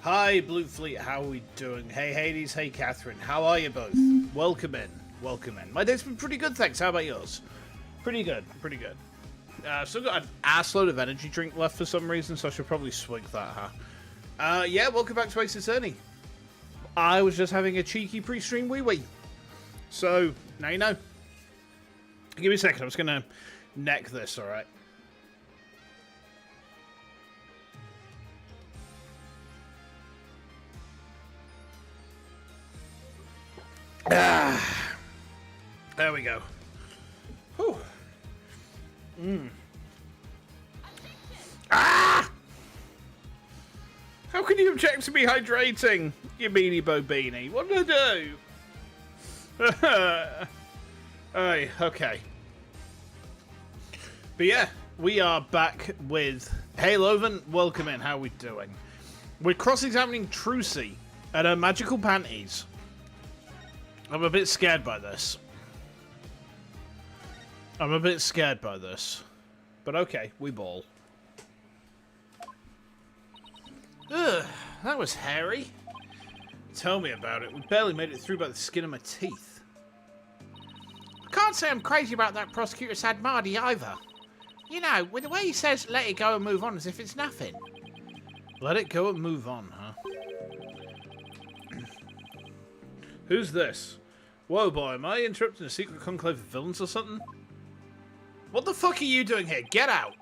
Hi, Blue Fleet, how are we doing? Hey, Hades, hey, Catherine, how are you both? Welcome in, welcome in. My day's been pretty good, thanks. How about yours? Pretty good, pretty good. Still got an assload of energy drink left for some reason, so I should probably swig that, huh? Yeah, welcome back to Ace Attorney. I was just having a cheeky pre-stream wee-wee. So, now you know. Give me a second, I'm just gonna neck this, alright? There we go. Whew. Ah! How can you object to me hydrating, you meanie bo beanie? What did I do? Hey, okay. But yeah, we are back with... Hey, Loven, welcome in. How are we doing? We're cross-examining Trucy and her magical panties. I'm a bit scared by this. But okay, we ball. Ugh, that was hairy. Tell me about it. We barely made it through by the skin of my teeth. I can't say I'm crazy about that prosecutor Sad Mardy either. You know, with the way he says let it go and move on as if it's nothing. Let it go and move on, huh? Who's this? Whoa, boy, am I interrupting a secret conclave of villains or something? What the fuck are you doing here? Get out!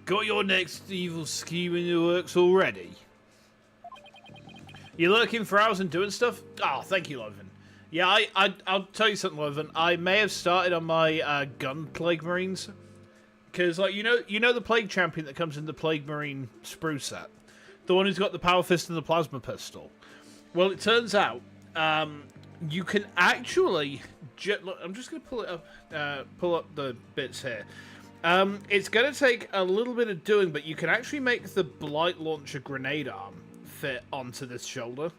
Got your next evil scheme in the works already? You lurking for hours and doing stuff? Oh, thank you, Loven. Yeah, I'll tell you something, Loven. I may have started on my gun Plague Marines. Because, like, you know the Plague Champion that comes in the Plague Marine sprue set? The one who's got the Power Fist and the Plasma Pistol. Well, it turns out, you can actually... Look, I'm just going to pull it up, pull up the bits here. It's going to take a little bit of doing, but you can actually make the Blight Launcher grenade arm fit onto this shoulder.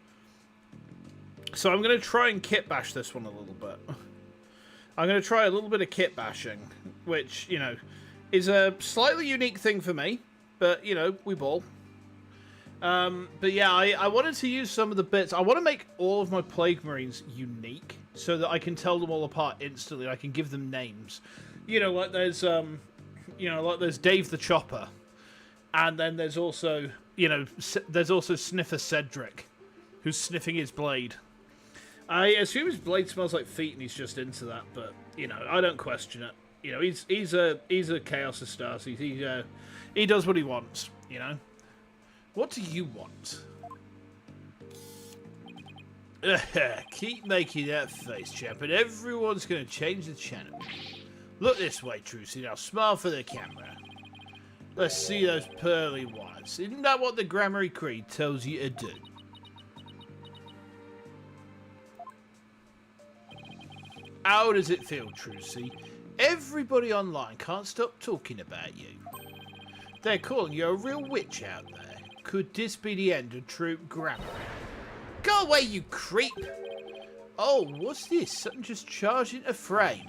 So I'm going to try and kit bash this one a little bit. I'm going to try a little bit of kit bashing, which, you know, is a slightly unique thing for me, but, you know, we ball. But yeah, I wanted to use some of the bits. I want to make all of my Plague Marines unique so that I can tell them all apart instantly. I can give them names. You know, like there's, there's Dave the Chopper. And then there's also, you know, there's also Sniffer Cedric, who's sniffing his blade. I assume his blade smells like feet and he's just into that, but, you know, I don't question it. You know, he's a Chaos Astartes. He does what he wants, you know. What do you want? Keep making that face, champ, and everyone's going to change the channel. Look this way, Trucy. Now smile for the camera. Let's see those pearly whites. Isn't that what the Grammary Creed tells you to do? How does it feel, Trucy? Everybody online can't stop talking about you. They're calling you a real witch out there. Could this be the end of troop grammar? Go away, you creep! Oh, what's this? Something just charged into frame.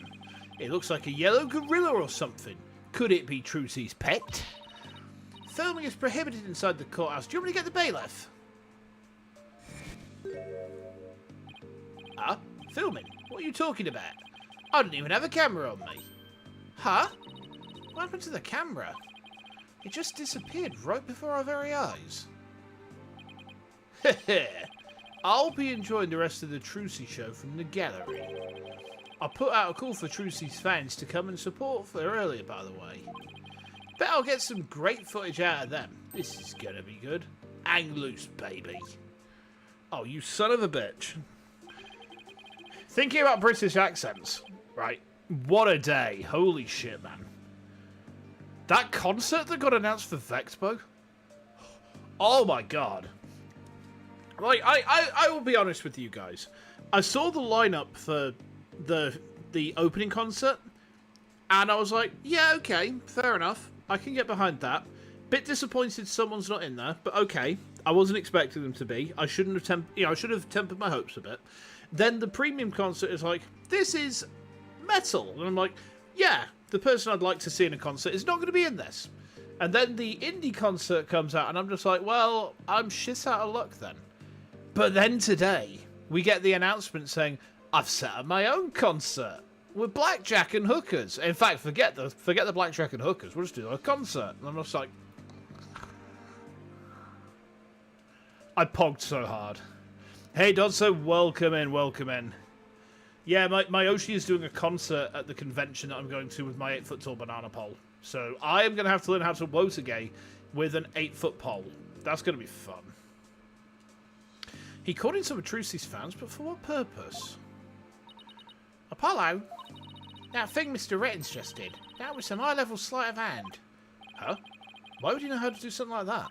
It looks like a yellow gorilla or something. Could it be Trucy's pet? Filming is prohibited inside the courthouse. Do you want me to get the bailiff? Huh? Filming? What are you talking about? I didn't even have a camera on me. Huh? What happened to the camera? It just disappeared right before our very eyes. I'll be enjoying the rest of the Trucy show from the gallery. I put out a call for Trucy's fans to come and support her earlier, by the way. Bet I'll get some great footage out of them. This is gonna be good. Hang loose, baby. Oh, you son of a bitch. Thinking about British accents, right? What a day. Holy shit, man. That concert that got announced for Vexpo? Oh my god. Like, I will be honest with you guys. I saw the lineup for the opening concert, and I was like, yeah, okay, fair enough. I can get behind that. Bit disappointed someone's not in there, but okay. I wasn't expecting them to be. I shouldn't have I should have tempered my hopes a bit. Then the premium concert is like, this is metal. And I'm like, yeah, the person I'd like to see in a concert is not going to be in this. And then the indie concert comes out, and I'm just like, well, I'm shit out of luck then. But then today, we get the announcement saying, I've set up my own concert with blackjack and hookers. In fact, forget the blackjack and hookers. We'll just do a concert. And I'm just like, I pogged so hard. Hey, Dodso, welcome in, welcome in. Yeah, my Oshi is doing a concert at the convention that I'm going to with my 8-foot tall banana pole. So I am going to have to learn how to wotage with an 8-foot pole. That's going to be fun. He called in some of Trucy's fans, but for what purpose? Apollo? That thing Mr. Retton's just did. That was some high-level sleight of hand. Huh? Why would he know how to do something like that?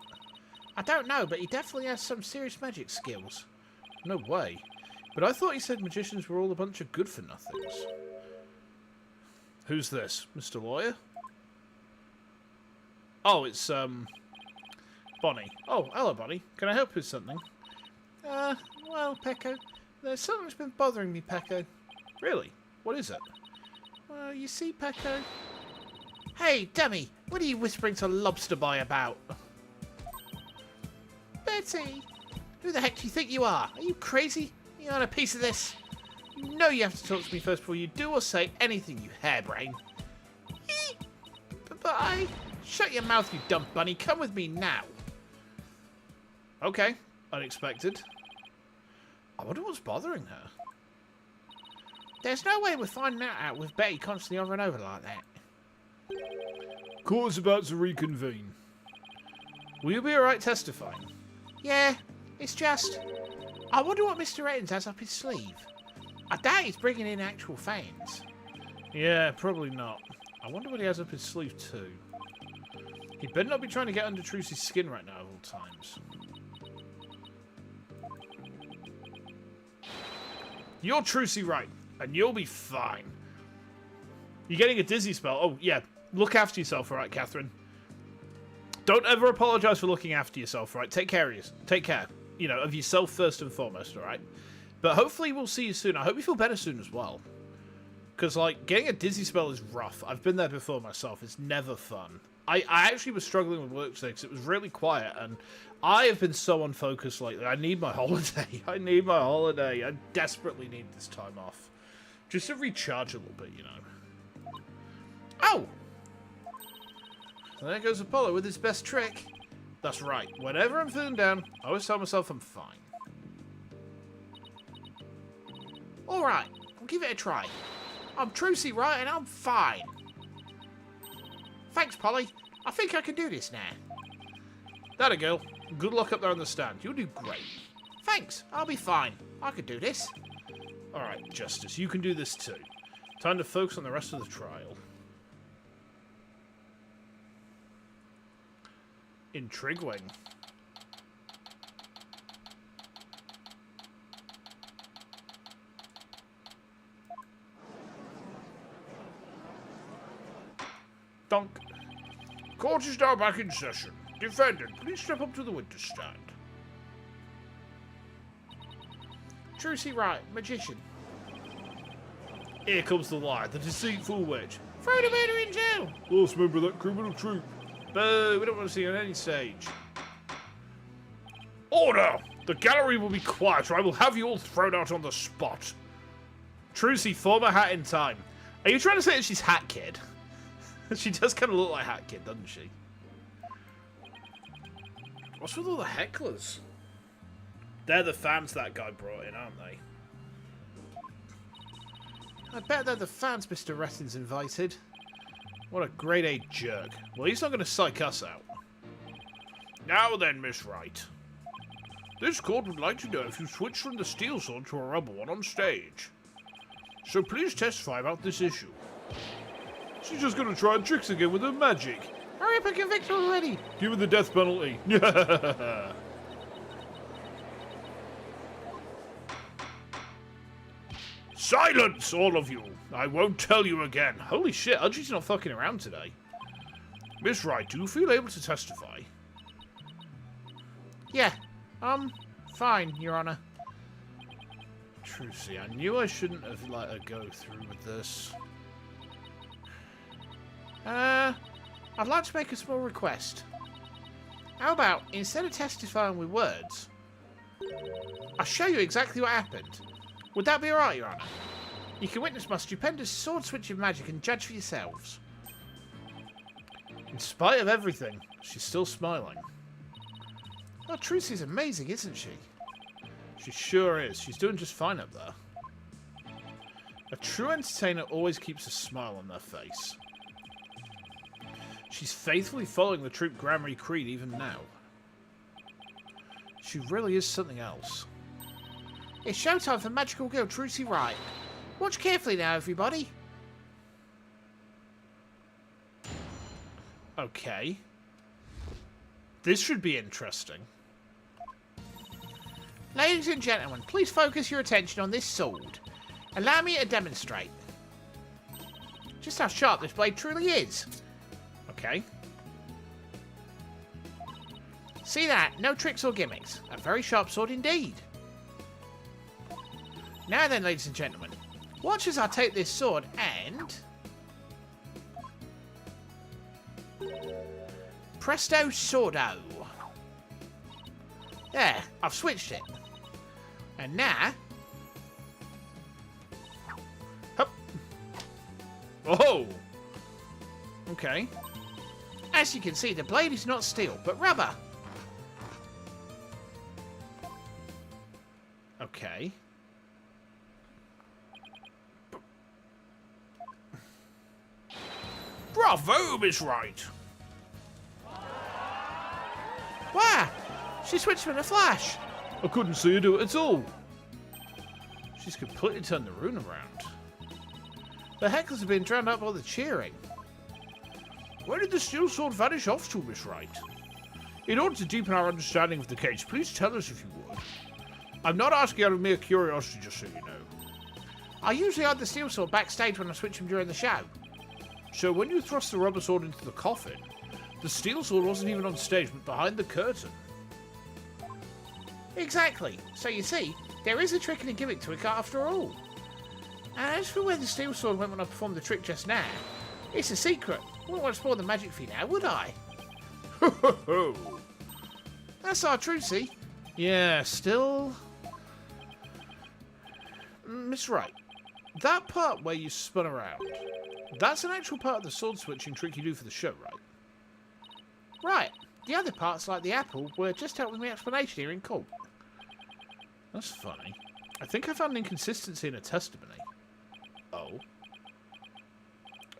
I don't know, but he definitely has some serious magic skills. No way. But I thought he said magicians were all a bunch of good-for-nothings. Who's this? Mr. Lawyer? Oh, it's, Bonnie. Oh, hello, Bonnie. Can I help you with something? Well, Pecco, there's something that's been bothering me, Pecco. Really? What is it? Well, you see, Pecco... Hey, dummy! What are you whispering to Lobster Boy about? Betty! Who the heck do you think you are? Are you crazy? You want a piece of this? You know you have to talk to me first before you do or say anything, you harebrain. Bye-bye. Shut your mouth, you dumb bunny. Come with me now. Okay. Unexpected. I wonder what's bothering her. There's no way we're finding that out with Betty constantly over and over like that. Court's about to reconvene. Will you be alright testifying? Yeah, it's just... I wonder what Mr. Retton has up his sleeve. I doubt he's bringing in actual fans. Yeah, probably not. I wonder what he has up his sleeve too. He better not be trying to get under Trucy's skin right now of all times. You're Trucy right, and you'll be fine. You're getting a dizzy spell. Oh, yeah. Look after yourself, all right, Catherine? Don't ever apologize for looking after yourself, right? Take care of yourself. Take care, you know, of yourself first and foremost, all right? But hopefully we'll see you soon. I hope you feel better soon as well. Because, like, getting a dizzy spell is rough. I've been there before myself. It's never fun. I actually was struggling with work today because it was really quiet, and I have been so unfocused lately. I need my holiday. I need my holiday. I desperately need this time off. Just to recharge a little bit, you know. Oh! And there goes Apollo with his best trick. That's right. Whenever I'm feeling down, I always tell myself I'm fine. Alright, I'll give it a try. I'm Trucy, right, and I'm fine. Thanks, Polly. I think I can do this now. That a girl. Good luck up there on the stand. You'll do great. Thanks. I'll be fine. I could do this. Alright, Justice. You can do this too. Time to focus on the rest of the trial. Intriguing. Donk. Court is now back in session. Defendant, please step up to the witness stand. Trucy Wright, magician. Here comes the liar, the deceitful witch. Throw the murderer in jail! Last member of that criminal troupe. Boo, we don't want to see you on any stage. Order! The gallery will be quiet or I will have you all thrown out on the spot. Trucy, former Hat in time. Are you trying to say that she's Hat Kid? She does kind of look like Hat Kid, doesn't she? What's with all the hecklers? They're the fans that guy brought in, aren't they? I bet they're the fans Mr. Retton's invited. What a grade A jerk. Well, he's not going to psych us out. Now then, Miss Wright. This court would like to know if you switched from the steel sword to a rubber one on stage. So please testify about this issue. She's just going to try tricks again with her magic. Hurry up and convict her already. Give her the death penalty. Silence, all of you. I won't tell you again. Holy shit, Audrey's not fucking around today. Miss Wright, do you feel able to testify? Yeah, fine, Your Honor. Trucy, I knew I shouldn't have let her go through with this. I'd like to make a small request. How about, instead of testifying with words, I'll show you exactly what happened. Would that be alright, Your Honour? You can witness my stupendous sword-switching magic and judge for yourselves. In spite of everything, she's still smiling. Oh, Trucy's amazing, isn't she? She sure is. She's doing just fine up there. A true entertainer always keeps a smile on their face. She's faithfully following the troop Grammary Creed even now. She really is something else. It's showtime for Magical Girl Trucy Wright. Watch carefully now, everybody. Okay. This should be interesting. Ladies and gentlemen, please focus your attention on this sword. Allow me to demonstrate just how sharp this blade truly is. Okay. See that? No tricks or gimmicks. A very sharp sword indeed. Now then, ladies and gentlemen, watch as I take this sword and... Presto Swordo. There, I've switched it. And now... Hup. Oh! Okay. As you can see, the blade is not steel, but rubber. Okay. Bravo, Miss Wright! Wow! She switched in a flash! I couldn't see her do it at all. She's completely turned the rune around. The hecklers have been drowned out by the cheering. Where did the steel sword vanish off to, Miss Wright? In order to deepen our understanding of the case, please tell us if you would. I'm not asking out of mere curiosity, just so you know. I usually hide the steel sword backstage when I switch them during the show. So when you thrust the rubber sword into the coffin, the steel sword wasn't even on stage, but behind the curtain. Exactly. So you see, there is a trick and a gimmick to it after all. And as for where the steel sword went when I performed the trick just now, it's a secret. Wouldn't want to spoil the magic for you now, would I? Ho ho ho! That's our Trucy. Yeah, still... Miss Wright, that part where you spun around, that's an actual part of the sword switching trick you do for the show, right? Right. The other parts, like the apple, were just helping me explanation here in court. That's funny. I think I found an inconsistency in a testimony. Oh.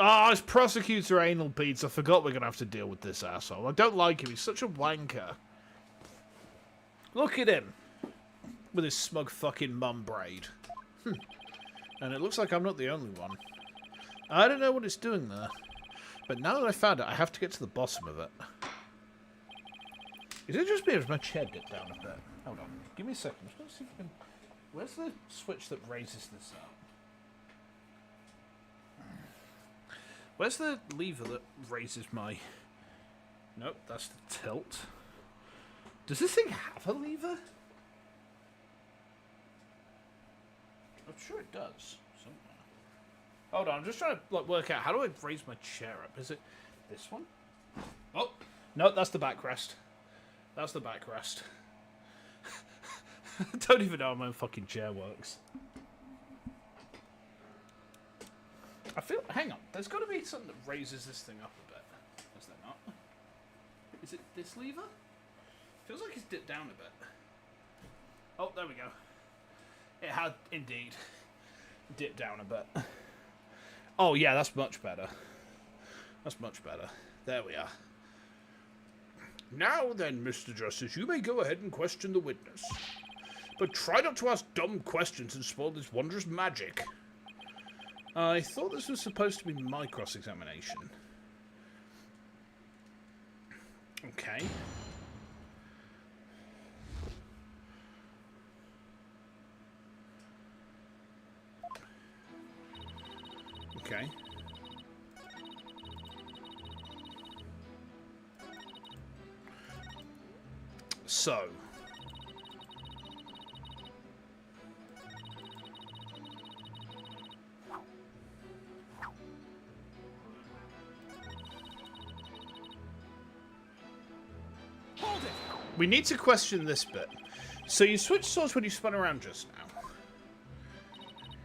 Ah, it's prosecutor anal beads. I forgot we're going to have to deal with this asshole. I don't like him. He's such a wanker. Look at him. With his smug fucking mum braid. And it looks like I'm not the only one. I don't know what it's doing there. But now that I found it, I have to get to the bottom of it. Is it just me or is my chair dipped down a bit? Hold on. Give me a second. Just see if I can... Where's the switch that raises this up? Where's the lever that raises my... Nope, that's the tilt. Does this thing have a lever? I'm sure it does. Somewhere. Hold on, I'm just trying to work out how do I raise my chair up? Is it this one? Oh, no, that's the backrest. That's the backrest. I don't even know how my own fucking chair works. I feel... Hang on. There's got to be something that raises this thing up a bit. Is there not? Is it this lever? Feels like it's dipped down a bit. Oh, there we go. It had, indeed, dipped down a bit. Oh, yeah, that's much better. That's much better. There we are. Now then, Mr. Justice, you may go ahead and question the witness. But try not to ask dumb questions and spoil this wondrous magic. I thought this was supposed to be my cross-examination. Okay. Okay. So... We need to question this bit. So you switched swords when you spun around just now.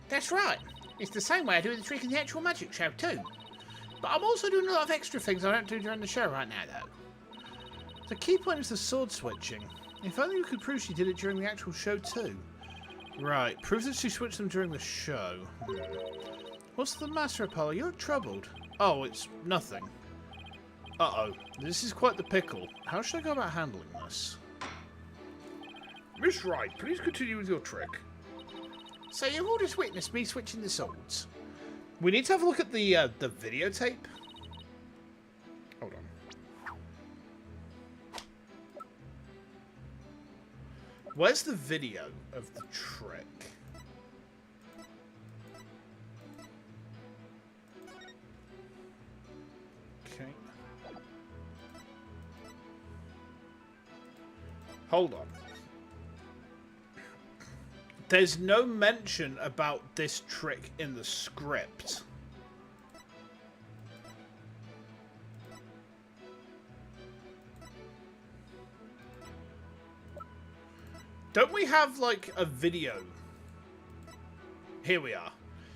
That's right. It's the same way I do the trick in the actual magic show too. But I'm also doing a lot of extra things I don't do during the show right now though. The key point is the sword switching. If only we could prove she did it during the actual show too. Right, prove that she switched them during the show. What's the matter, Apollo? You look troubled. Oh, it's nothing. Uh-oh. This is quite the pickle. How should I go about handling this? Miss Wright, please continue with your trick. So you've all just witnessed me switching the swords. We need to have a look at the videotape. Hold on. Where's the video of the trick? Okay. Hold on. There's no mention about this trick in the script. Don't we have, like, a video? Here we are.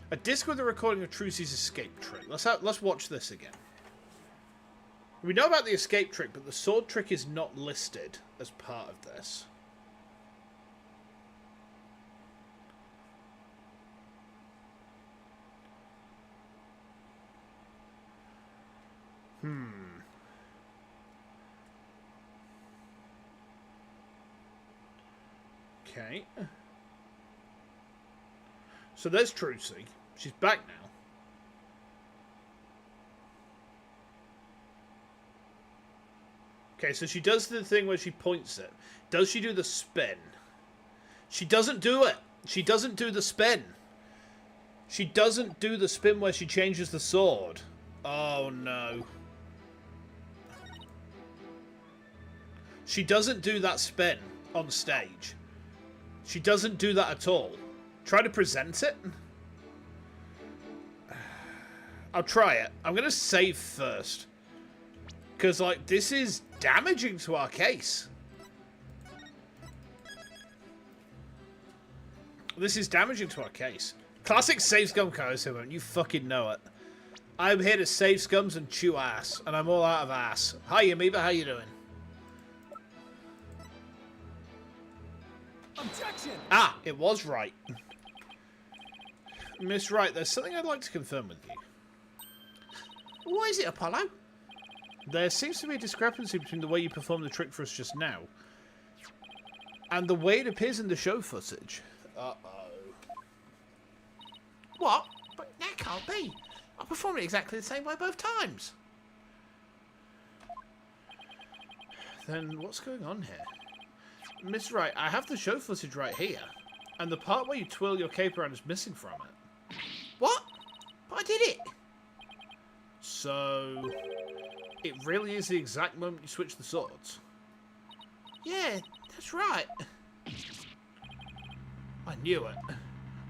A disc with a recording of Trucy's escape trick. Let's watch this again. We know about the escape trick, but the sword trick is not listed as part of this. Okay. So there's Trucy. She's back now. Okay, so she does the thing where she points it. Does she do the spin? She doesn't do it. She doesn't do the spin. She doesn't do the spin where she changes the sword. Oh no. She doesn't do that spin on stage. She doesn't do that at all. Try to present it. I'll try it. I'm going to save first. Because, like, this is damaging to our case. This is damaging to our case. Classic save scum Kaiser, you fucking know it. I'm here to save scums and chew ass. And I'm all out of ass. Hi, Amoeba. How you doing? Objection! Ah, it was right. Miss Wright, there's something I'd like to confirm with you. What is it, Apollo? There seems to be a discrepancy between the way you performed the trick for us just now and the way it appears in the show footage. Uh-oh. What? But that can't be. I performed it exactly the same way both times. Then what's going on here? Miss Wright, I have the show footage right here, and the part where you twirl your cape around is missing from it. What? But I did it. So, it really is the exact moment you switch the swords? Yeah, that's right. I knew it.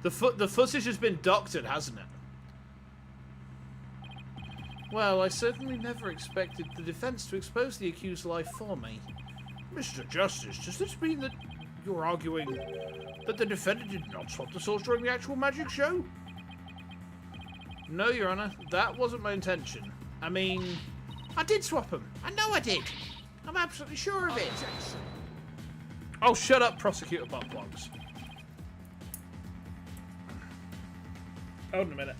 The footage has been doctored, hasn't it? Well, I certainly never expected the defense to expose the accused lie for me. Mr. Justice, does this mean that you're arguing that the defendant did not swap the swords during the actual magic show? No, Your Honor, that wasn't my intention. I mean, I did swap them. I know I did. I'm absolutely sure of it. Oh, shut up, Prosecutor Buttplugs. Hold on a minute.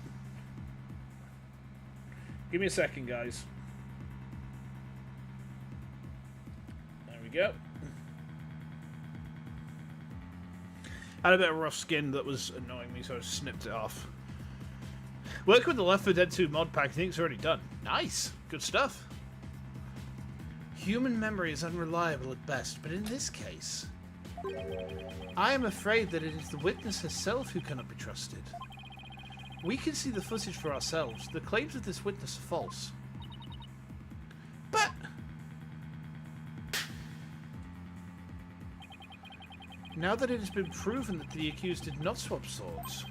Give me a second, guys. There we go. I had a bit of rough skin that was annoying me, so I snipped it off. Working with the Left 4 Dead 2 mod pack, I think it's already done. Nice. Good stuff. Human memory is unreliable at best, but in this case, I am afraid that it is the witness herself who cannot be trusted. We can see the footage for ourselves. The claims of this witness are false. But now that it has been proven that the accused did not swap swords,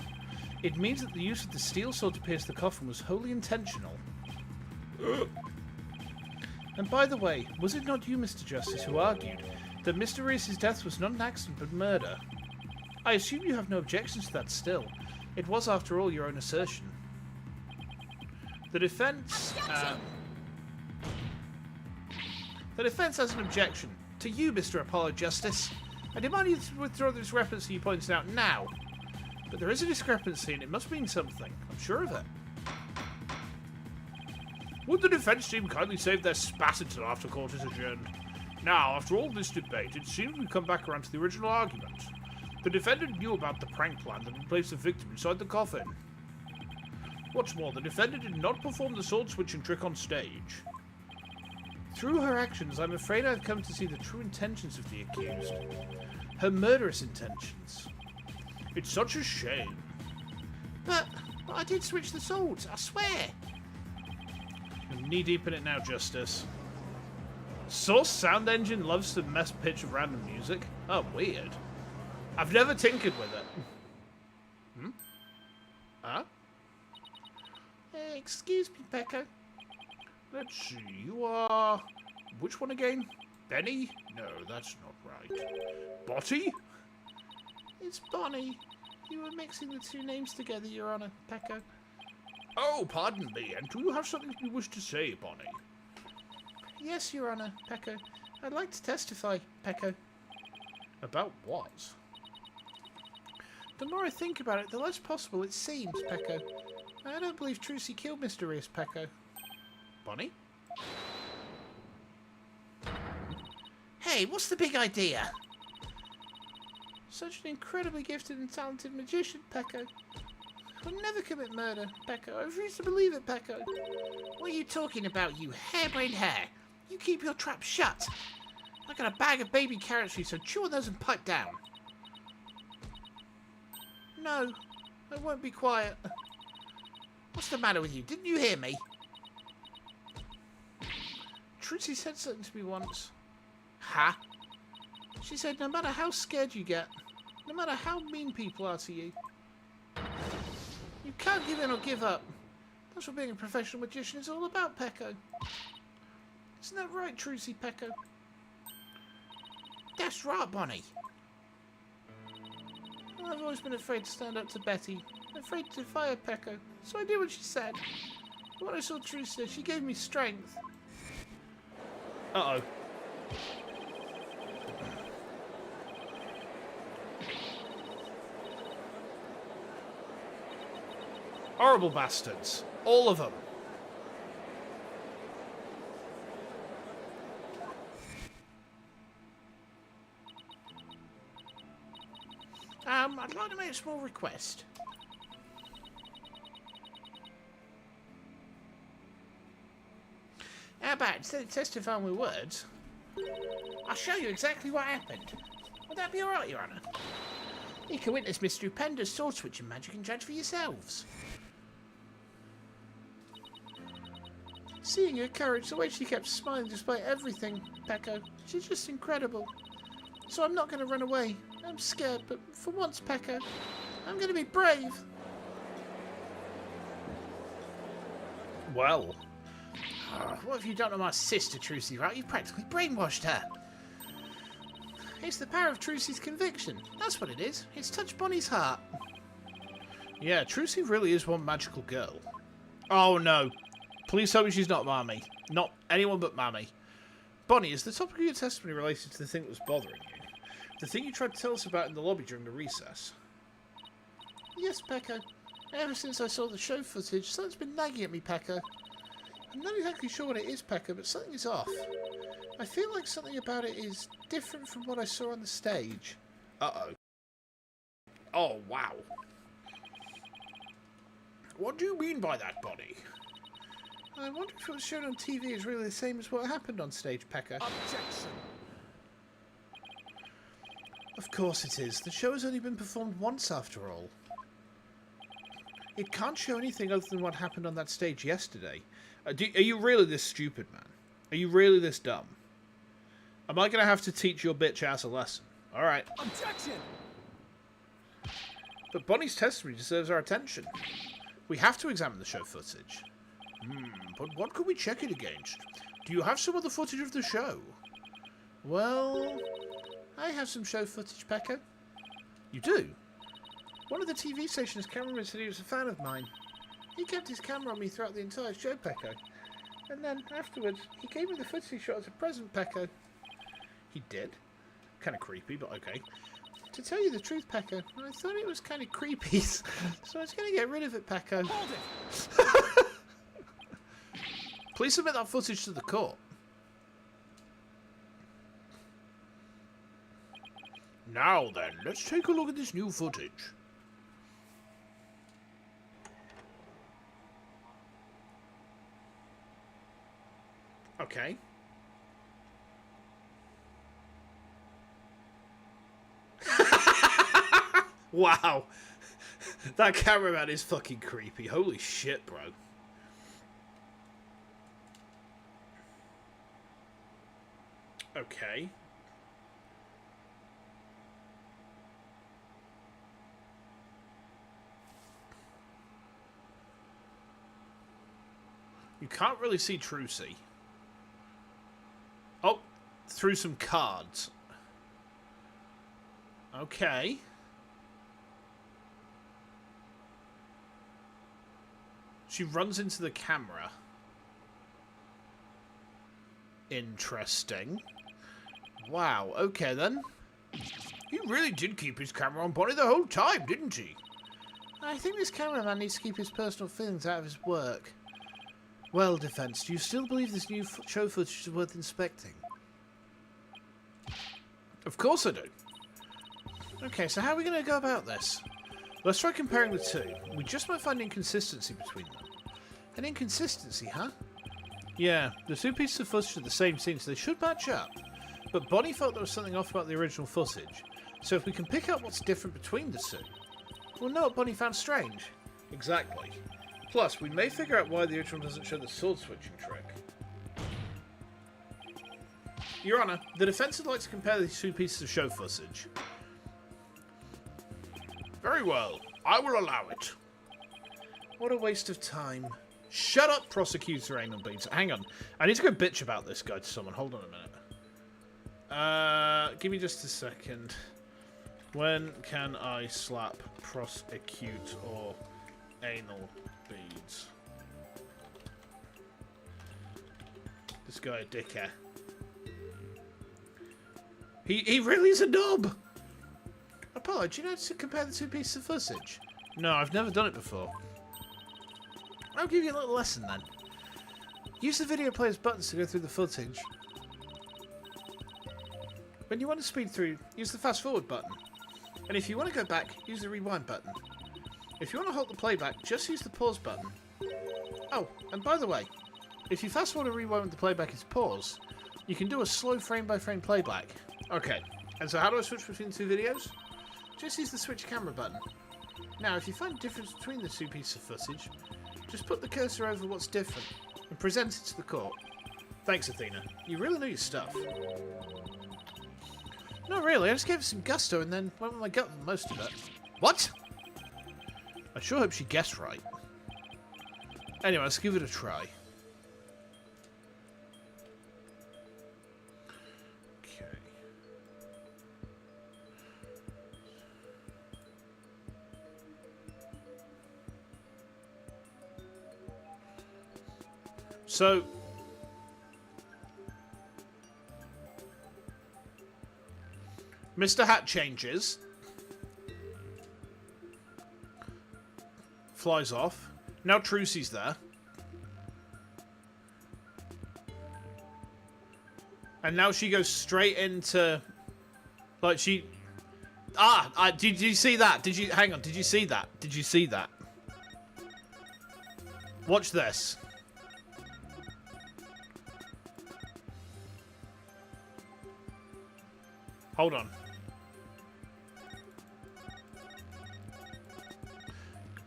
it means that the use of the steel sword to pierce the coffin was wholly intentional. And by the way, was it not you, Mr. Justice, who argued That Mr. Reese's death was not an accident, but murder. I assume you have no objections to that still. It was, after all, your own assertion. The defense... the defense has an objection. To you, Mr. Apollo Justice. I demand you to withdraw the discrepancy you pointed out now. But there is a discrepancy, and it must mean something. I'm sure of it. Would the defense team kindly save their spat until after court is adjourned? Now, after all this debate, it seems we've come back around to the original argument. The defendant knew about the prank plan that would place the victim inside the coffin. What's more, the defendant did not perform the sword-switching trick on stage. Through her actions, I'm afraid I've come to see the true intentions of the accused. Her murderous intentions. It's such a shame. But I did switch the swords, I swear. I'm knee-deep in it now, Justice. Source Sound Engine loves to mess pitch of random music? Oh, weird. I've never tinkered with it. Hmm? Huh? Excuse me, Pecco. Let's see, you are... Which one again? Benny? No, that's not right. Botty? It's Bonnie. You were mixing the two names together, Your Honor, Pecco. Oh, pardon me, and do you have something you wish to say, Bonnie? Yes, Your Honor, Pecco. I'd like to testify, Pecco. About what? The more I think about it, the less possible it seems, Pecco. I don't believe Trucy killed Mr. Reese, Pecco. Bonnie? Hey, what's the big idea? Such an incredibly gifted and talented magician, Pecco. Would never commit murder, Pecco. I refuse to believe it, Pecco. What are you talking about, you harebrained hare? You keep your trap shut. I got a bag of baby carrots for you, so chew on those and pipe down. No, I won't be quiet. What's the matter with you? Didn't you hear me? Trucy said something to me once. Huh? She said no matter how scared you get, no matter how mean people are to you, you can't give in or give up. That's what being a professional magician is all about, Pecco. Isn't that right, Trucy, Pecco? That's right, Bonnie. I've always been afraid to stand up to Betty. Afraid to fire Pecco. So I did what she said. But when I saw Trucy, she gave me strength. Uh-oh. Horrible bastards. All of them. I'd like to make a small request. How about, instead of testifying with words, I'll show you exactly what happened. Would that be alright, Your Honour? You can witness Miss Stupenda's sword switching magic and judge for yourselves. Seeing her courage, the way she kept smiling despite everything, Pecco, she's just incredible. So I'm not going to run away. I'm scared, but for once, Pecco, I'm going to be brave. Well. What have you done to my sister, Trucy, right? You practically brainwashed her. It's the power of Trucy's conviction. That's what it is. It's touched Bonnie's heart. Yeah, Trucy really is one magical girl. Oh no. Please tell me she's not Mammy. Not anyone but Mammy. Bonnie, is the topic of your testimony related to the thing that was bothering you? The thing you tried to tell us about in the lobby during the recess? Yes, Pecco. Ever since I saw the show footage, something's been nagging at me, Pecco. I'm not exactly sure what it is, Pecco, but something is off. I feel like something about it is different from what I saw on the stage. Uh-oh. Oh, wow. What do you mean by that, Bonnie? I wonder if what was shown on TV is really the same as what happened on stage, Pecco. Objection. Of course it is. The show has only been performed once, after all. It can't show anything other than what happened on that stage yesterday. Are you really this stupid, man? Are you really this dumb? Am I going to have to teach your bitch ass a lesson? Alright. Objection! But Bonnie's testimony deserves our attention. We have to examine the show footage. But what could we check it against? Do you have some other footage of the show? Well, I have some show footage, Pecco. You do? One of the TV station's cameramen said he was a fan of mine. He kept his camera on me throughout the entire show, Pecco. And then, afterwards, he gave me the footage he shot as a present, Pecco. He did? Kind of creepy, but okay. To tell you the truth, Pecco, I thought it was kind of creepy, so I was going to get rid of it, Pecco. Hold it! Please submit that footage to the court. Now then, let's take a look at this new footage. Okay. Wow. That cameraman is fucking creepy. Holy shit, bro. Okay. You can't really see Trucy. Oh, through some cards. Okay. She runs into the camera. Interesting. Wow, okay then. He really did keep his camera on Bonnie the whole time, didn't he? I think this cameraman needs to keep his personal feelings out of his work. Well, Defense, do you still believe this new show footage is worth inspecting? Of course I do. Okay, so how are we going to go about this? Let's try comparing the two. We just might find inconsistency between them. An inconsistency, huh? Yeah, the two pieces of footage are the same scene, so they should match up. But Bonnie felt there was something off about the original footage. So if we can pick out what's different between the two... We'll know what Bonnie found strange. Exactly. Plus, we may figure out why the original doesn't show the sword-switching trick. Your Honour, the defence would like to compare these two pieces of show footage. Very well. I will allow it. What a waste of time. Shut up, Prosecutor Anal Beans. Hang on. I need to go bitch about this guy to someone. Hold on a minute. Give me just a second. When can I slap prosecute or anal beads? This guy a dickhead. He really is a knob! Apollo, do you know how to compare the two pieces of footage? No, I've never done it before. I'll give you a little lesson then. Use the video player's buttons to go through the footage. When you want to speed through, use the fast forward button. And if you want to go back, use the rewind button. If you want to halt the playback, just use the pause button. Oh, and by the way, if you fast forward and rewind when the playback is pause, you can do a slow frame-by-frame playback. Okay, and so how do I switch between the two videos? Just use the switch camera button. Now, if you find a difference between the two pieces of footage, just put the cursor over what's different and present it to the court. Thanks, Athena. You really know your stuff. Not really, I just gave it some gusto and then went with my gut with most of it. What? I sure hope she guessed right. Anyway, let's give it a try. Okay. So... Mr. Hat changes. Flies off. Now Trucy's there. And now she goes straight into... Like, she... did you see that? Did you... Hang on, did you see that? Did you see that? Watch this. Hold on.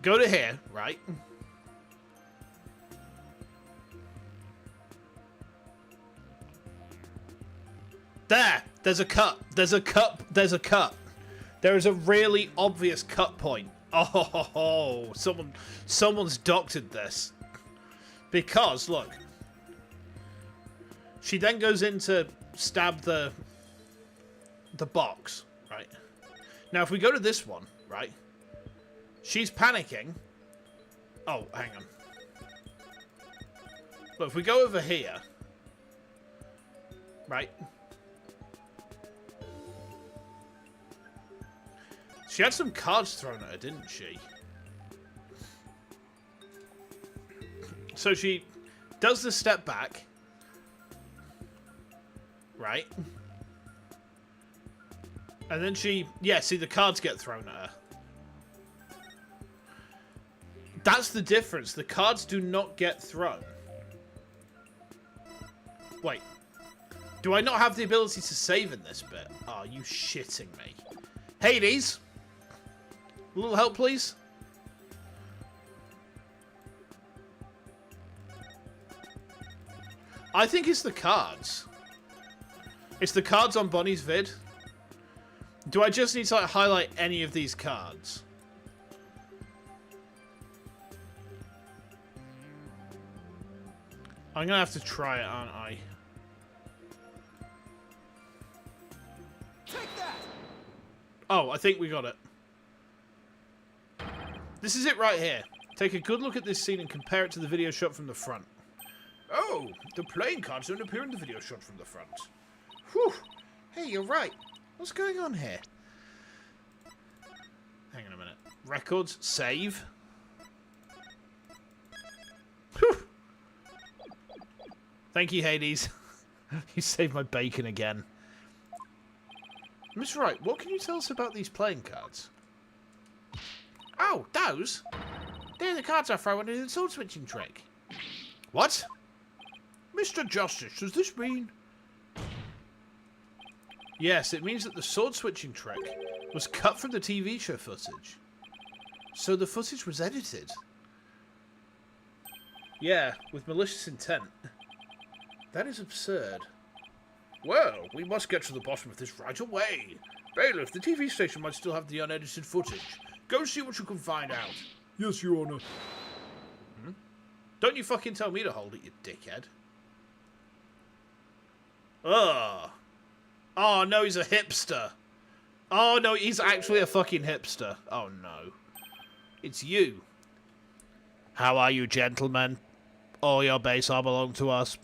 Go to here, right? There! There's a cut. There's a cut. There's a cut. There is a really obvious cut point. Oh, someone's doctored this. Because, look. She then goes in to stab the the box, right? Now, if we go to this one, right? She's panicking. Oh, hang on. Look, if we go over here, right? She had some cards thrown at her, didn't she? So she does the step back, right? And then she... Yeah, see, the cards get thrown at her. That's the difference. The cards do not get thrown. Wait. Do I not have the ability to save in this bit? Oh, are you shitting me? Hades! A little help, please? I think it's the cards. It's the cards on Bonnie's vid. Do I just need to like, highlight any of these cards? I'm gonna have to try it, aren't I? Take that! Oh, I think we got it. This is it right here. Take a good look at this scene and compare it to the video shot from the front. Oh, the playing cards don't appear in the video shot from the front. Whew. Hey, you're right. What's going on here? Hang on a minute. Records, save. Whew. Thank you, Hades. You saved my bacon again. Mr. Wright, what can you tell us about these playing cards? Oh, those? They're the cards I throw into the sword switching trick. What? Mr. Justice, does this mean... Yes, it means that the sword switching trick was cut from the TV show footage. So the footage was edited. Yeah, with malicious intent. That is absurd. Well, we must get to the bottom of this right away. Bailiff, the TV station might still have the unedited footage. Go see what you can find out. Yes, Your Honor. Hmm? Don't you fucking tell me to hold it, you dickhead. Ugh. Oh, no, he's a hipster. Oh, no, he's actually a fucking hipster. Oh, no. It's you. How are you, gentlemen? All your base all belong to us.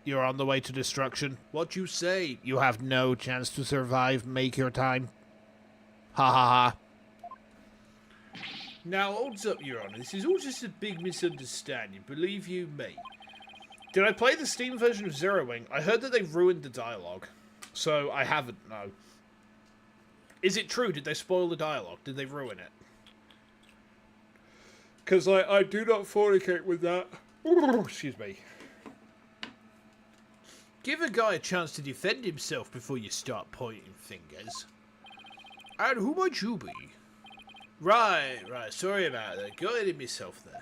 You're on the way to destruction. What you say? You have no chance to survive. Make your time. Ha ha ha. Now, odds up, Your Honor. This is all just a big misunderstanding. Believe you me. Did I play the Steam version of Zero Wing? I heard that they ruined the dialogue. So, I haven't, no. Is it true? Did they spoil the dialogue? Did they ruin it? Because I do not fornicate with that. Excuse me. Give a guy a chance to defend himself before you start pointing fingers. And who might you be? Right. Sorry about that. Got it in myself there.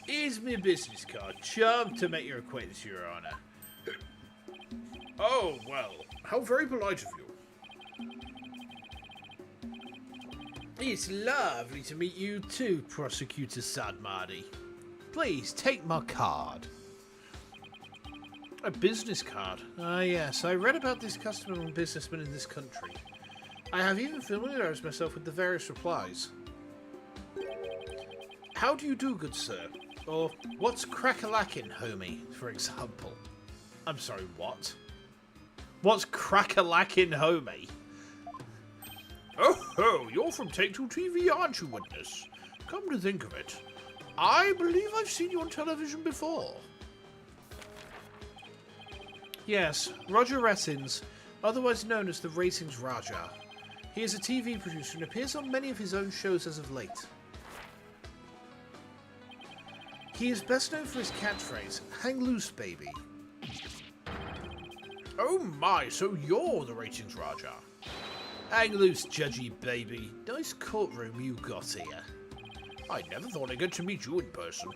Here's my business card. Charmed to make your acquaintance, Your Honor. Oh, well. How very polite of you. It's lovely to meet you too, Prosecutor Sadmardi. Please, take my card. A business card? Ah, yes. I read about this customer and businessman in this country. I have even familiarized myself with the various replies. How do you do, good sir? Or, what's crack-a-lackin', homie, for example? I'm sorry, what? What's crack-a-lackin', homie? Oh, you're from Take-Two TV, aren't you, witness? Come to think of it, I believe I've seen you on television before. Yes, Roger Rettins, otherwise known as the Ratings Raja. He is a TV producer and appears on many of his own shows as of late. He is best known for his catchphrase, hang loose, baby. Oh my, so you're the Ratings Raja. Hang loose, judgy baby. Nice courtroom you got here. I never thought I'd get to meet you in person.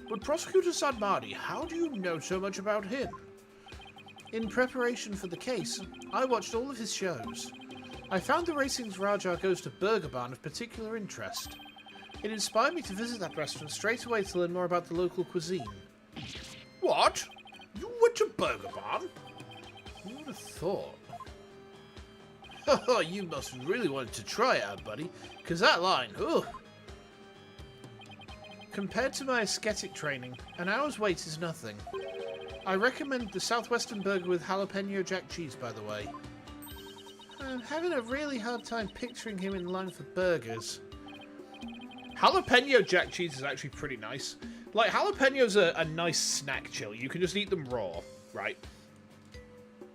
But Prosecutor Sadmardi, how do you know so much about him? In preparation for the case, I watched all of his shows. I found the Ratings Raja Goes to Burger Barn of particular interest. It inspired me to visit that restaurant straight away to learn more about the local cuisine. What? You went to Burger Barn? Who would have thought? Oh, you must really want to try it out, buddy. Because that line, ooh. Compared to my ascetic training, an hour's wait is nothing. I recommend the Southwestern burger with jalapeno jack cheese, by the way. I'm having a really hard time picturing him in line for burgers. Jalapeno jack cheese is actually pretty nice. Like, jalapenos are a nice snack chill. You can just eat them raw, right?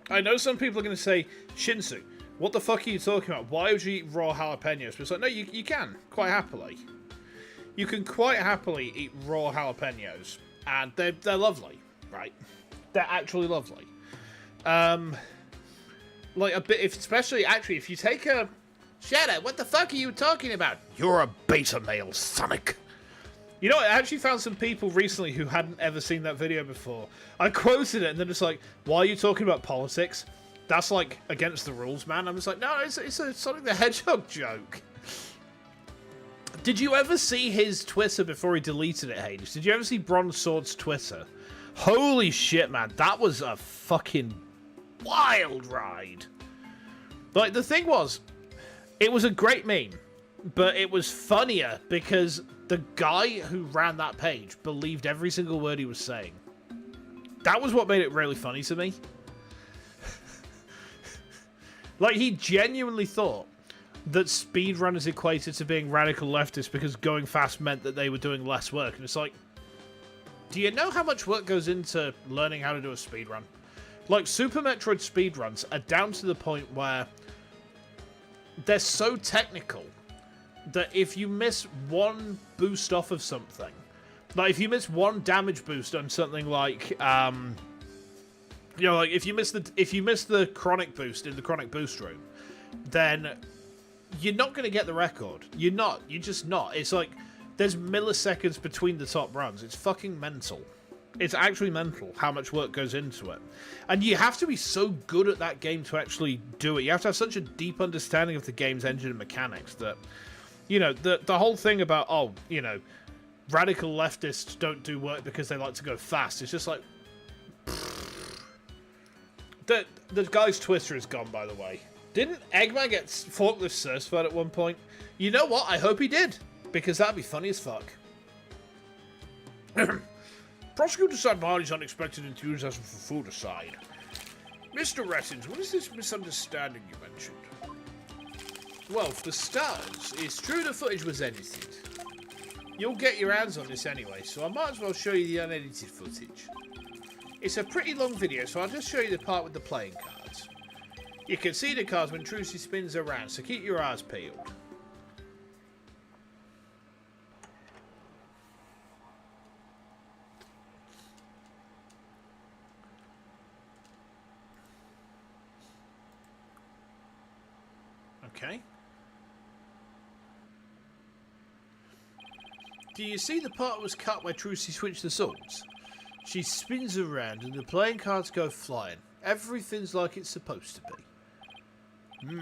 I know some people are going to say, Shinsu, what the fuck are you talking about? Why would you eat raw jalapenos? But it's like, no, you can, quite happily. You can quite happily eat raw jalapenos. And they're lovely, right? They're actually lovely. Like, a bit, especially, actually, if you take a... Shadow, what the fuck are you talking about? You're a beta male, Sonic. You know, I actually found some people recently who hadn't ever seen that video before. I quoted it, and then it's like, why are you talking about politics? That's, like, against the rules, man. I'm just like, no, it's a Sonic the Hedgehog joke. Did you ever see his Twitter before he deleted it, Hades? Did you ever see Bronze Sword's Twitter? Holy shit, man. That was a fucking wild ride. Like, the thing was, it was a great meme, but it was funnier because the guy who ran that page believed every single word he was saying. That was what made it really funny to me. Like, he genuinely thought that speedrunners equated to being radical leftists because going fast meant that they were doing less work. And it's like, do you know how much work goes into learning how to do a speedrun? Like, Super Metroid speedruns are down to the point where they're so technical that if you miss one boost off of something, like if you miss one damage boost on something like, you know, like if you miss the chronic boost in the chronic boost room, then you're not going to get the record. You're just not. It's like there's milliseconds between the top runs. It's fucking mental. It's actually mental how much work goes into it. And you have to be so good at that game to actually do it. You have to have such a deep understanding of the game's engine and mechanics that, you know, the whole thing about, oh, you know, radical leftists don't do work because they like to go fast. It's just like... The guy's Twitter is gone, by the way. Didn't Eggman get forklift certified at one point? You know what? I hope he did. Because that'd be funny as fuck. Prosecutor said Marley's unexpected enthusiasm for food aside. Mr. Rettins, what is this misunderstanding you mentioned? Well, for starters, it's true the footage was edited. You'll get your hands on this anyway, so I might as well show you the unedited footage. It's a pretty long video, so I'll just show you the part with the playing cards. You can see the cards when Trucy spins around, so keep your eyes peeled. Okay. Do you see the part that was cut where Trucy switched the swords? She spins around and the playing cards go flying. Everything's like it's supposed to be.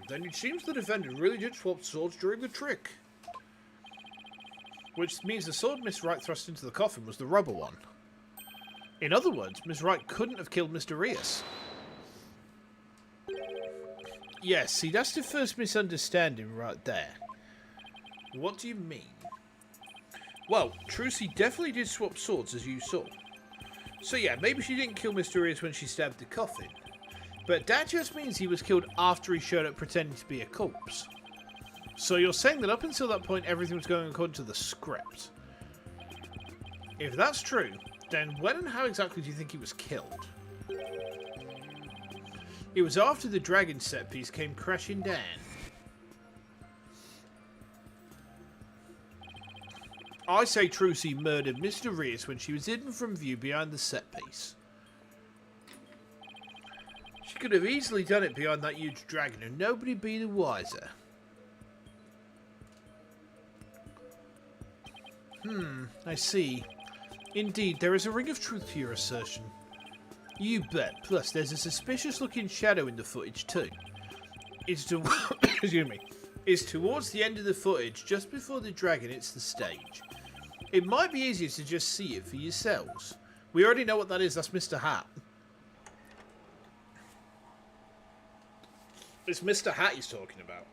Then it seems the defender really did swap swords during the trick. Which means the sword Miss Wright thrust into the coffin was the rubber one. In other words, Miss Wright couldn't have killed Mr. Rios. Yes, see, that's the first misunderstanding right there. What do you mean? Well, Trucy definitely did swap swords, as you saw. So yeah, maybe she didn't kill Mr. Rios when she stabbed the coffin. But that just means he was killed after he showed up pretending to be a corpse. So you're saying that up until that point, everything was going according to the script. If that's true, then when and how exactly do you think he was killed? It was after the dragon set piece came crashing down. I say Trucy murdered Mr. Rios when she was hidden from view behind the set piece. She could have easily done it behind that huge dragon and nobody'd be the wiser. I see. Indeed, there is a ring of truth to your assertion. You bet. Plus, there's a suspicious-looking shadow in the footage too. Excuse me. It's towards the end of the footage, just before the dragon hits the stage. It might be easier to just see it for yourselves. We already know what that is. That's Mr. Hat. It's Mr. Hat he's talking about.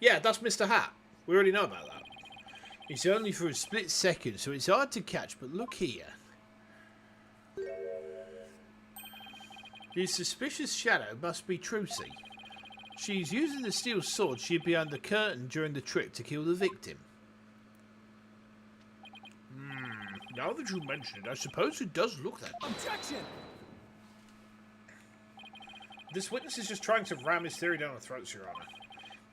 Yeah, that's Mr. Hat. We already know about that. It's only for a split second, so it's hard to catch, but look here. The suspicious shadow must be Trucy. She's using the steel sword she had behind the curtain during the trick to kill the victim. Now that you mention it, I suppose it does look that way. Objection! This witness is just trying to ram his theory down our throats, Your Honor.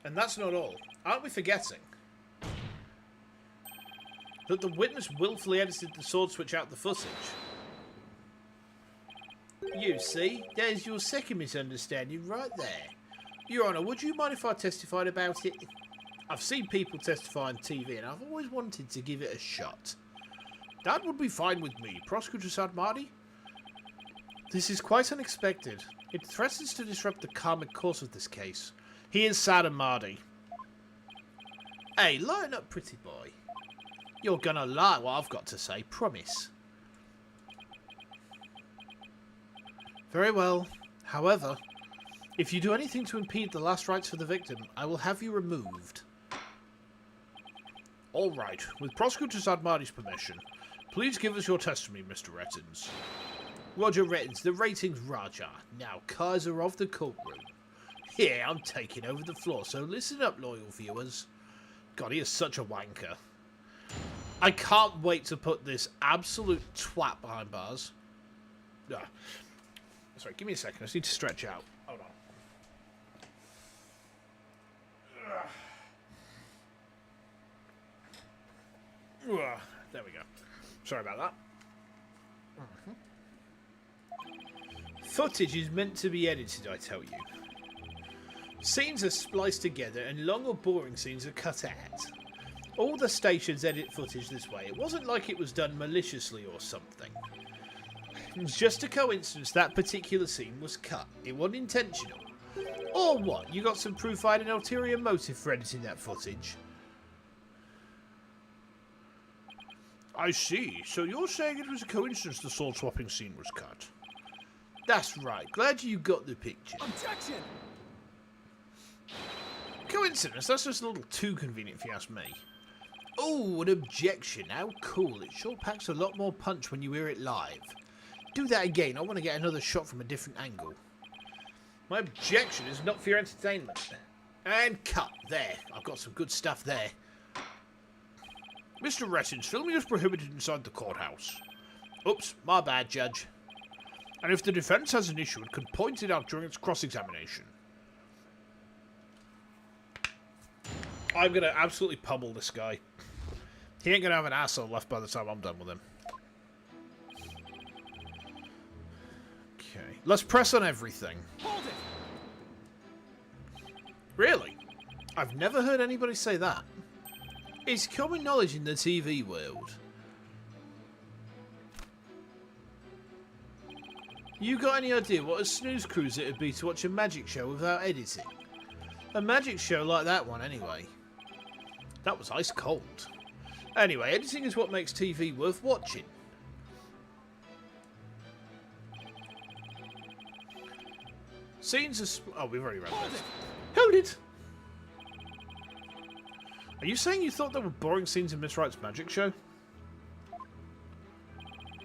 And that's not all. Aren't we forgetting that the witness willfully edited the sword switch out the footage? You see, there's your second misunderstanding right there. Your Honour, would you mind if I testified about it? I've seen people testify on TV and I've always wanted to give it a shot. That would be fine with me, Prosecutor Sadmardi. This is quite unexpected. It threatens to disrupt the karmic course of this case. He is Sadmardi. Hey, lighten up, pretty boy. You're gonna like what I've got to say, promise. Very well. However, if you do anything to impede the last rites of the victim, I will have you removed. All right. With Prosecutor Sadmardi's permission, please give us your testimony, Mr. Rettins. Roger Rettins, the rating's Raja. Now, Kaiser of the courtroom. Yeah, I'm taking over the floor, so listen up, loyal viewers. God, he is such a wanker. I can't wait to put this absolute twat behind bars. Sorry, give me a second. I just need to stretch out. Hold on. There we go. Sorry about that. Footage is meant to be edited, I tell you. Scenes are spliced together and long or boring scenes are cut out. All the stations edit footage this way. It wasn't like it was done maliciously or something. It was just a coincidence that particular scene was cut. It wasn't intentional. Or what? You got some proof I had an ulterior motive for editing that footage? I see. So you're saying it was a coincidence the sword swapping scene was cut? That's right. Glad you got the picture. Objection! Coincidence? That's just a little too convenient if you ask me. Oh, an objection. How cool. It sure packs a lot more punch when you hear it live. Do that again. I want to get another shot from a different angle. My objection is not for your entertainment. And cut. There. I've got some good stuff there. Mr. Rettins, filming is prohibited inside the courthouse. Oops, my bad, Judge. And if the defence has an issue, it can point it out during its cross-examination. I'm going to absolutely pummel this guy. He ain't going to have an asshole left by the time I'm done with him. Okay. Let's press on everything. Hold it! Really? I've never heard anybody say that. It's common knowledge in the TV world. You got any idea what a snooze cruise it would be to watch a magic show without editing? A magic show like that one, anyway. That was ice cold. Anyway, editing is what makes TV worth watching. Scenes are... Oh, we've already read this. Hold it! Are you saying you thought there were boring scenes in Miss Wright's magic show?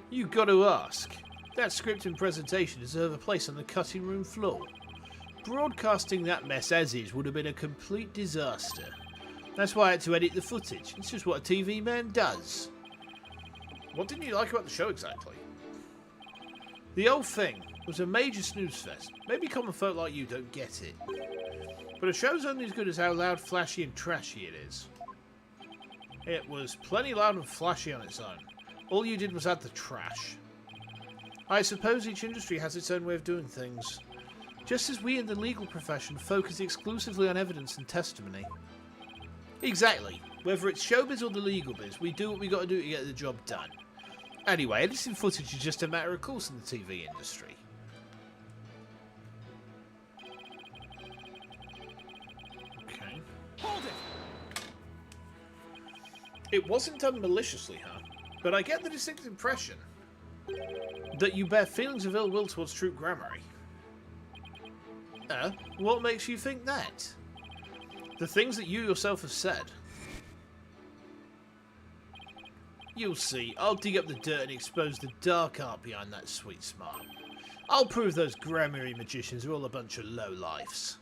You got to ask. That script and presentation deserve a place on the cutting room floor. Broadcasting that mess as is would have been a complete disaster. That's why I had to edit the footage. It's just what a TV man does. What didn't you like about the show exactly? The whole thing was a major snooze fest. Maybe common folk like you don't get it. But a show's only as good as how loud, flashy and trashy it is. It was plenty loud and flashy on its own. All you did was add the trash. I suppose each industry has its own way of doing things. Just as we in the legal profession focus exclusively on evidence and testimony. Exactly. Whether it's showbiz or the legal biz, we do what we got to do to get the job done. Anyway, editing footage is just a matter of course in the TV industry. Okay. Hold it! It wasn't done maliciously, huh? But I get the distinct impression. That you bear feelings of ill will towards Troop Grammary. What makes you think that? The things that you yourself have said. You'll see. I'll dig up the dirt and expose the dark art behind that sweet smile. I'll prove those grammary magicians are all a bunch of lowlifes.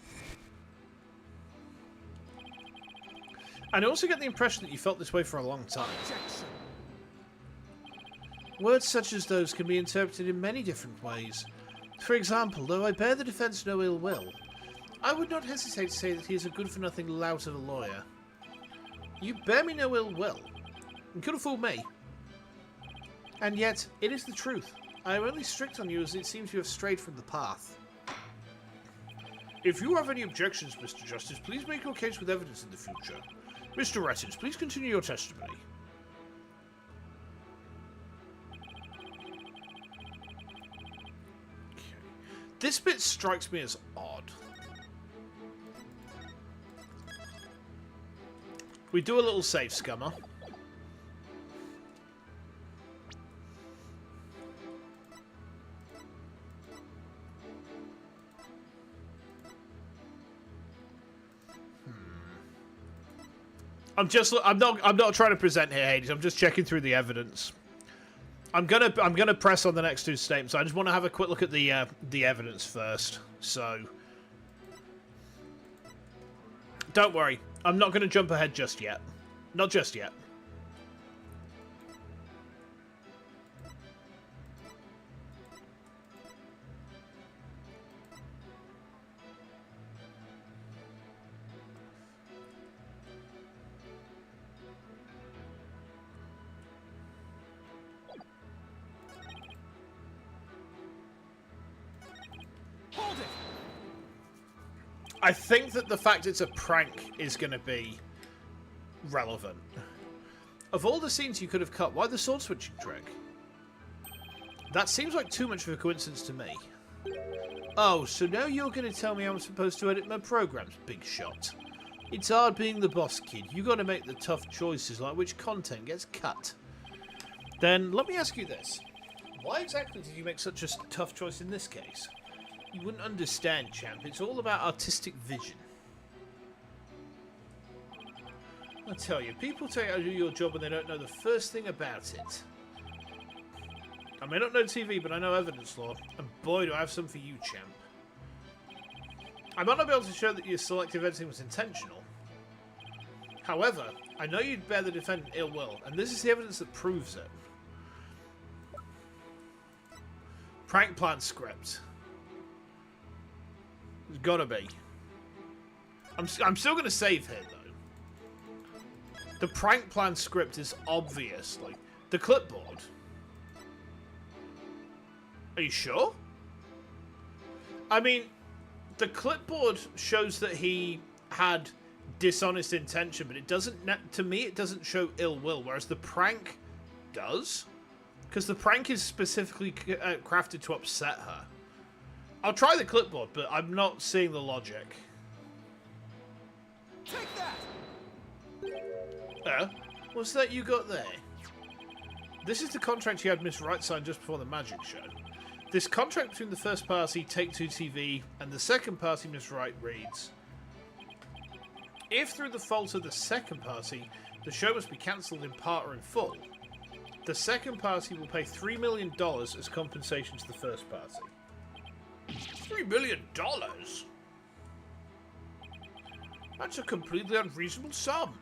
And I also get the impression that you felt this way for a long time. Words such as those can be interpreted in many different ways. For example, though I bear the defence no ill will, I would not hesitate to say that he is a good-for-nothing lout of a lawyer. You bear me no ill will. You could have fooled me. And yet, it is the truth. I am only strict on you as it seems you have strayed from the path. If you have any objections, Mr. Justice, please make your case with evidence in the future. Mr. Rettins, please continue your testimony. Okay. This bit strikes me as odd. We do a little save scummer. I'm not trying to present here, Hades. I'm just checking through the evidence. I'm gonna press on the next two statements. I just want to have a quick look at the evidence first. So, don't worry. I'm not gonna jump ahead just yet. Not just yet. I think that the fact it's a prank is going to be relevant. Of all the scenes you could have cut, why the sword switching trick? That seems like too much of a coincidence to me. Oh, so now you're going to tell me I'm supposed to edit my programs, big shot. It's hard being the boss, kid. You got to make the tough choices, like which content gets cut. Then let me ask you this: why exactly did you make such a tough choice in this case? You wouldn't understand, champ. It's all about artistic vision. I tell you, people tell you how to do your job and they don't know the first thing about it. I may not know TV, but I know evidence law. And boy, do I have some for you, champ. I might not be able to show that your selective editing was intentional. However, I know you'd bear the defendant ill will, and this is the evidence that proves it. Prank plan script. There's gotta be. I'm still gonna save here though. The prank plan script is obviously the clipboard. Are you sure? I mean, the clipboard shows that he had dishonest intention, but it doesn't. To me, it doesn't show ill will. Whereas the prank does, because the prank is specifically crafted to upset her. I'll try the clipboard, but I'm not seeing the logic. Take that! What's that you got there? This is the contract you had Miss Wright sign just before the magic show. This contract between the first party, Take-Two TV, and the second party, Miss Wright, reads: if through the fault of the second party, the show must be cancelled in part or in full, the second party will pay $3 million as compensation to the first party. $3 million? That's a completely unreasonable sum.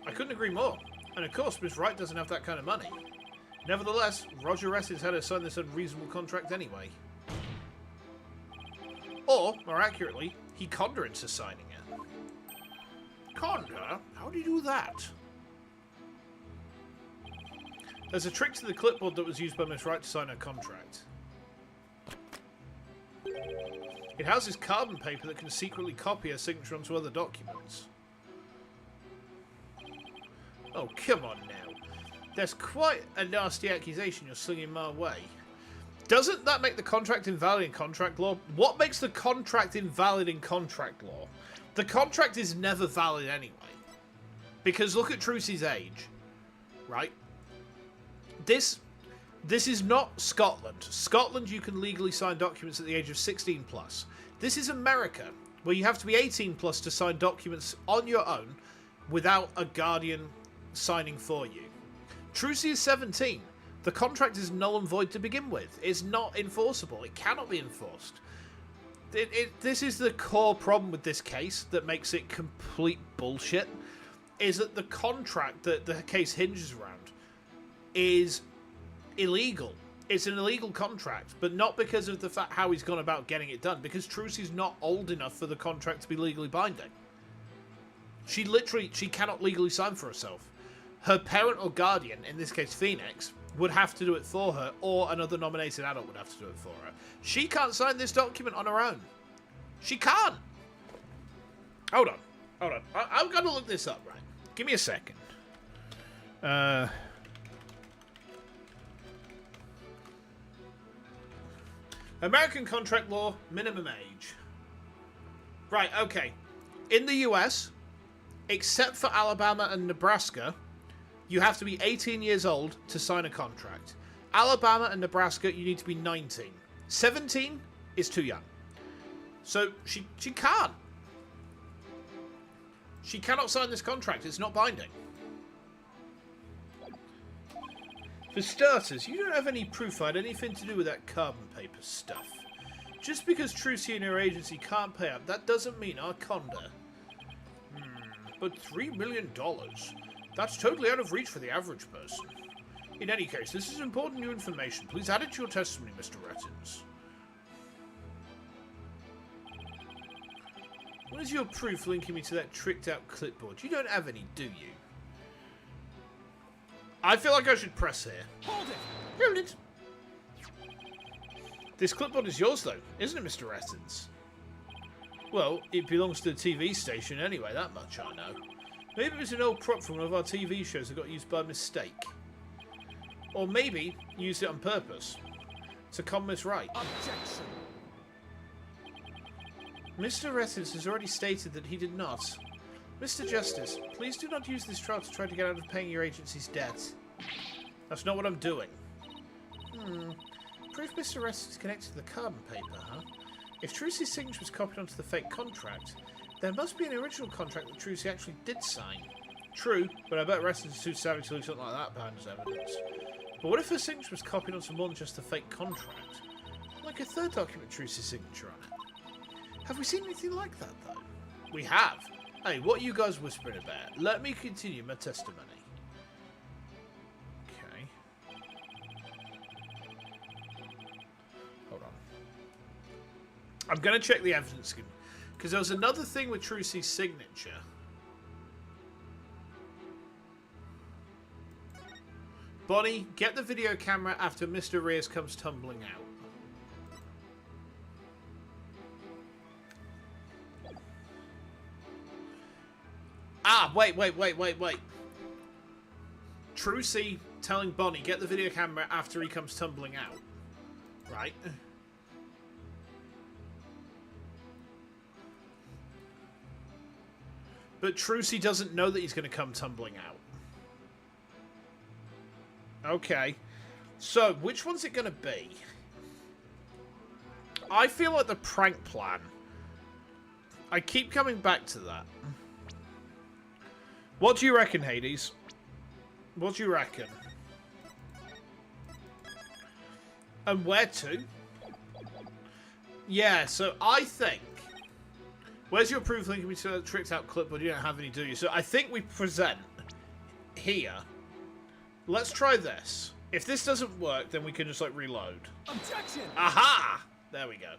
I couldn't agree more. And of course, Miss Wright doesn't have that kind of money. Nevertheless, Roger Rettins had her sign this unreasonable contract anyway. Or, more accurately, he conned her into signing it. Conned her? How do you do that? There's a trick to the clipboard that was used by Miss Wright to sign her contract. It houses carbon paper that can secretly copy her signature onto other documents. Oh, come on now. There's quite a nasty accusation you're slinging my way. Doesn't that make the contract invalid in contract law? What makes the contract invalid in contract law? The contract is never valid anyway. Because look at Trucy's age. Right? This is not Scotland. Scotland, you can legally sign documents at the age of 16 plus. This is America, where you have to be 18 plus to sign documents on your own without a guardian signing for you. Trucy is 17. The contract is null and void to begin with. It's not enforceable. It cannot be enforced. This is the core problem with this case that makes it complete bullshit, is that the contract that the case hinges around is illegal. It's an illegal contract, but not because of the fact how he's gone about getting it done, because Trucy's not old enough for the contract to be legally binding. She cannot legally sign for herself. Her parent or guardian, in this case Phoenix, would have to do it for her, or another nominated adult would have to do it for her. She can't sign this document on her own. She can't. Hold on. I'm gonna look this up, right? Give me a second. American contract law, minimum age. Right, okay. In the US, except for Alabama and Nebraska, you have to be 18 years old to sign a contract. Alabama and Nebraska, you need to be 19. 17 is too young. So she can't. She cannot sign this contract. It's not binding. For starters, you don't have any proof I had anything to do with that carbon paper stuff. Just because Trucy and her agency can't pay up, that doesn't mean our conda. But $3 million? That's totally out of reach for the average person. In any case, this is important new information. Please add it to your testimony, Mr. Rettins. What is your proof linking me to that tricked-out clipboard? You don't have any, do you? I feel like I should press here. Hold it! Hold it! This clipboard is yours, though, isn't it, Mr. Rettins? Well, it belongs to the TV station anyway, that much I know. Maybe it was an old prop from one of our TV shows that got used by mistake. Or maybe used it on purpose. To Conmas right. Objection! Mr. Rettins has already stated that he did not. Mr. Justice, please do not use this trial to try to get out of paying your agency's debt. That's not what I'm doing. Proof Mr. Rettins is connected to the carbon paper, huh? If Trucy's signature was copied onto the fake contract, there must be an original contract that Trucy actually did sign. True, but I bet Rettins is too savvy to leave something like that behind as evidence. But what if her signature was copied onto more than just a fake contract? Like a third document with Trucy's signature on it. Have we seen anything like that, though? We have. Hey, what are you guys whispering about? Let me continue my testimony. Okay. Hold on. I'm going to check the evidence again. Because there was another thing with Trucy's signature. Bonnie, get the video camera after Mr. Reyes comes tumbling out. Ah, wait. Trucy telling Bonnie, get the video camera after he comes tumbling out. Right. But Trucy doesn't know that he's going to come tumbling out. Okay. So, which one's it going to be? I feel like the prank plan. I keep coming back to that. What do you reckon, Hades? What do you reckon? And where to? Yeah, so I think... Where's your proof linking me to a tricked out clipboard? You don't have any, do you? So I think we present here. Let's try this. If this doesn't work, then we can just, like, reload. Objection! Aha! There we go.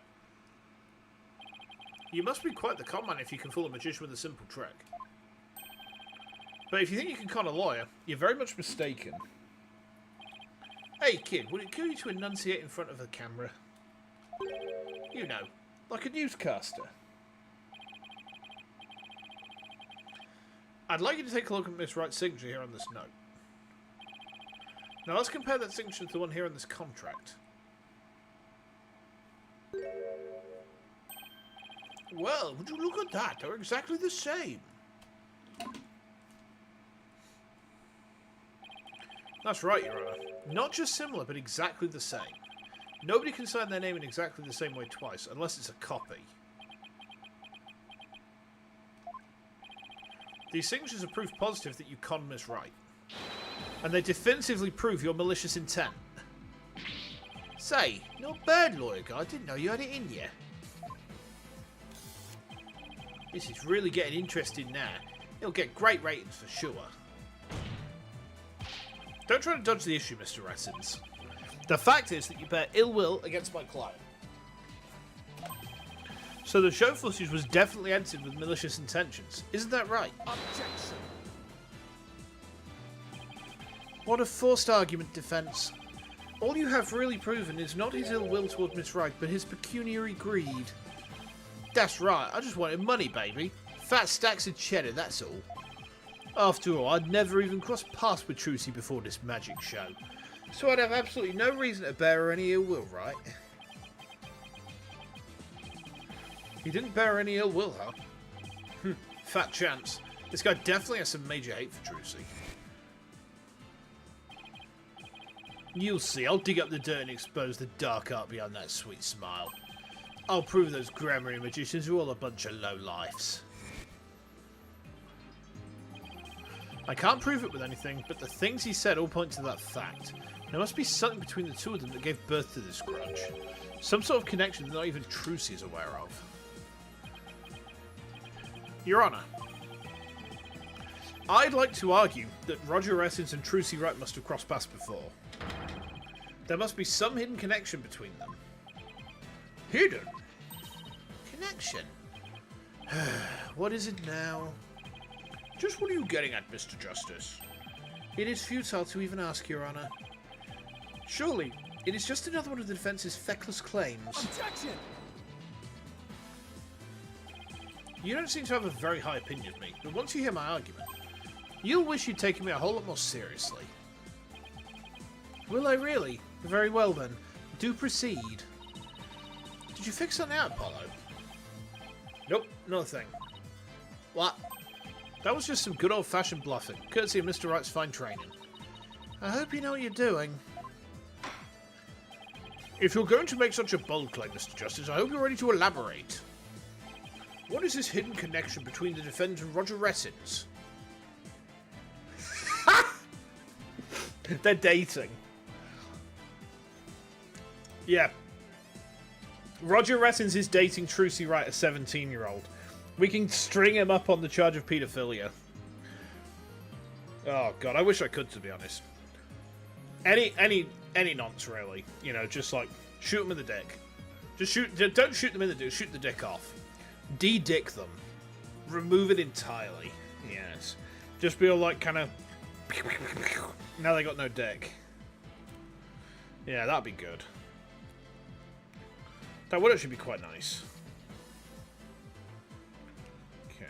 You must be quite the con man if you can fool a magician with a simple trick. But if you think you can con a lawyer, you're very much mistaken. Hey, kid, would it kill you to enunciate in front of the camera? You know, like a newscaster. I'd like you to take a look at Miss Wright's signature here on this note. Now let's compare that signature to the one here on this contract. Well, would you look at that? They're exactly the same. That's right, Your Honour. Not just similar, but exactly the same. Nobody can sign their name in exactly the same way twice, unless it's a copy. These signatures are proof positive that you conned Miss Wright. And they definitively prove your malicious intent. Say, not bad, lawyer guy. I didn't know you had it in you. This is really getting interesting now. It'll get great ratings for sure. Don't try to dodge the issue, Mr. Rassins. The fact is that you bear ill will against my client. So the show footage was definitely edited with malicious intentions. Isn't that right? Objection. What a forced argument, defence. All you have really proven is not his ill will toward Miss Wright, but his pecuniary greed. That's right, I just wanted money, baby. Fat stacks of cheddar, that's all. After all, I'd never even crossed paths with Trucy before this magic show. So I'd have absolutely no reason to bear her any ill will, right? He didn't bear her any ill will, huh? Fat chance. This guy definitely has some major hate for Trucy. You'll see, I'll dig up the dirt and expose the dark art behind that sweet smile. I'll prove those grammary magicians are all a bunch of lowlifes. I can't prove it with anything, but the things he said all point to that fact. There must be something between the two of them that gave birth to this grudge. Some sort of connection that not even Trucy is aware of. Your Honour, I'd like to argue that Roger Rassins and Trucy Wright must have crossed paths before. There must be some hidden connection between them. Hidden? Connection? What is it now? Just what are you getting at, Mr. Justice? It is futile to even ask, Your Honour. Surely, it is just another one of the defence's feckless claims. Objection! You don't seem to have a very high opinion of me, but once you hear my argument, you'll wish you'd taken me a whole lot more seriously. Will I really? Very well then. Do proceed. Did you fix something out, Apollo? Nope, not a thing. What? That was just some good old-fashioned bluffing, courtesy of Mr. Wright's fine training. I hope you know what you're doing. If you're going to make such a bold claim, Mr. Justice, I hope you're ready to elaborate. What is this hidden connection between the defendant and Roger Rassins? They're dating. Yeah. Roger Rassins is dating Trucy Wright, a 17-year-old. We can string him up on the charge of paedophilia. Oh god, I wish I could, to be honest. Any nonce, really. You know, just like shoot them in the dick. Just don't shoot them in the dick. Shoot the dick off. De-dick them. Remove it entirely. Yes. Just be all like kind of. Now they got no dick. Yeah, that'd be good. That would actually be quite nice. Okay.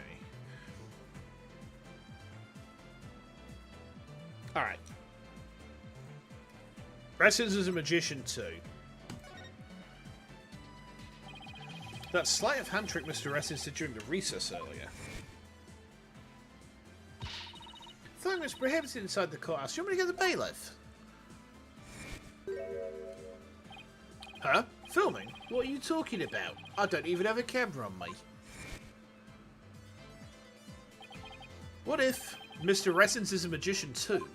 Alright. Rassins is a magician too. That sleight of hand trick Mr. Rassins did during the recess earlier. Filming was prohibited inside the courthouse. You want me to get the bailiff? Huh? Filming? What are you talking about? I don't even have a camera on me. What if Mr. Rassins is a magician too?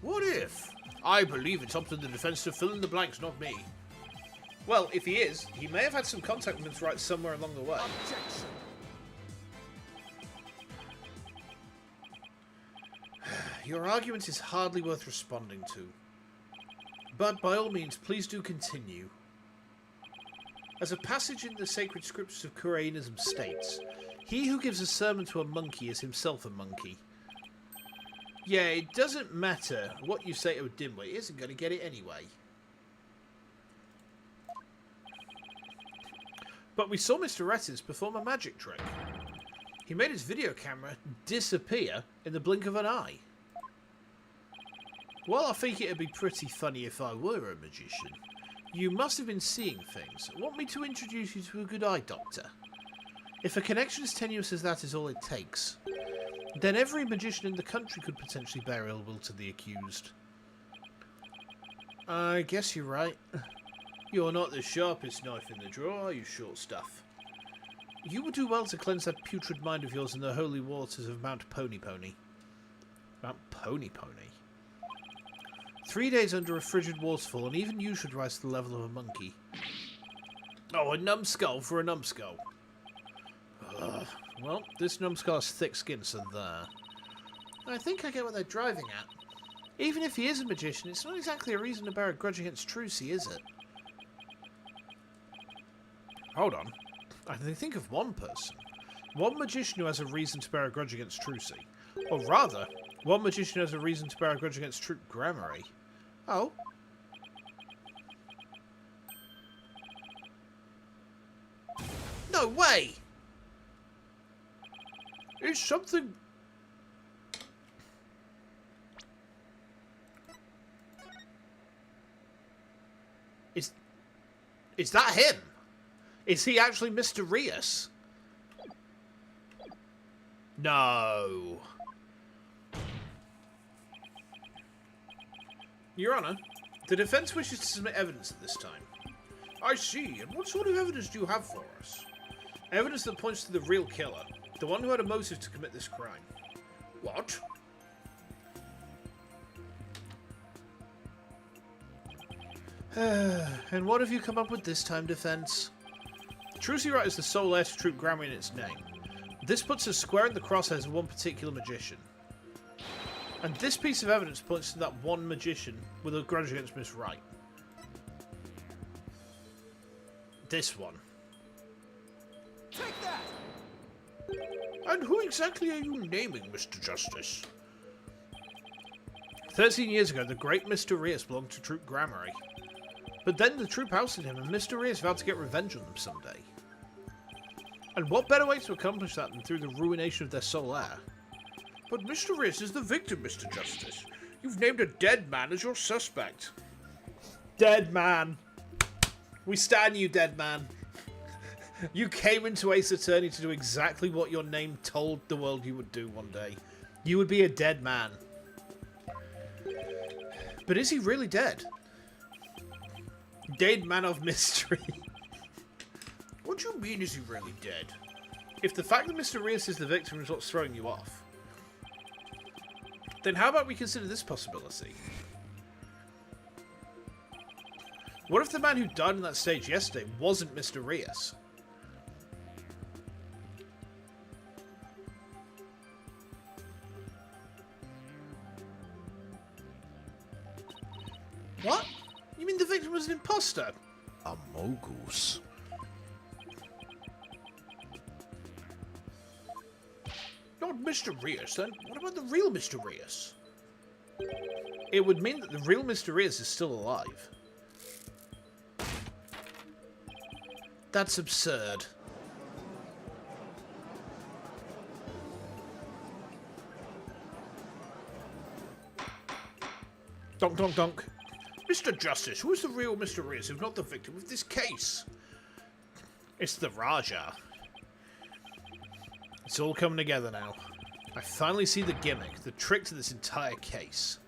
What if? I believe it's up to the defense to fill in the blanks, not me. Well, if he is, he may have had some contact with Miss Wright somewhere along the way. Objection. Your argument is hardly worth responding to. But by all means, please do continue. As a passage in the sacred scriptures of Koreanism states, he who gives a sermon to a monkey is himself a monkey. Yeah, it doesn't matter what you say to a dimwit, he isn't going to get it anyway. But we saw Mr. Rassins perform a magic trick. He made his video camera disappear in the blink of an eye. While I think it'd be pretty funny if I were a magician, you must have been seeing things. Want me to introduce you to a good eye doctor? If a connection as tenuous as that is all it takes, then every magician in the country could potentially bear ill will to the accused. I guess you're right. You're not the sharpest knife in the drawer, are you, short stuff? You would do well to cleanse that putrid mind of yours in the holy waters of Mount Pony Pony. Mount Pony Pony? 3 days under a frigid waterfall, and even you should rise to the level of a monkey. Oh, a numbskull for a numbskull. Ugh. Well, this numbskull has thick skin, so there. I think I get what they're driving at. Even if he is a magician, it's not exactly a reason to bear a grudge against Trucy, is it? Hold on. I can think of one person. One magician who has a reason to bear a grudge against Trucy. Or rather, one magician who has a reason to bear a grudge against Troop Grammary. Oh? No way! It's something... Is that him? Is he actually mysterious? No. Your Honour, the defence wishes to submit evidence at this time. I see. And what sort of evidence do you have for us? Evidence that points to the real killer. The one who had a motive to commit this crime. What? And what have you come up with this time, defence? Trucy Wright is the sole heir to Troop Grammar in its name. This puts us square in the crosshairs of one particular magician. And this piece of evidence points to that one magician with a grudge against Miss Wright. This one. Take that! And who exactly are you naming, Mr. Justice? 13 years ago, the great Mr. Reus belonged to Troop Grammary. But then the troop ousted him, and Mr. Reus vowed to get revenge on them someday. And what better way to accomplish that than through the ruination of their sole heir? But Mr. Reus is the victim, Mr. Justice. You've named a dead man as your suspect. Dead man. We stand you, dead man. You came into Ace Attorney to do exactly what your name told the world you would do one day. You would be a dead man. But is he really dead? Dead man of mystery. What do you mean, is he really dead? If the fact that Mr. Reus is the victim is what's throwing you off, then how about we consider this possibility? What if the man who died on that stage yesterday wasn't Mr. Reus? What? You mean the victim was an imposter? A moguls. Not Mr. Reus, then? What about the real Mr. Reus? It would mean that the real Mr. Reus is still alive. That's absurd. Donk, donk, donk. Mr. Justice, who is the real Mr. Reus if not the victim of this case? It's the Raja. It's all coming together now. I finally see the gimmick, the trick to this entire case.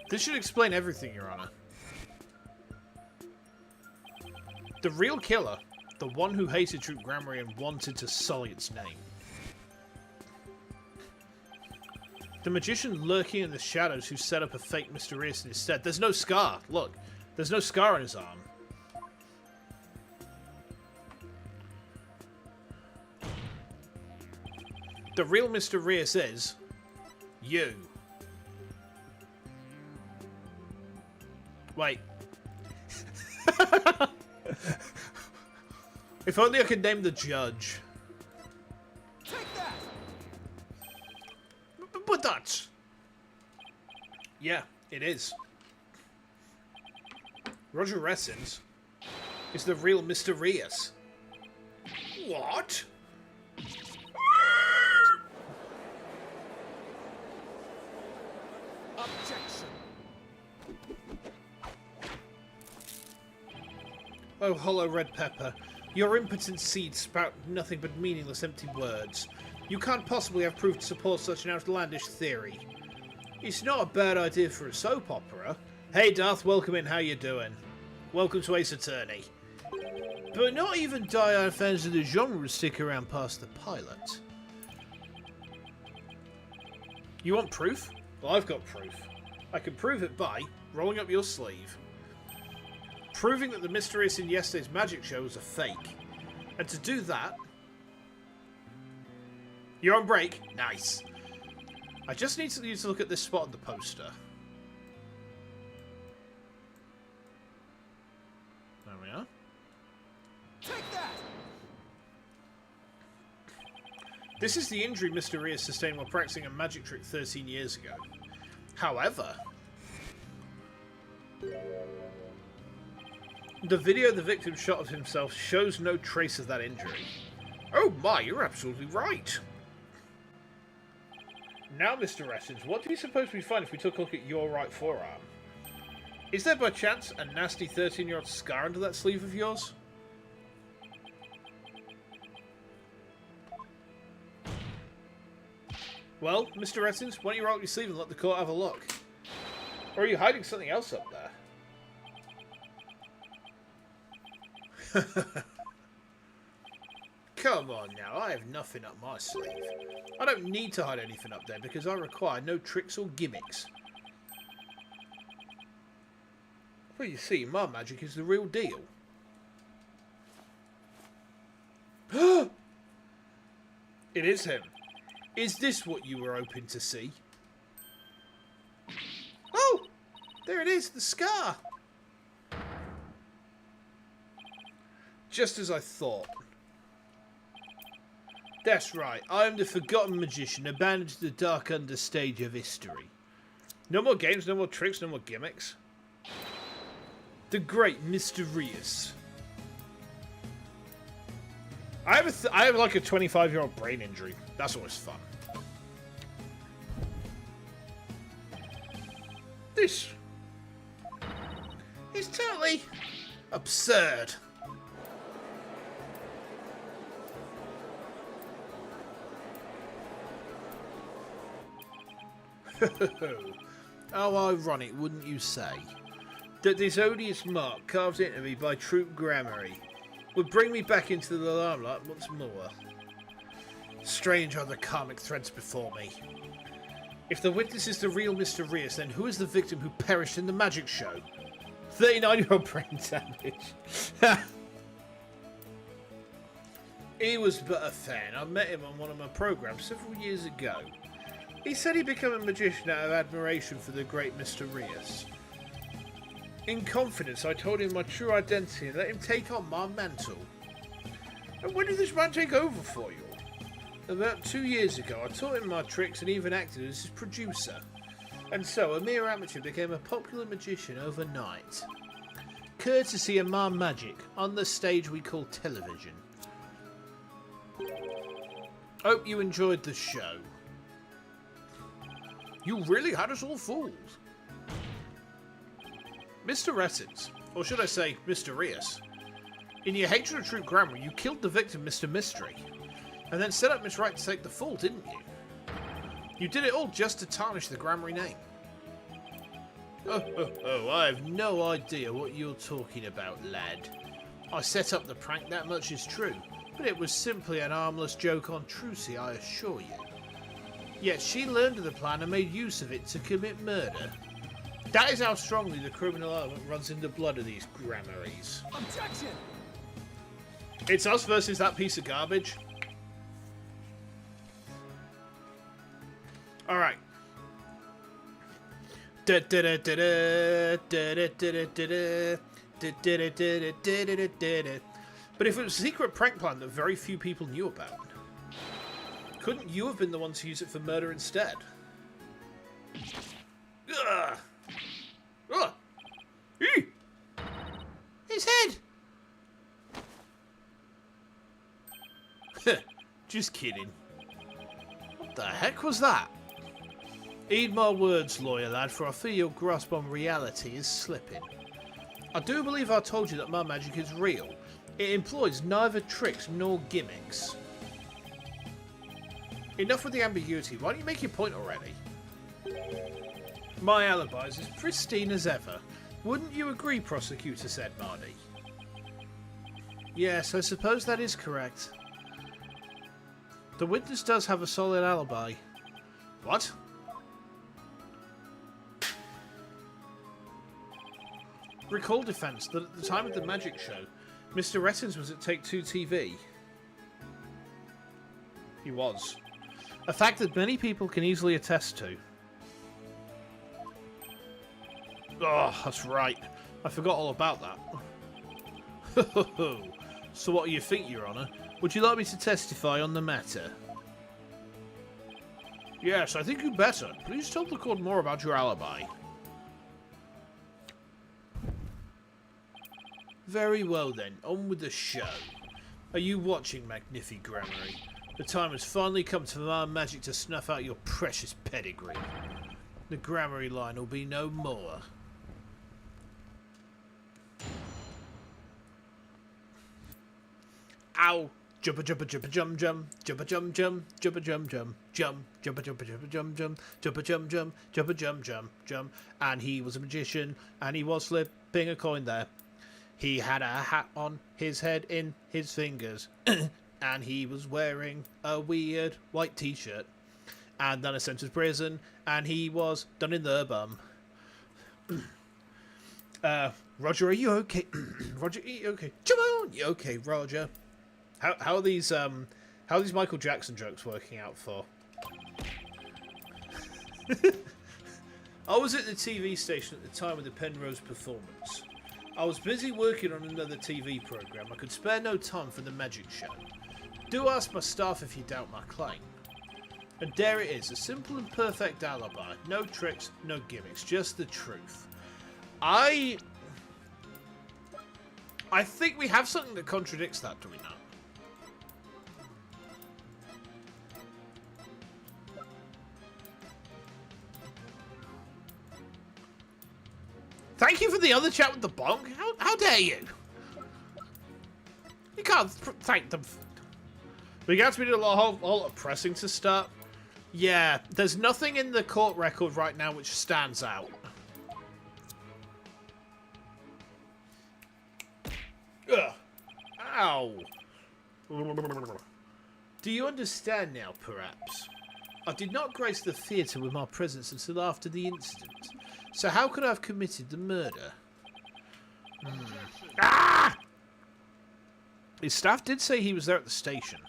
This should explain everything, Your Honor. The real killer, the one who hated Troop Grammary and wanted to sully its name. The magician lurking in the shadows who set up a fake Mr. Reus in his stead. There's no scar. Look, there's no scar on his arm. The real Mr. Reus is you. Wait. If only I could name the judge. Take that! But that's... Yeah, it is. Roger Ressens is the real Mr. Reus. What? Objection. Oh, hollow red pepper. Your impotent seeds spout nothing but meaningless empty words. You can't possibly have proof to support such an outlandish theory. It's not a bad idea for a soap opera. Hey Darth, welcome in, how you doing? Welcome to Ace Attorney. But not even die-hard fans of the genre will stick around past the pilot. You want proof? Well, I've got proof. I can prove it by rolling up your sleeve. Proving that the mysterious in yesterday's magic show was a fake. And to do that... You're on break? Nice. I just need you to look at this spot on the poster. There we are. Take that! This is the injury Mr. Rios sustained while practicing a magic trick 13 years ago. However, the video the victim shot of himself shows no trace of that injury. Oh my, you're absolutely right! Now, Mr. Essence, what do you suppose we'd find if we took a look at your right forearm? Is there by chance a nasty 13-year-old scar under that sleeve of yours? Well, Mr. Essence, why don't you roll up your sleeve and let the court have a look? Or are you hiding something else up there? Come on now, I have nothing up my sleeve. I don't need to hide anything up there because I require no tricks or gimmicks. Well, you see, my magic is the real deal. It is him. Is this what you were hoping to see? Oh! There it is, the scar! Just as I thought. That's right, I am the forgotten magician abandoned to the dark understage of history. No more games, no more tricks, no more gimmicks. The great Mysterious. I have like a 25-year-old brain injury. That's always fun. This is totally absurd. How ironic, wouldn't you say, that this odious mark carved into me by Troop Grammary would bring me back into the limelight once more. Strange are the karmic threads before me. If the witness is the real Mr. Rios, then who is the victim who perished in the magic show? 39-year-old brain damage. He was but a fan. I met him on one of my programs several years ago. He said he'd become a magician out of admiration for the great Mr. Rios. In confidence, I told him my true identity and let him take on my mantle. And when did this man take over for you? About 2 years ago, I taught him my tricks and even acted as his producer. And so, a mere amateur became a popular magician overnight. Courtesy of my magic, on the stage we call television. Hope you enjoyed the show. You really had us all fooled. Mr. Essence, or should I say, Mr. Rios, in your hatred of Troop Grammar, you killed the victim, Mr. Mystery, and then set up Miss Wright to take the fall, didn't you? You did it all just to tarnish the Grammary name. Oh, I have no idea what you're talking about, lad. I set up the prank, that much is true, but it was simply an harmless joke on Trucy, I assure you. Yet she learned of the plan and made use of it to commit murder. That is how strongly the criminal element runs in the blood of these Grammaries. Objection! It's us versus that piece of garbage. Alright. But if it was a secret prank plan that very few people knew about, couldn't you have been the one to use it for murder instead? Ugh. Ugh. Eee. His head! Just kidding. What the heck was that? Heed my words, lawyer lad, for I fear your grasp on reality is slipping. I do believe I told you that my magic is real. It employs neither tricks nor gimmicks. Enough with the ambiguity. Why don't you make your point already? My alibi is as pristine as ever. Wouldn't you agree, Prosecutor said Marty. Yes, I suppose that is correct. The witness does have a solid alibi. What? Recall defense that at the time of the magic show, Mr. Rettins was at Take Two TV. He was. A fact that many people can easily attest to. Oh, that's right. I forgot all about that. So what do you think, Your Honour? Would you like me to testify on the matter? Yes, I think you'd better. Please tell the court more about your alibi. Very well then, on with the show. Are you watching, Magnifi Grammary? The time has finally come for my magic to snuff out your precious pedigree. The Grammary line will be no more. Ow! Jumpa jumpa jumpa jum jum, jumpa jum jum, jumpa jum jum, jum, jumpa jumpa jumpa jum jum, jumpa jum jum, jumpa jum jum jum. And he was a magician, and he was slipping a coin there. He had a hat on his head in his fingers, and he was wearing a weird white t-shirt. And then I sent to prison, and he was done in the bum. Roger, are you okay? Roger, are you okay? Come on, you okay, Roger? How are these Michael Jackson jokes working out for? I was at the TV station at the time of the Penrose performance. I was busy working on another TV programme. I could spare no time for the magic show. Do ask my staff if you doubt my claim. And there it is, a simple and perfect alibi. No tricks, no gimmicks, just the truth. I think we have something that contradicts that, do we not? Thank you for the other chat with the bonk. How dare you? You can't thank them. We got to be doing a whole lot of pressing to start. Yeah, there's nothing in the court record right now which stands out. Ugh. Ow. Do you understand now, perhaps? I did not grace the theatre with my presence until after the incident. So how could I have committed the murder? Ah! His staff did say he was there at the station.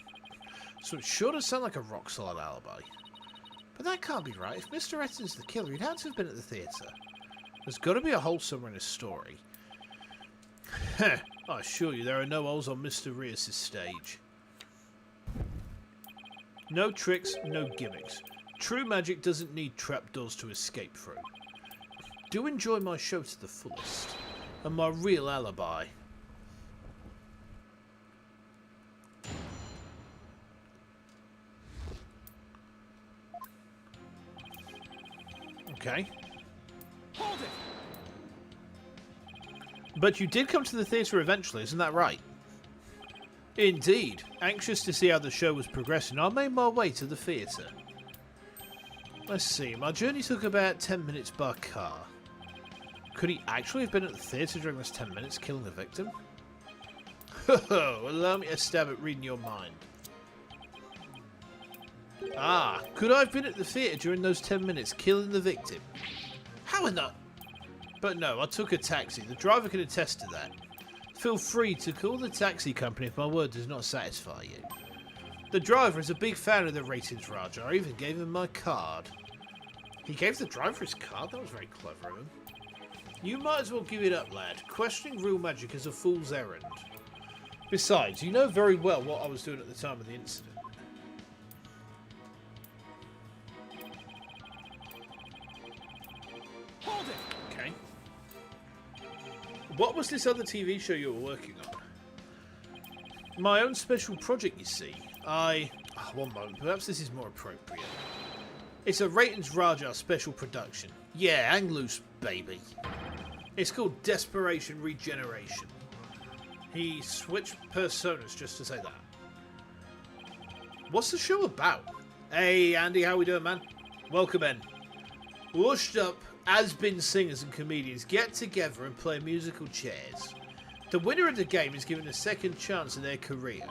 So it sure does sound like a rock-solid alibi. But that can't be right. If Mr. Retton's the killer, he'd have to have been at the theatre. There's got to be a hole somewhere in his story. Heh, I assure you there are no holes on Mr. Rios' stage. No tricks, no gimmicks. True magic doesn't need trapdoors to escape through. Do enjoy my show to the fullest. And my real alibi. Okay. Hold it! But you did come to the theatre eventually, isn't that right? Indeed. Anxious to see how the show was progressing, I made my way to the theatre. Let's see, my journey took about 10 minutes by car. Could he actually have been at the theatre during this 10 minutes, killing the victim? Allow me to stab at reading your mind. Ah, could I have been at the theatre during those 10 minutes, killing the victim? How in the... But no, I took a taxi. The driver can attest to that. Feel free to call the taxi company if my word does not satisfy you. The driver is a big fan of the ratings, Roger. I even gave him my card. He gave the driver his card? That was very clever of him. You might as well give it up, lad. Questioning real magic is a fool's errand. Besides, you know very well what I was doing at the time of the incident. Hold it! Okay. What was this other TV show you were working on? My own special project, you see. One moment, perhaps this is more appropriate. It's a Ratings Raja special production. Yeah, hang loose, baby. It's called Desperation Regeneration. He switched personas just to say that. What's the show about? Hey, Andy, how we doing, man? Welcome in. Washed up has-been singers and comedians get together and play musical chairs. The winner of the game is given a second chance in their career.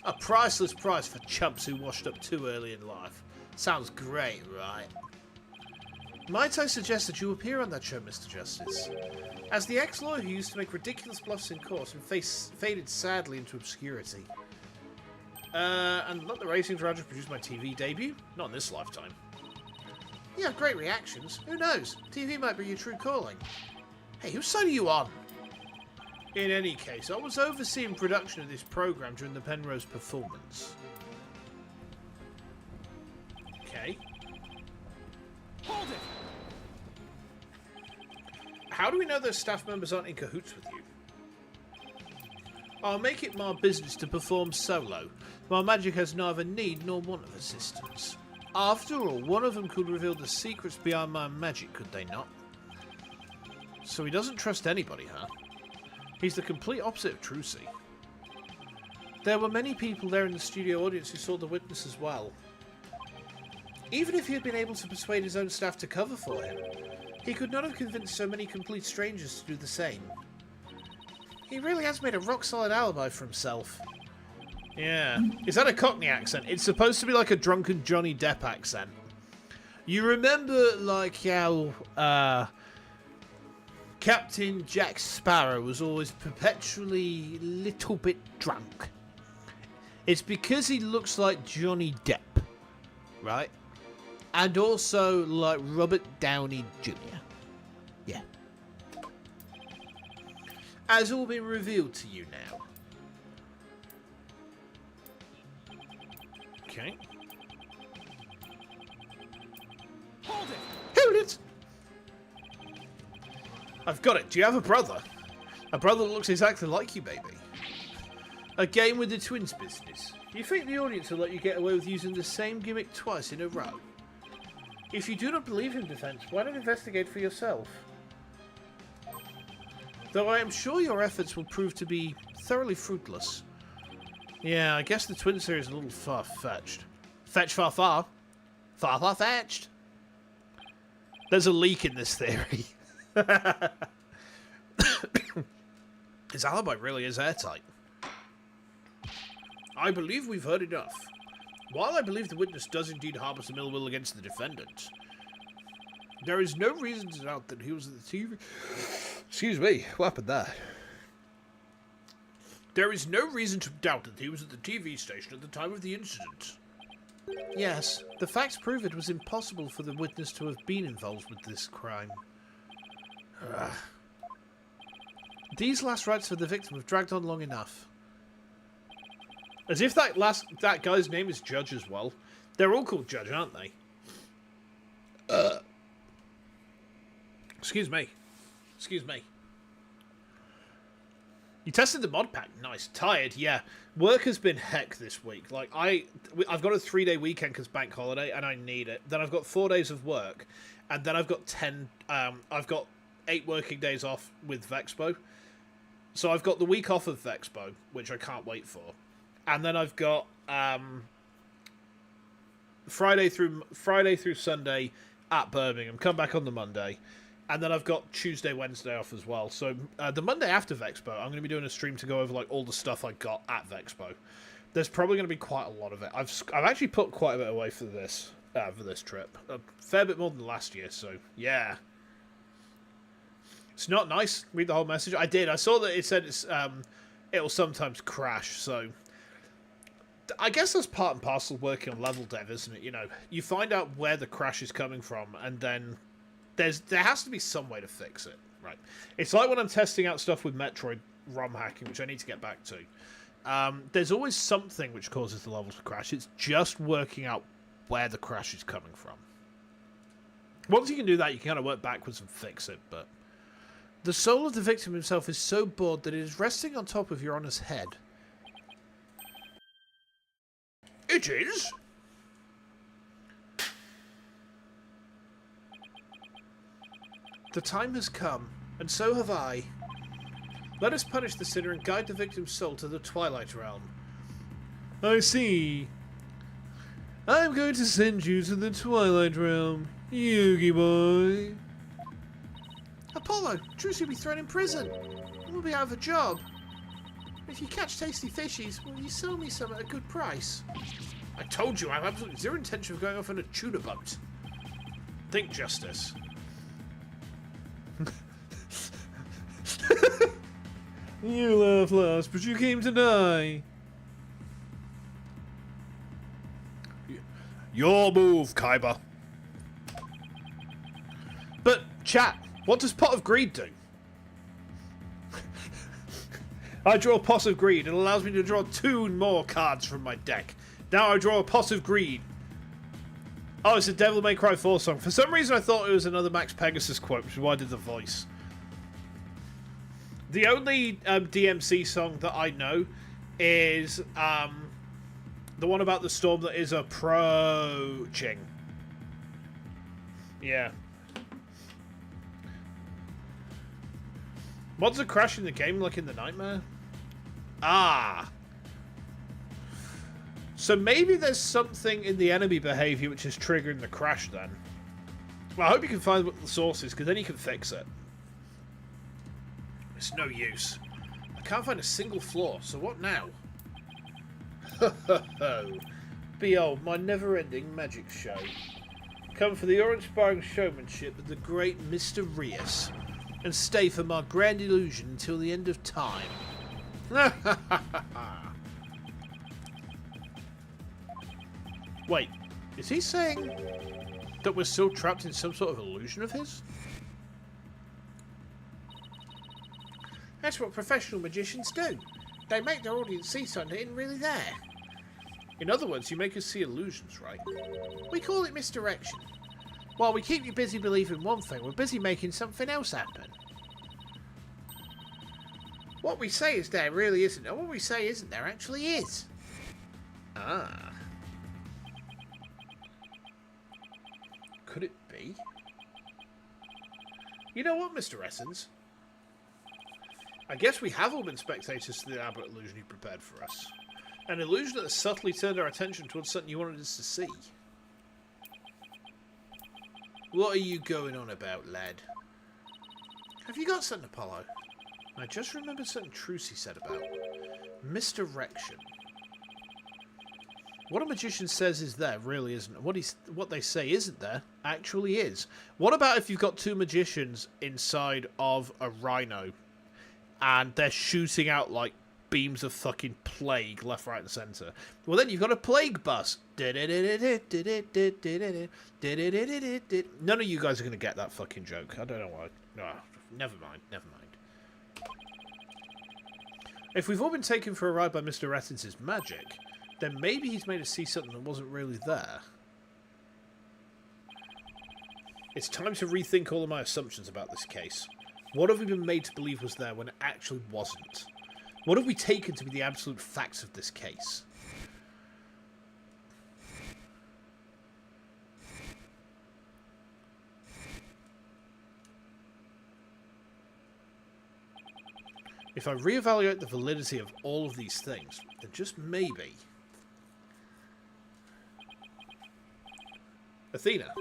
A priceless prize for chumps who washed up too early in life. Sounds great, right? Might I suggest that you appear on that show, Mr. Justice? As the ex-lawyer who used to make ridiculous bluffs in court and faded sadly into obscurity. And let the racing Roger produce my TV debut? Not in this lifetime. You have great reactions. Who knows? TV might be your true calling. Hey, whose side are you on? In any case, I was overseeing production of this program during the Penrose performance. Okay. Hold it! How do we know those staff members aren't in cahoots with you? I'll make it my business to perform solo. My magic has neither need nor want of assistance. After all, one of them could reveal the secrets behind my magic, could they not? So he doesn't trust anybody, huh? He's the complete opposite of Trucy. There were many people there in the studio audience who saw the witness as well. Even if he had been able to persuade his own staff to cover for him, he could not have convinced so many complete strangers to do the same. He really has made a rock-solid alibi for himself. Yeah. Is that a Cockney accent? It's supposed to be like a drunken Johnny Depp accent. You remember, like, how, Captain Jack Sparrow was always perpetually a little bit drunk? It's because he looks like Johnny Depp, right? And also like Robert Downey Jr. Yeah. Has all been revealed to you now. Okay. Hold it! Hold it! I've got it. Do you have a brother? A brother that looks exactly like you, baby. A game with the twins business. You think the audience will let you get away with using the same gimmick twice in a row? If you do not believe in defense, why not investigate for yourself? Though I am sure your efforts will prove to be thoroughly fruitless. Yeah, I guess the twin series is a little far-fetched. Fetch far-far. Far-far-fetched. There's a leak in this theory. His alibi really is airtight. I believe we've heard enough. While I believe the witness does indeed harbour some ill will against the defendant, there is no reason to doubt that he was at the TV... Excuse me, what happened there? There is no reason to doubt that he was at the TV station at the time of the incident. Yes, the facts prove it was impossible for the witness to have been involved with this crime. These last rites for the victim have dragged on long enough. As if that guy's name is Judge as well. They're all called Judge, aren't they? Excuse me. Excuse me. You tested the mod pack. Nice. Tired, yeah. Work has been heck this week. Like, I've got a 3-day weekend because bank holiday, and I need it. Then I've got 4 days of work, and then I've got 8 working days off with Vexpo. So I've got the week off of Vexpo, which I can't wait for. And then I've got Friday through Sunday at Birmingham. Come back on the Monday. And then I've got Tuesday, Wednesday off as well. So the Monday after Vexpo, I'm going to be doing a stream to go over like all the stuff I got at Vexpo. There's probably going to be quite a lot of it. I've actually put quite a bit away for this trip. A fair bit more than last year, so yeah. It's not nice. Read the whole message. I did. I saw that it said it'll sometimes crash, so... I guess that's part and parcel of working on level dev, isn't it? You know, you find out where the crash is coming from, and then there has to be some way to fix it, right? It's like when I'm testing out stuff with Metroid ROM hacking, which I need to get back to. There's always something which causes the level to crash. It's just working out where the crash is coming from. Once you can do that, you can kind of work backwards and fix it, but... The soul of the victim himself is so bored that it is resting on top of your Honor's head. It is? The time has come, and so have I. Let us punish the sinner and guide the victim's soul to the Twilight Realm. I see. I'm going to send you to the Twilight Realm, Yugi boy. Apollo, Truce will be thrown in prison. And we'll be out of a job. If you catch tasty fishies, will you sell me some at a good price? I told you I have absolutely zero intention of going off on a tuna boat. Think justice. You laugh last, but you came to die. Your move, Kaiba. But, chat, what does Pot of Greed do? I draw a Pot of Greed. It allows me to draw 2 more cards from my deck. Now I draw a Pot of Greed. Oh, it's a Devil May Cry 4 song. For some reason I thought it was another Max Pegasus quote, which is why I did the voice. The only DMC song that I know is the one about the storm that is approaching. Yeah. Mods are crashing the game like in the Nightmare? Ah. So maybe there's something in the enemy behavior which is triggering the crash then. Well, I hope you can find what the source is, because then you can fix it. It's no use. I can't find a single flaw, so what now? Ho ho ho. Behold, my never-ending magic show. Come for the awe-inspiring showmanship of the great Mr. Rias, and stay for my grand illusion until the end of time. Wait, is he saying that we're still trapped in some sort of illusion of his? That's what professional magicians do. They make their audience see something that isn't really there. In other words, you make us see illusions, right? We call it misdirection. While we keep you busy believing one thing, we're busy making something else happen. What we say is there really isn't, and what we say isn't there actually is. Ah. Could it be? You know what, Mr. Essence? I guess we have all been spectators to the elaborate illusion you prepared for us. An illusion that has subtly turned our attention towards something you wanted us to see. What are you going on about, lad? Have you got something, Apollo? I just remembered something Trucy said about misdirection. What a magician says is there really isn't. What they say isn't there actually is. What about if you've got 2 magicians inside of a rhino and they're shooting out like beams of fucking plague left, right, and centre? Well, then you've got a plague bus. None of you guys are going to get that fucking joke. I don't know why. No, never mind. Never mind. If we've all been taken for a ride by Mr. Essence's magic, then maybe he's made us see something that wasn't really there. It's time to rethink all of my assumptions about this case. What have we been made to believe was there when it actually wasn't? What have we taken to be the absolute facts of this case? If I reevaluate the validity of all of these things, then just maybe... Athena.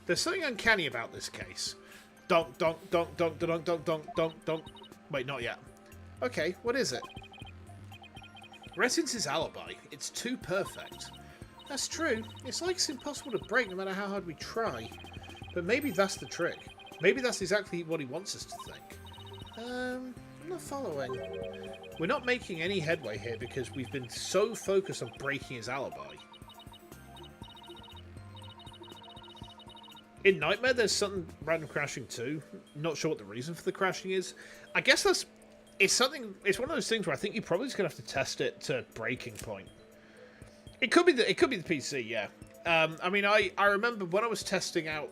There's something uncanny about this case. Donk, donk, donk, donk, donk, donk, donk, donk, donk. Wait, not yet. Okay, what is it? Resin's alibi. It's too perfect. That's true. It's like it's impossible to break no matter how hard we try. But maybe that's the trick. Maybe that's exactly what he wants us to think. I'm not following. We're not making any headway here because we've been so focused on breaking his alibi. In Nightmare, there's something random crashing too. Not sure what the reason for the crashing is. I guess it's something. It's one of those things where I think you're probably just gonna have to test it to breaking point. It could be the PC, yeah. I mean, I remember when I was testing out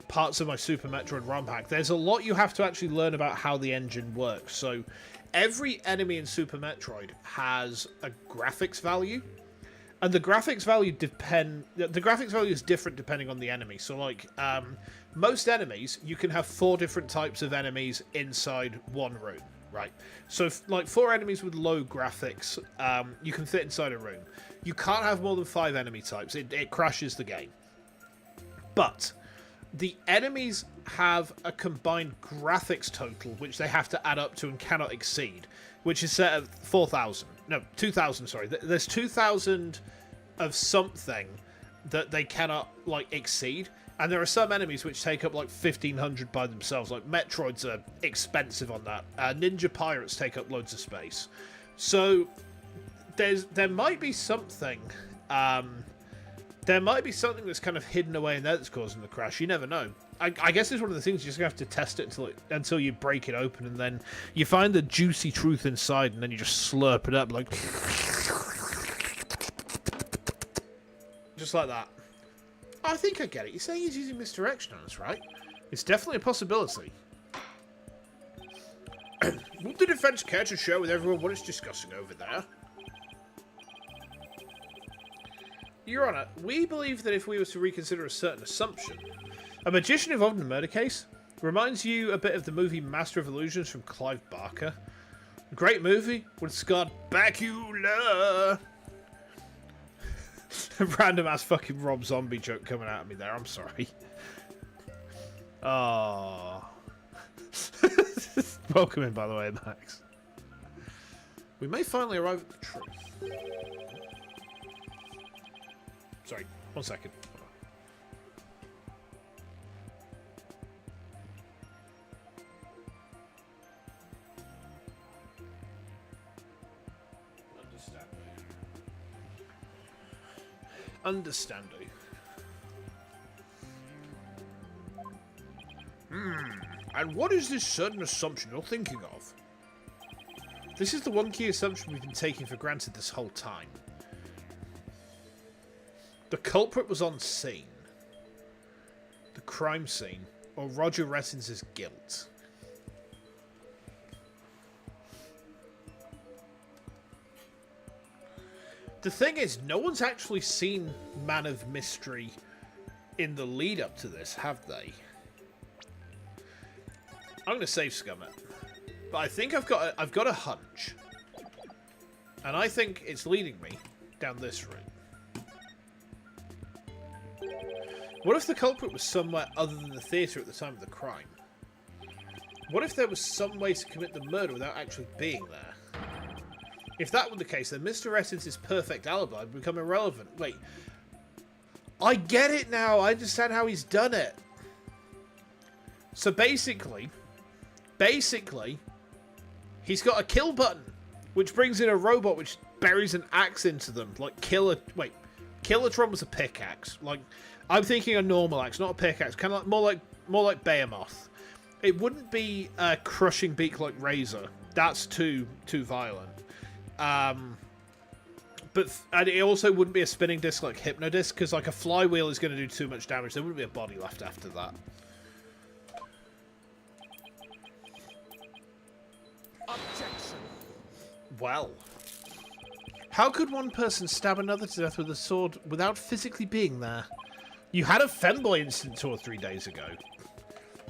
parts of my Super Metroid ROM hack. There's a lot you have to actually learn about how the engine works. So every enemy in Super Metroid has a graphics value. And the graphics value is different depending on the enemy. So, like, most enemies, you can have 4 different types of enemies inside one room, right? So, like, 4 enemies with low graphics, you can fit inside a room. You can't have more than 5 enemy types. It crashes the game. But the enemies have a combined graphics total, which they have to add up to and cannot exceed, which is set at 4,000. No, 2,000, sorry. There's 2,000 of something that they cannot, like, exceed. And there are some enemies which take up, like, 1,500 by themselves. Like, Metroids are expensive on that. Ninja Pirates take up loads of space. So, there might be something... there might be something that's kind of hidden away in there that's causing the crash. You never know. I guess it's one of the things you just have to test it until you break it open, and then you find the juicy truth inside, and then you just slurp it up like... just like that. I think I get it. You're saying he's using misdirection on us, right? It's definitely a possibility. Would the defense care to share with everyone what it's discussing over there? Your Honor, we believe that if we were to reconsider a certain assumption, a magician involved in a murder case reminds you a bit of the movie Master of Illusions from Clive Barker. A great movie with Scott Bakula. Random ass fucking Rob Zombie joke coming out of me there. I'm sorry. Oh. Welcome in, by the way, Max. We may finally arrive at the truth. Sorry, 1 second. Understanding. And what is this certain assumption you're thinking of? This is the one key assumption we've been taking for granted this whole time. The culprit was on scene. The crime scene. Or Roger Rettins' guilt. The thing is, no one's actually seen Man of Mystery in the lead up to this, have they? I'm going to save scum it. But I think I've got a hunch. And I think it's leading me down this route. What if the culprit was somewhere other than the theatre at the time of the crime? What if there was some way to commit the murder without actually being there? If that were the case, then Mr. Rettins' perfect alibi would become irrelevant. Wait. I get it now. I understand how he's done it. So basically, he's got a kill button, which brings in a robot which buries an axe into them. Like, Killatron was a pickaxe. Like, I'm thinking a normal axe, not a pickaxe. Kind of like, more like Behemoth. It wouldn't be a crushing beak like Razor. That's too violent. And it also wouldn't be a spinning disc like Hypnodisc, because like a flywheel is going to do too much damage. There wouldn't be a body left after that. Objection. Well, how could one person stab another to death with a sword without physically being there? You had a femboy incident 2 or 3 days ago.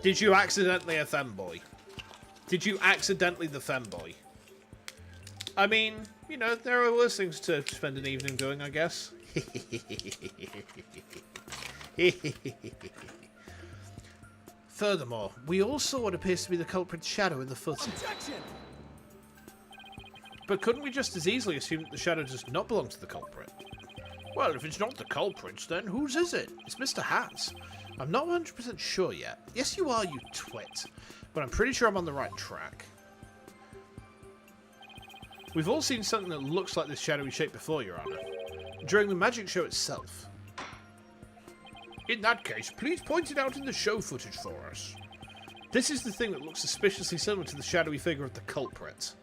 Did you accidentally a femboy? Did you accidentally the femboy? I mean, you know, there are worse things to spend an evening doing, I guess. Furthermore, we all saw what appears to be the culprit's shadow in the footage. Objection. But couldn't we just as easily assume that the shadow does not belong to the culprit? Well, if it's not the culprit's, then whose is it? It's Mr. Hat's. I'm not 100% sure yet. Yes, you are, you twit. But I'm pretty sure I'm on the right track. We've all seen something that looks like this shadowy shape before, Your Honor. During the magic show itself. In that case, please point it out in the show footage for us. This is the thing that looks suspiciously similar to the shadowy figure of the culprit.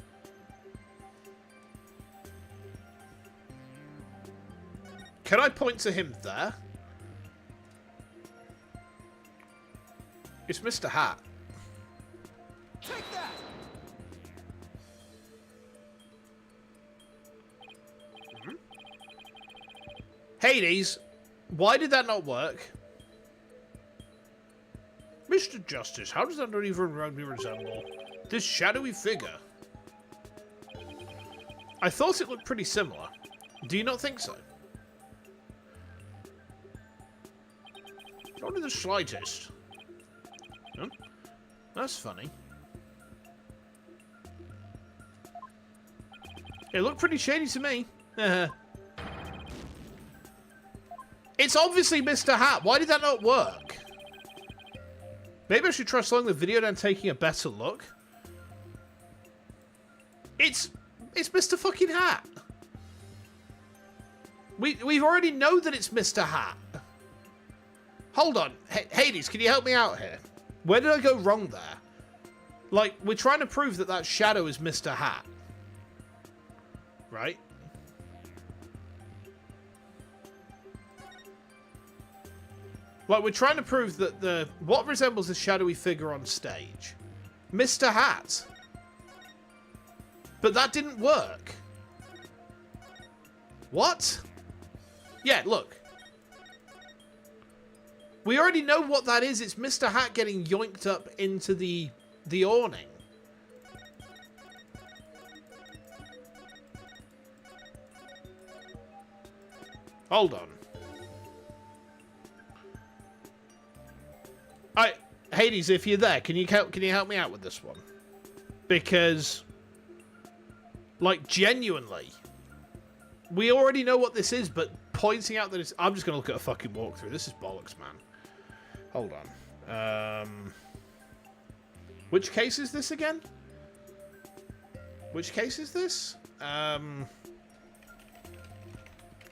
Can I point to him there? It's Mr. Hat. Take that. Hades, why did that not work? Mr. Justice, how does that not even remotely resemble this shadowy figure? I thought it looked pretty similar. Do you not think so? Not in the slightest. Huh? That's funny. It looked pretty shady to me. It's obviously Mr. Hat. Why did that not work? Maybe I should try slowing the video down, taking a better look. It's Mr. fucking Hat. We already know that it's Mr. Hat. Hold on. Hades, can you help me out here? Where did I go wrong there? Like, we're trying to prove that that shadow is Mr. Hat. Right? Like, we're trying to prove that what resembles a shadowy figure on stage? Mr. Hat. But that didn't work. What? Yeah, look. We already know what that is. It's Mr. Hat getting yoinked up into the awning. Hold on. Hades, if you're there, can you help me out with this one? Because, like, genuinely, we already know what this is, but pointing out that it's... I'm just going to look at a fucking walkthrough. This is bollocks, man. Hold on. Which case is this again? Which case is this?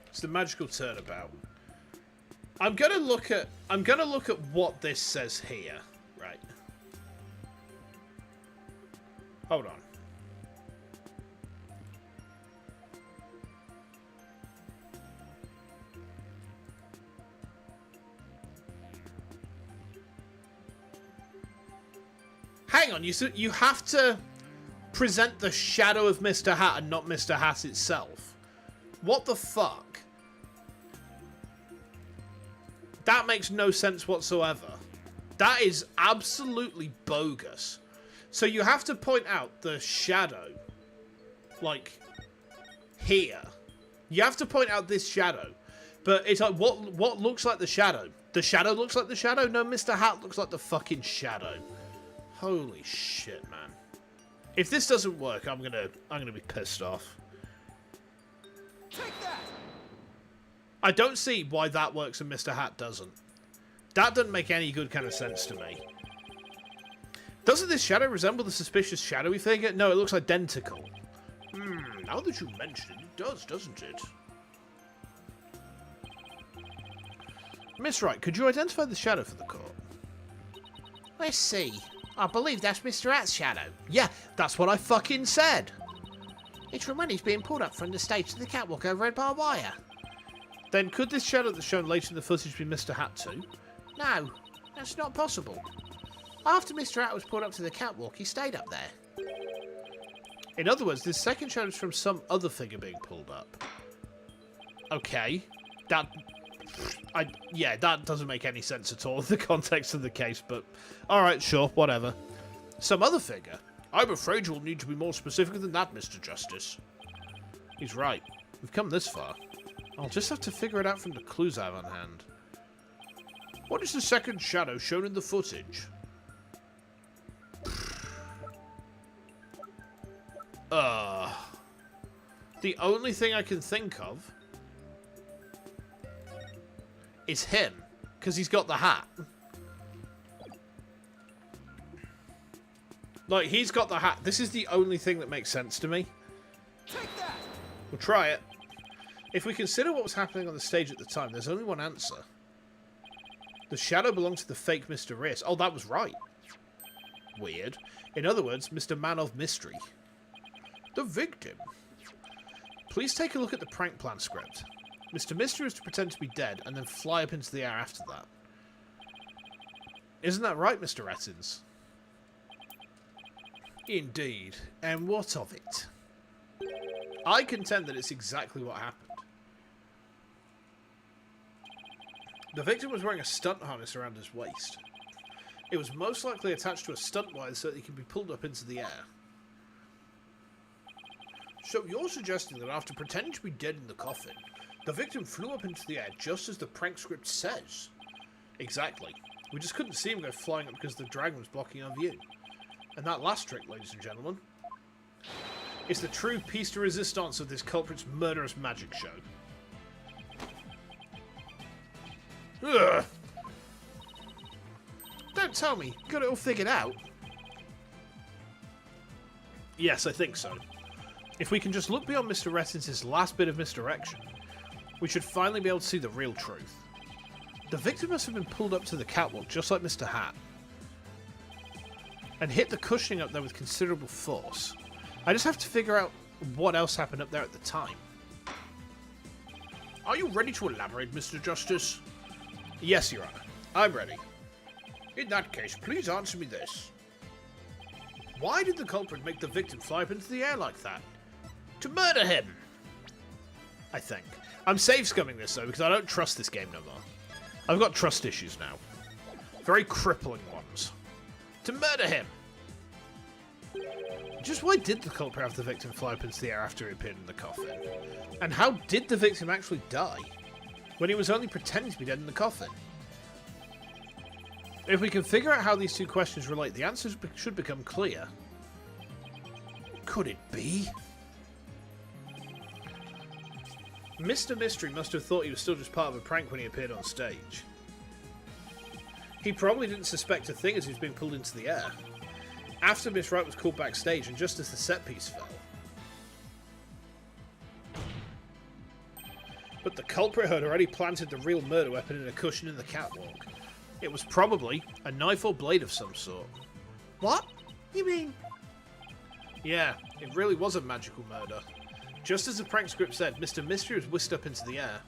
It's the magical turnabout. I'm gonna look at what this says here. Right. Hold on. Hang on, you have to present the shadow of Mr. Hat and not Mr. Hat itself. What the fuck? That makes no sense whatsoever. That is absolutely bogus. So you have to point out the shadow, like, here. You have to point out this shadow. But it's like, what looks like the shadow? The shadow looks like the shadow? No, Mr. Hat looks like the fucking shadow. Holy shit, man. If this doesn't work, I'm gonna be pissed off. Take that! I don't see why that works and Mr. Hat doesn't. That doesn't make any good kind of sense to me. Doesn't this shadow resemble the suspicious shadowy figure? No, it looks identical. Now that you mention it, it does, doesn't it? Miss Wright, could you identify the shadow for the court? Let's see. I believe that's Mr. Hat's shadow. Yeah, that's what I fucking said. It's from when he's being pulled up from the stage to the catwalk over red bar wire. Then could this shadow that's shown later in the footage be Mr. Hat too? No, that's not possible. After Mr. Hat was pulled up to the catwalk, he stayed up there. In other words, this second shadow is from some other figure being pulled up. Okay. Yeah, that doesn't make any sense at all in the context of the case, but... Alright, sure, whatever. Some other figure? I'm afraid you'll need to be more specific than that, Mr. Justice. He's right. We've come this far. I'll just have to figure it out from the clues I have on hand. What is the second shadow shown in the footage? The only thing I can think of is him, because he's got the hat. Like, he's got the hat. This is the only thing that makes sense to me. Take that! We'll try it. If we consider what was happening on the stage at the time, there's only one answer. The shadow belonged to the fake Mr. Riss. Oh, that was right. Weird. In other words, Mr. Man of Mystery. The victim. Please take a look at the prank plan script. Mr. Mystery is to pretend to be dead and then fly up into the air after that. Isn't that right, Mr. Ettins? Indeed. And what of it? I contend that it's exactly what happened. The victim was wearing a stunt harness around his waist. It was most likely attached to a stunt wire so that he could be pulled up into the air. So you're suggesting that after pretending to be dead in the coffin, the victim flew up into the air just as the prank script says? Exactly. We just couldn't see him go flying up because the dragon was blocking our view. And that last trick, ladies and gentlemen, is the true piece de resistance of this culprit's murderous magic show. Ugh. Don't tell me. Got it all figured out. Yes, I think so. If we can just look beyond Mr. Reticence's last bit of misdirection, we should finally be able to see the real truth. The victim must have been pulled up to the catwalk just like Mr. Hat, and hit the cushioning up there with considerable force. I just have to figure out what else happened up there at the time. Are you ready to elaborate, Mr. Justice? Yes, Your Honor. I'm ready. In that case, please answer me this. Why did the culprit make the victim fly up into the air like that? To murder him! I think. I'm safe scumming this though because I don't trust this game no more. I've got trust issues now. Very crippling ones. To murder him! Just why did the culprit have the victim fly up into the air after he appeared in the coffin? And how did the victim actually die when he was only pretending to be dead in the coffin? If we can figure out how these two questions relate, the answers should become clear. Could it be? Mr. Mystery must have thought he was still just part of a prank when he appeared on stage. He probably didn't suspect a thing as he was being pulled into the air. After Miss Wright was called backstage and just as the set piece fell. But the culprit had already planted the real murder weapon in a cushion in the catwalk. It was probably a knife or blade of some sort. What? You mean? Yeah, it really was a magical murder. Just as the prank script said, Mr. Mystery was whisked up into the air.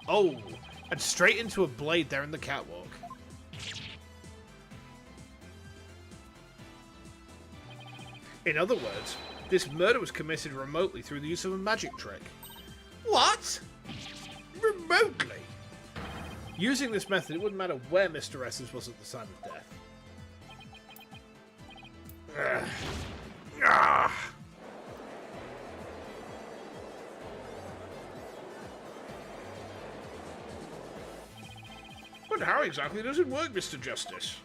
Oh, and straight into a blade there in the catwalk. In other words, this murder was committed remotely through the use of a magic trick. What? Remotely? Using this method, it wouldn't matter where Mr. Essence was at the time of death. But how exactly does it work, Mr. Justice?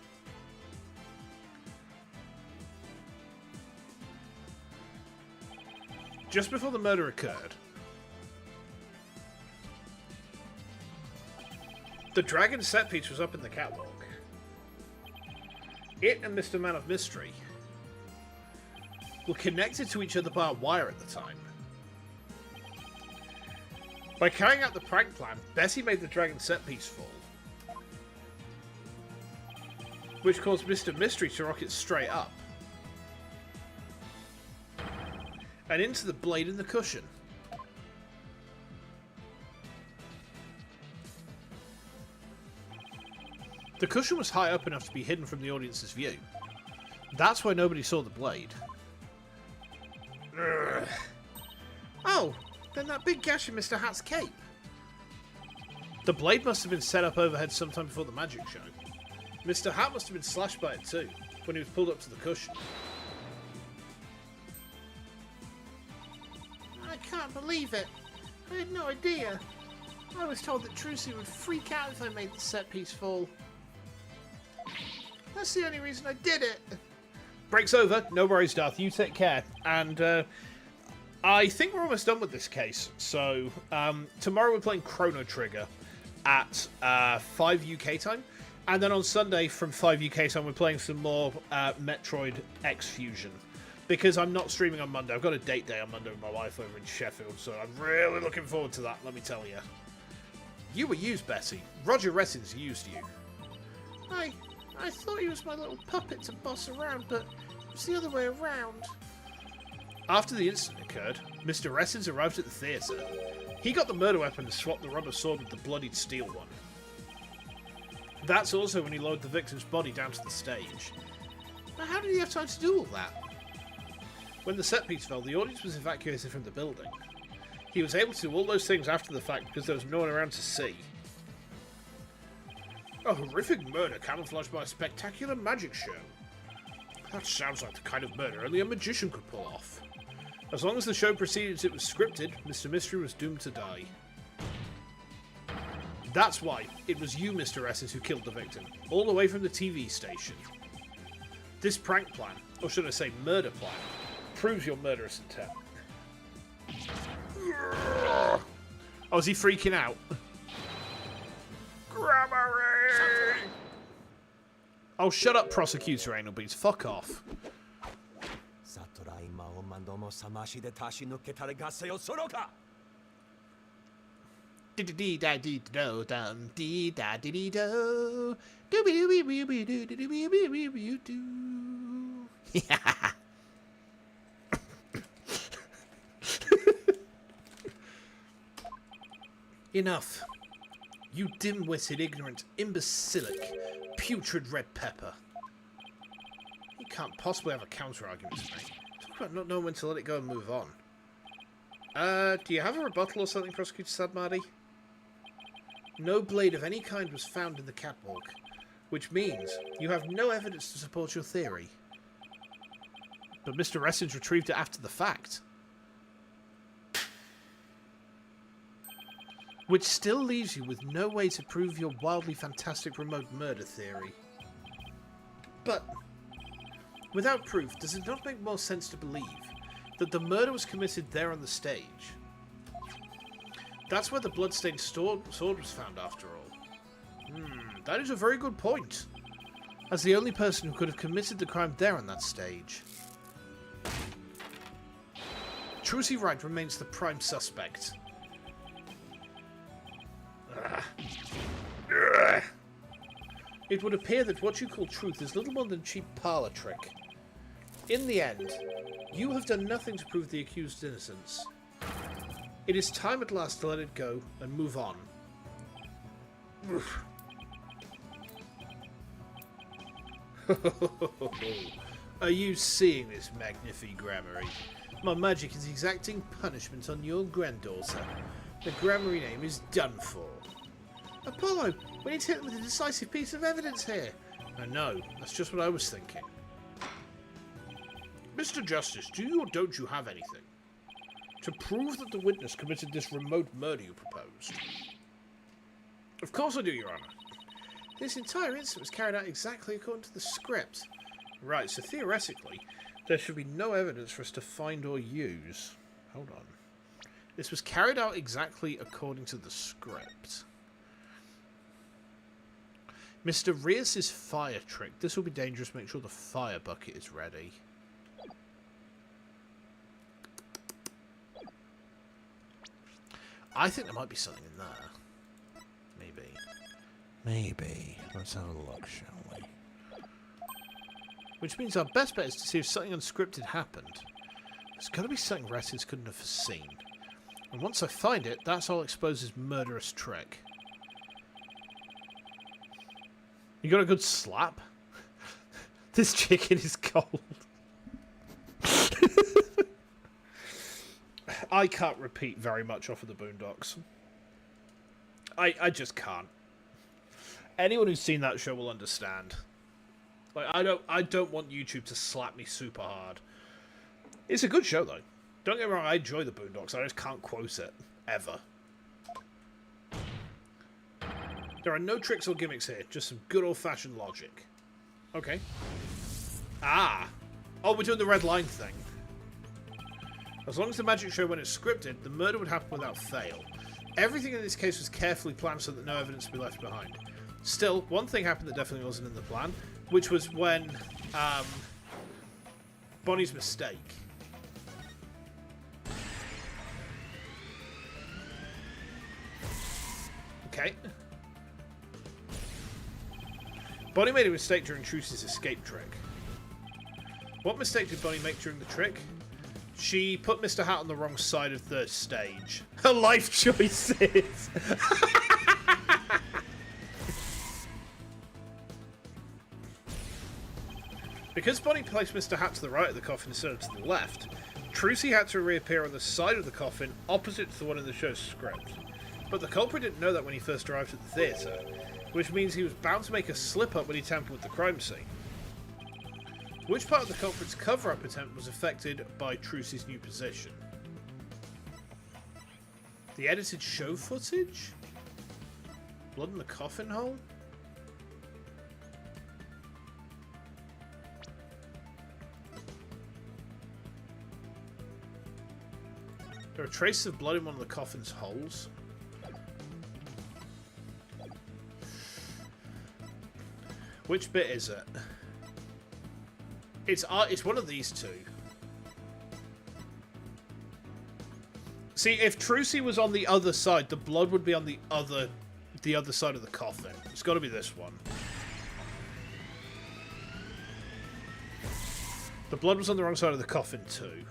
Just before the murder occurred, the dragon set piece was up in the catwalk. It and Mr. Man of Mystery were connected to each other by a wire at the time. By carrying out the prank plan, Bessie made the dragon set piece fall, which caused Mr. Mystery to rocket straight up and into the blade in the cushion. The cushion was high up enough to be hidden from the audience's view. That's why nobody saw the blade. Oh, then that big gash in Mr. Hat's cape. The blade must have been set up overhead sometime before the magic show. Mr. Hat must have been slashed by it too, when he was pulled up to the cushion. I can't believe it. I had no idea. I was told that Trucy would freak out if I made the set piece fall. That's the only reason I did it. Break's over. No worries, Darth. You take care. And I think we're almost done with this case. So tomorrow we're playing Chrono Trigger at 5 UK time. And then on Sunday from 5 UK time we're playing some more Metroid X Fusion. Because I'm not streaming on Monday. I've got a date day on Monday with my wife over in Sheffield. So I'm really looking forward to that, let me tell you. You were used, Betty. Roger Rettins used you. I thought he was my little puppet to boss around, but it's the other way around. After the incident occurred, Mr. Rettins arrived at the theatre. He got the murder weapon and swapped the rubber sword with the bloodied steel one. That's also when he lowered the victim's body down to the stage. But how did he have time to do all that? When the set piece fell, the audience was evacuated from the building. He was able to do all those things after the fact because there was no one around to see. A horrific murder camouflaged by a spectacular magic show. That sounds like the kind of murder only a magician could pull off. As long as the show proceeded as it was scripted, Mr. Mystery was doomed to die. That's why it was you, Mr. Esses, who killed the victim, all the way from the TV station. This prank plan, or should I say murder plan, proves your murderous intent. Oh, is he freaking out? Grammary! Oh, shut up, prosecutor anal beats. Fuck off. Dee da dee do dum dee da dee dee do do be wee wee wee do do be wee wee wee do. Enough. You dim-witted, ignorant, imbecilic, putrid red pepper. You can't possibly have a counter-argument to make. Talk about not knowing when to let it go and move on. Do you have a rebuttal or something, Prosecutor Sadmardi? No blade of any kind was found in the catwalk, which means you have no evidence to support your theory. But Mr. Ressens retrieved it after the fact. Which still leaves you with no way to prove your wildly fantastic remote murder theory. But, without proof, does it not make more sense to believe that the murder was committed there on the stage? That's where the bloodstained sword was found, after all. That is a very good point. As the only person who could have committed the crime there on that stage. Trucy Wright remains the prime suspect. It would appear that what you call truth is little more than cheap parlor trick. In the end, you have done nothing to prove the accused's innocence. It is time at last to let it go and move on. Are you seeing this, Magnifi Grammary? My magic is exacting punishment on your granddaughter. The Grammary name is done for. Apollo, we need to hit them with a decisive piece of evidence here. I know, that's just what I was thinking. Mr. Justice, do you or don't you have anything to prove that the witness committed this remote murder you proposed? Of course I do, Your Honor. This entire incident was carried out exactly according to the script. Right, so theoretically, there should be no evidence for us to find or use. Hold on. This was carried out exactly according to the script. Mr. Rios' fire trick. This will be dangerous. Make sure the fire bucket is ready. I think there might be something in there. Maybe. Maybe. Let's have a look, shall we? Which means our best bet is to see if something unscripted happened. There's got to be something Ressens couldn't have foreseen. And once I find it, that's all expose his murderous trick. You got a good slap? This chicken is cold. I can't repeat very much off of the Boondocks. I just can't. Anyone who's seen that show will understand. Like I don't want YouTube to slap me super hard. It's a good show though. Don't get me wrong, I enjoy the Boondocks. I just can't quote it ever. There are no tricks or gimmicks here, just some good old-fashioned logic. Okay. Ah! Oh, we're doing the red line thing. As long as the magic show when it's scripted, the murder would happen without fail. Everything in this case was carefully planned so that no evidence would be left behind. Still, one thing happened that definitely wasn't in the plan, which was when, Bonnie's mistake. Okay. Bonnie made a mistake during Trucy's escape trick. What mistake did Bonnie make during the trick? She put Mr. Hat on the wrong side of the stage. Her life choices! Because Bonnie placed Mr. Hat to the right of the coffin instead of to the left, Trucy had to reappear on the side of the coffin opposite to the one in the show's script. But the culprit didn't know that when he first arrived at the theatre, which means he was bound to make a slip-up when he tampered with the crime scene. Which part of the culprit's cover-up attempt was affected by Trucy's new position? The edited show footage? Blood in the coffin hole? There are traces of blood in one of the coffin's holes. Which bit is it? It's one of these two. See, if Trucy was on the other side, the blood would be on the other side of the coffin. It's got to be this one. The blood was on the wrong side of the coffin too.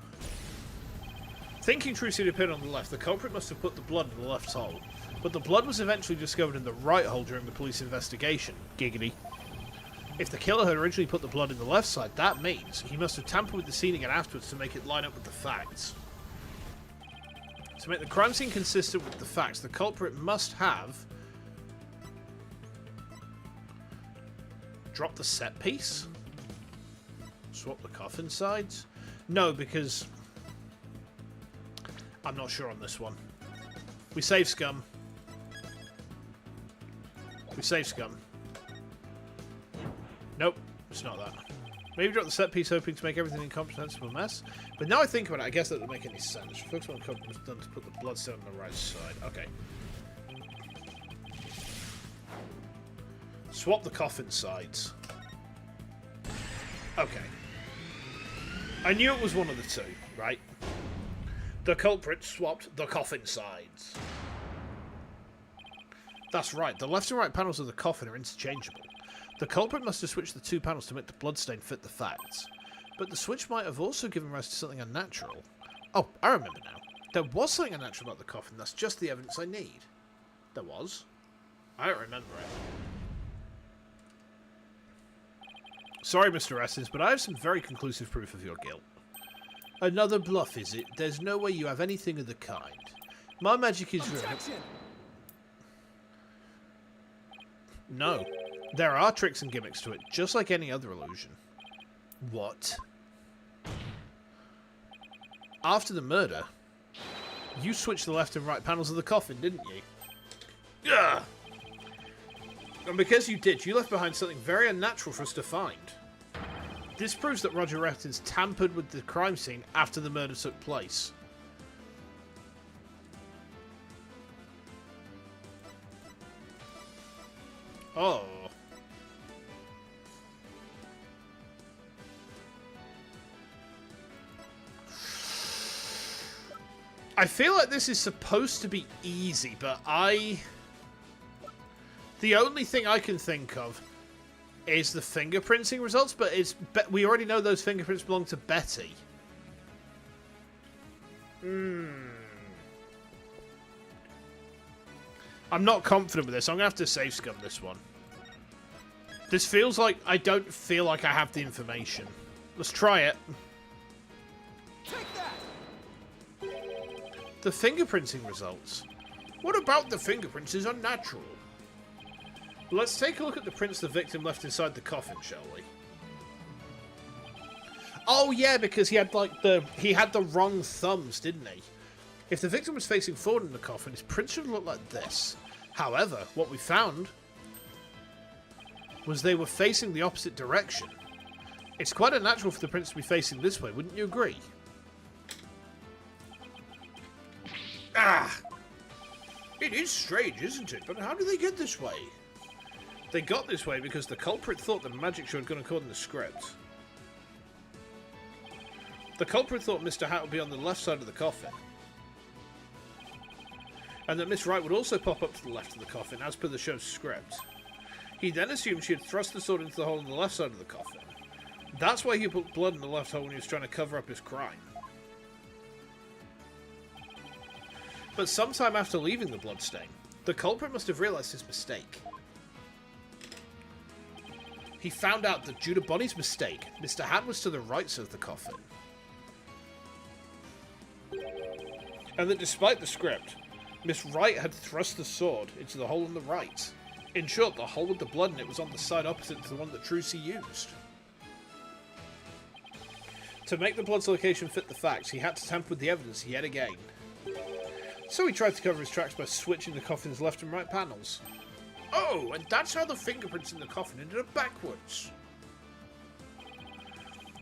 Thinking Trucy had appeared on the left, the culprit must have put the blood in the left hole. But the blood was eventually discovered in the right hole during the police investigation. Giggity. If the killer had originally put the blood in the left side, that means he must have tampered with the scene again afterwards to make it line up with the facts. To make the crime scene consistent with the facts, the culprit must have dropped the set piece? Swap the coffin sides? No, because I'm not sure on this one. We save scum. We save scum. Nope, it's not that. Maybe drop the set piece hoping to make everything an incomprehensible mess. But now I think about it, I guess that doesn't make any sense. Focus on the coffin was done to put the bloodstone on the right side. Okay. Swap the coffin sides. Okay. I knew it was one of the two, right? The culprit swapped the coffin sides. That's right, the left and right panels of the coffin are interchangeable. The culprit must have switched the two panels to make the bloodstain fit the facts. But the switch might have also given rise to something unnatural. Oh, I remember now. There was something unnatural about the coffin, that's just the evidence I need. There was. I don't remember it. Sorry, Mr. Essence, but I have some very conclusive proof of your guilt. Another bluff, is it? There's no way you have anything of the kind. My magic is real. No. There are tricks and gimmicks to it, just like any other illusion. What? After the murder, you switched the left and right panels of the coffin, didn't you? Ugh! And because you did, you left behind something very unnatural for us to find. This proves that Roger Rattins tampered with the crime scene after the murder took place. Oh. I feel like this is supposed to be easy, but the only thing I can think of is the fingerprinting results, but we already know those fingerprints belong to Betty. I'm not confident with this. I'm going to have to save scum this one. This feels like I don't feel like I have the information. Let's try it. Take that! The fingerprinting results. What about the fingerprints is unnatural? Let's take a look at the prints the victim left inside the coffin, shall we? Oh yeah, because he had the wrong thumbs, didn't he? If the victim was facing forward in the coffin, his prints should look like this. However, what we found was they were facing the opposite direction. It's quite unnatural for the prints to be facing this way, wouldn't you agree? Ah! It is strange, isn't it? But how did they get this way? They got this way because the culprit thought the magic show had gone according to the script. The culprit thought Mr. Hat would be on the left side of the coffin. And that Miss Wright would also pop up to the left of the coffin, as per the show's script. He then assumed she had thrust the sword into the hole on the left side of the coffin. That's why he put blood in the left hole when he was trying to cover up his crime. But sometime after leaving the bloodstain, the culprit must have realised his mistake. He found out that due to Bonnie's mistake, Mr. Hat was to the right side of the coffin. And that despite the script, Miss Wright had thrust the sword into the hole on the right. In short, the hole with the blood in it was on the side opposite to the one that Trucy used. To make the blood's location fit the facts, he had to tamper with the evidence yet again. So he tried to cover his tracks by switching the coffin's left and right panels. Oh, and that's how the fingerprints in the coffin ended up backwards.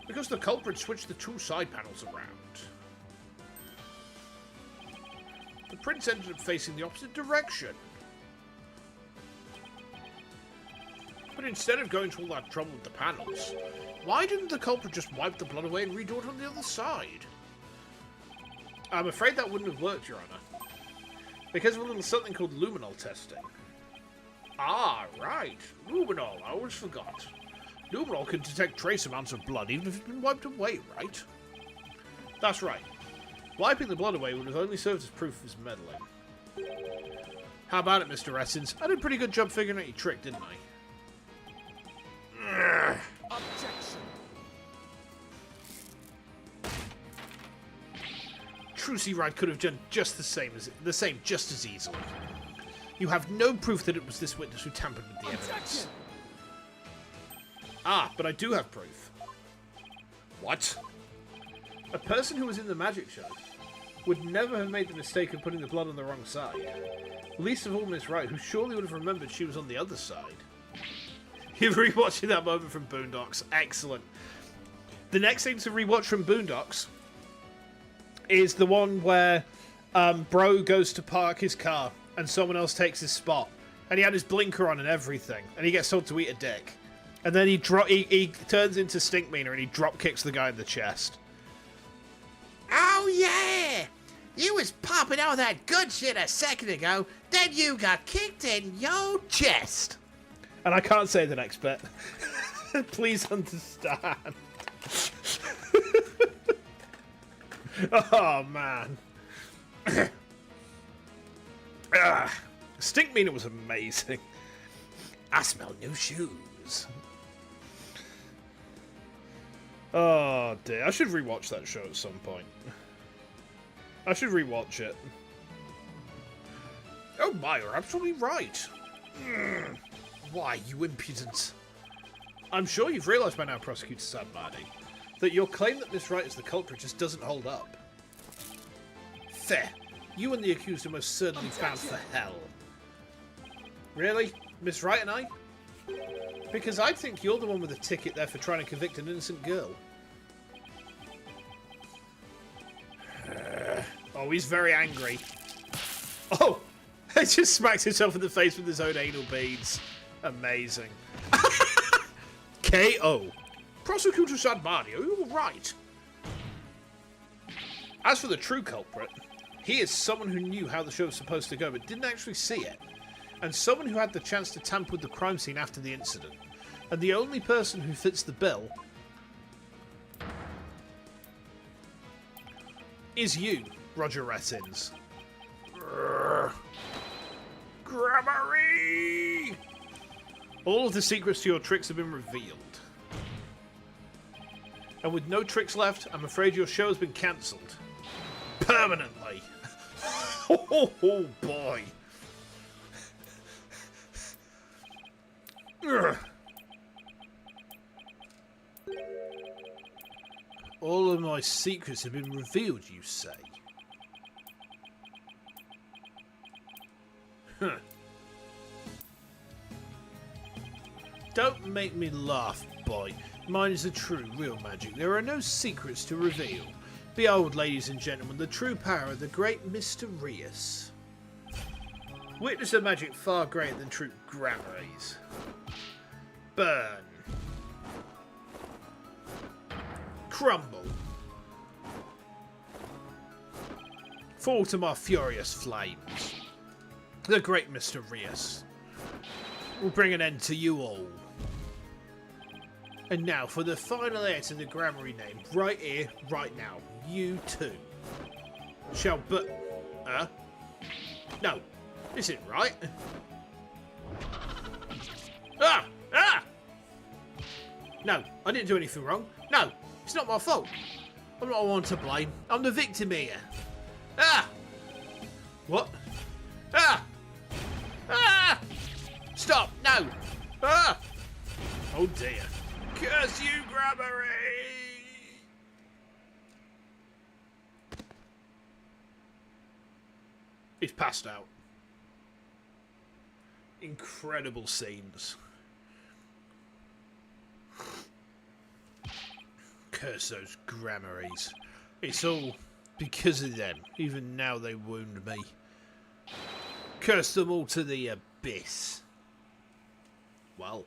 Because the culprit switched the two side panels around. The prints ended up facing the opposite direction. But instead of going to all that trouble with the panels, why didn't the culprit just wipe the blood away and redo it on the other side? I'm afraid that wouldn't have worked, Your Honor. Because of a little something called luminol testing. Ah, right. Luminol, I always forgot. Luminol can detect trace amounts of blood even if it's been wiped away, right? That's right. Wiping the blood away would have only served as proof of his meddling. How about it, Mr. Essence? I did a pretty good job figuring out your trick, didn't I? Objection. Trucy Ride could have done just the same just as easily. You have no proof that it was this witness who tampered with the evidence. Ah, but I do have proof. What? A person who was in the magic show would never have made the mistake of putting the blood on the wrong side. Least of all Miss Wright, who surely would have remembered she was on the other side. You're rewatching that moment from Boondocks. Excellent. The next thing to rewatch from Boondocks is the one where Bro goes to park his car and someone else takes his spot. And he had his blinker on and everything. And he gets told to eat a dick. And then he turns into Stinkmeaner and he drop kicks the guy in the chest. Oh, yeah! You was popping all that good shit a second ago, then you got kicked in your chest. And I can't say the next bit. Please understand. Oh, man. Stinkmeaner was amazing. I smell new shoes. Oh, dear. I should rewatch that show at some point. I should rewatch it. Oh, my, you're absolutely right. Why, you impudent? I'm sure you've realised by now, Prosecutor Sadmardy, that your claim that Miss Wright is the culprit just doesn't hold up. Fair. You and the accused are most certainly bound for hell. Really? Miss Wright and I? Because I think you're the one with a ticket there for trying to convict an innocent girl. Oh, he's very angry. Oh! He just smacks himself in the face with his own anal beads. Amazing. KO. Prosecutor Sadmardy, are you alright? As for the true culprit, he is someone who knew how the show was supposed to go but didn't actually see it. And someone who had the chance to tamper with the crime scene after the incident. And the only person who fits the bill is you, Roger Rettins. Grammary! All of the secrets to your tricks have been revealed. And with no tricks left, I'm afraid your show has been cancelled. Permanently. Oh boy. All of my secrets have been revealed, you say? Huh. Don't make me laugh, boy. Mine is the true, real magic. There are no secrets to reveal. Behold, ladies and gentlemen, the true power of the great Mysterious. Witness a magic far greater than true gramarys. Burn. Crumble. Fall to my furious flames. The great Mysterious will bring an end to you all. And now for the final heir to the grammary name, right here, right now. You too. No, this isn't right. Ah! Ah! No, I didn't do anything wrong. No, it's not my fault. I'm not the one to blame. I'm the victim here. Ah! What? Ah! Ah! Stop! No! Ah! Oh dear. Curse you, Grammary! He's passed out. Incredible scenes. Curse those Grammaries. It's all because of them. Even now they wound me. Curse them all to the abyss. Well,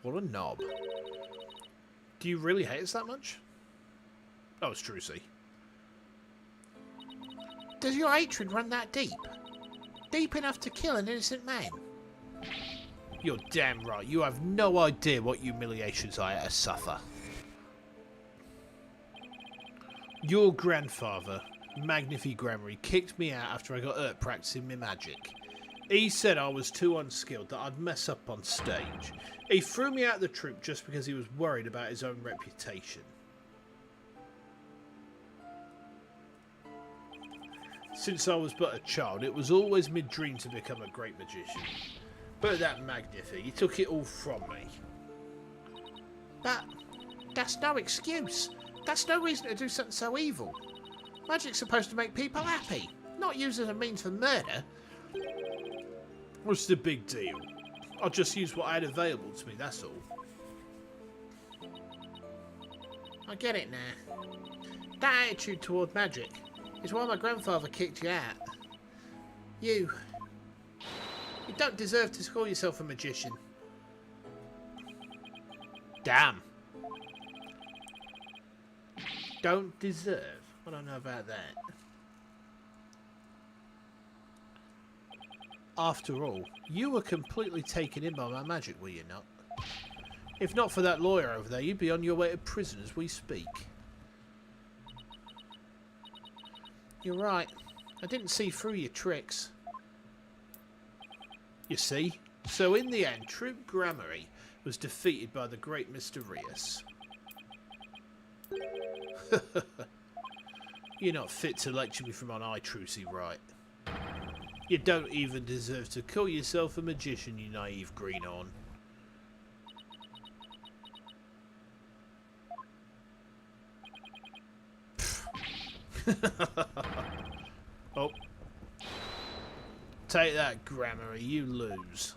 what a knob. Do you really hate us that much? Oh, it's Trucy. Does your hatred run that deep? Deep enough to kill an innocent man? You're damn right. You have no idea what humiliations I had to suffer. Your grandfather, Magnifi Grammary, kicked me out after I got hurt practicing my magic. He said I was too unskilled, that I'd mess up on stage. He threw me out of the troupe just because he was worried about his own reputation. Since I was but a child, it was always my dream to become a great magician. But that Magnifi, he took it all from me. But that's no excuse. That's no reason to do something so evil. Magic's supposed to make people happy, not used as a means for murder. What's the big deal? I just used what I had available to me, that's all. I get it now. That attitude toward magic is why my grandfather kicked you out. You don't deserve to call yourself a magician. Damn. Don't deserve? I don't know about that. After all, you were completely taken in by my magic, were you not? If not for that lawyer over there, you'd be on your way to prison as we speak. You're right. I didn't see through your tricks. You see? So in the end, Troop Grammary was defeated by the great Mysterious. You're not fit to lecture me from on high, Trucy, right? You don't even deserve to call yourself a magician, you naive greenhorn. Oh. Take that, Grammary, you lose.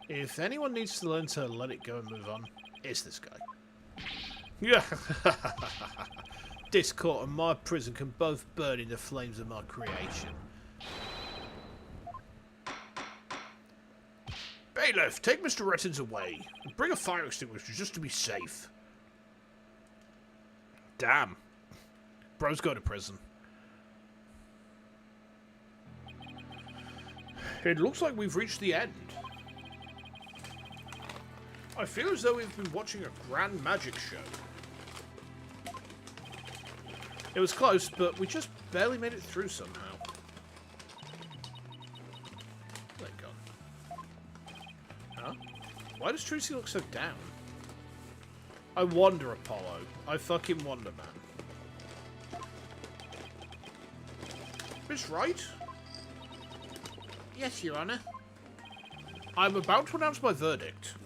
If anyone needs to learn to let it go and move on, it's this guy. Yeah. This court and my prison can both burn in the flames of my creation. Bailiff, take Mr. Rettins away and bring a fire extinguisher just to be safe. Damn. Bro's go to prison. It looks like we've reached the end. I feel as though we've been watching a grand magic show. It was close, but we just barely made it through somehow. There you go. Huh? Why does Trucy look so down? I wonder, Apollo. I fucking wonder, man. Miss Wright? Yes, Your Honour. I'm about to announce my verdict.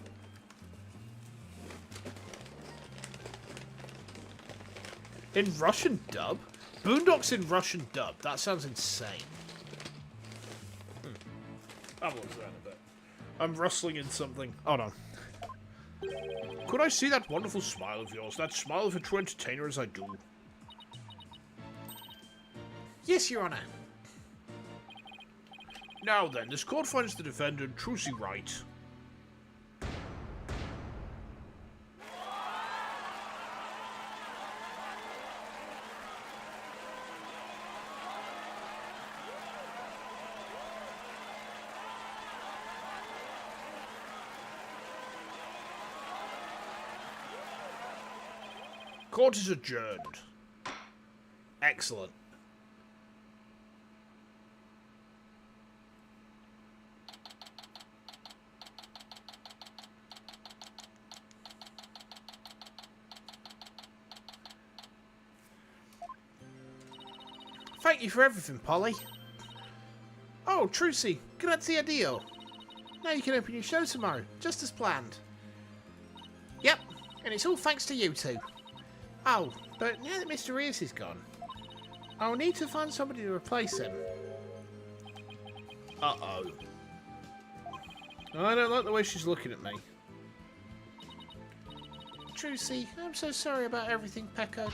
In Russian dub? Boondocks in Russian dub. That sounds insane. I'll look that a bit. I'm rustling in something. Hold on. Could I see that wonderful smile of yours? That smile of a true entertainer as I do. Yes, Your Honour. Now then, this court finds the defendant Trucy right. Court is adjourned. Excellent. Thank you for everything, Polly. Oh, Trucy, grazie a Dio. Now you can open your show tomorrow, just as planned. Yep, and it's all thanks to you two. Oh, but now that Mr. Reese is gone, I'll need to find somebody to replace him. Uh-oh. I don't like the way she's looking at me. Trucy, I'm so sorry about everything, Pecco.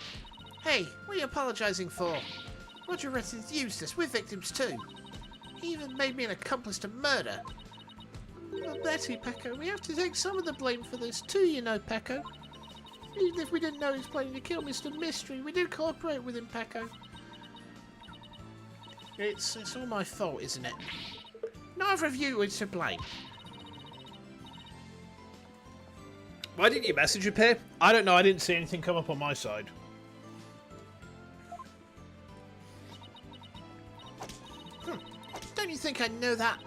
Hey, what are you apologising for? Roger Retton's used us. We're victims too. He even made me an accomplice to murder. But Betty, Pecco, we have to take some of the blame for this too, you know, Pecco. Even if we didn't know he was planning to kill Mr. Mystery, we did cooperate with him, Pecco. It's all my fault, isn't it? Neither of you is to blame. Why didn't your message appear? I don't know. I didn't see anything come up on my side. Don't you think I know that?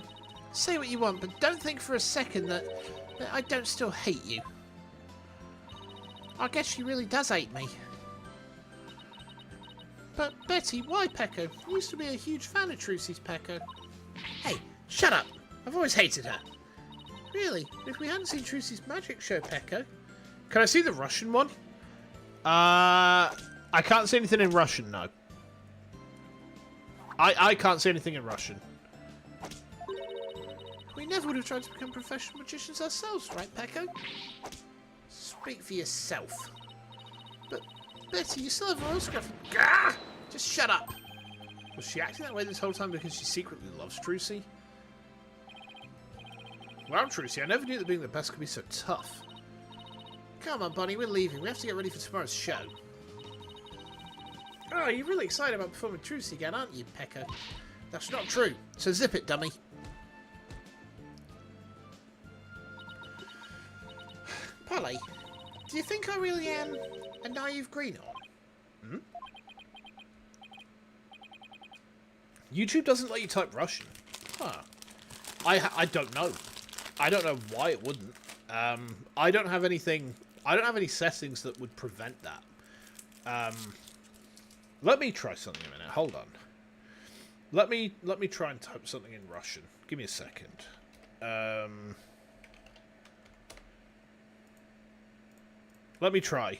Say what you want, but don't think for a second that I don't still hate you. I guess she really does hate me. But Betty, why Pecco? I used to be a huge fan of Trucy's, Pecco. Hey, shut up! I've always hated her. Really? If we hadn't seen Trucy's magic show, Pecco. Can I see the Russian one? I can't see anything in Russian, no. I can't see anything in Russian. We never would have tried to become professional magicians ourselves, right, Pecco? Speak for yourself. But, Betty, you still have royal scruff. Gah! Just shut up. Was she acting that way this whole time because she secretly loves Trucy? Wow, Trucy, I never knew that being the best could be so tough. Come on, Bonnie, we're leaving. We have to get ready for tomorrow's show. Oh, you're really excited about performing Trucy again, aren't you, Pecco? That's not true. So zip it, dummy. Polly, do you think I really am a naive greenhorn? Hmm? YouTube doesn't let you type Russian. Huh. I don't know. I don't know why it wouldn't. I don't have anything. I don't have any settings that would prevent that. Let me try something a minute. Hold on. Let me try and type something in Russian. Give me a second. Let me try.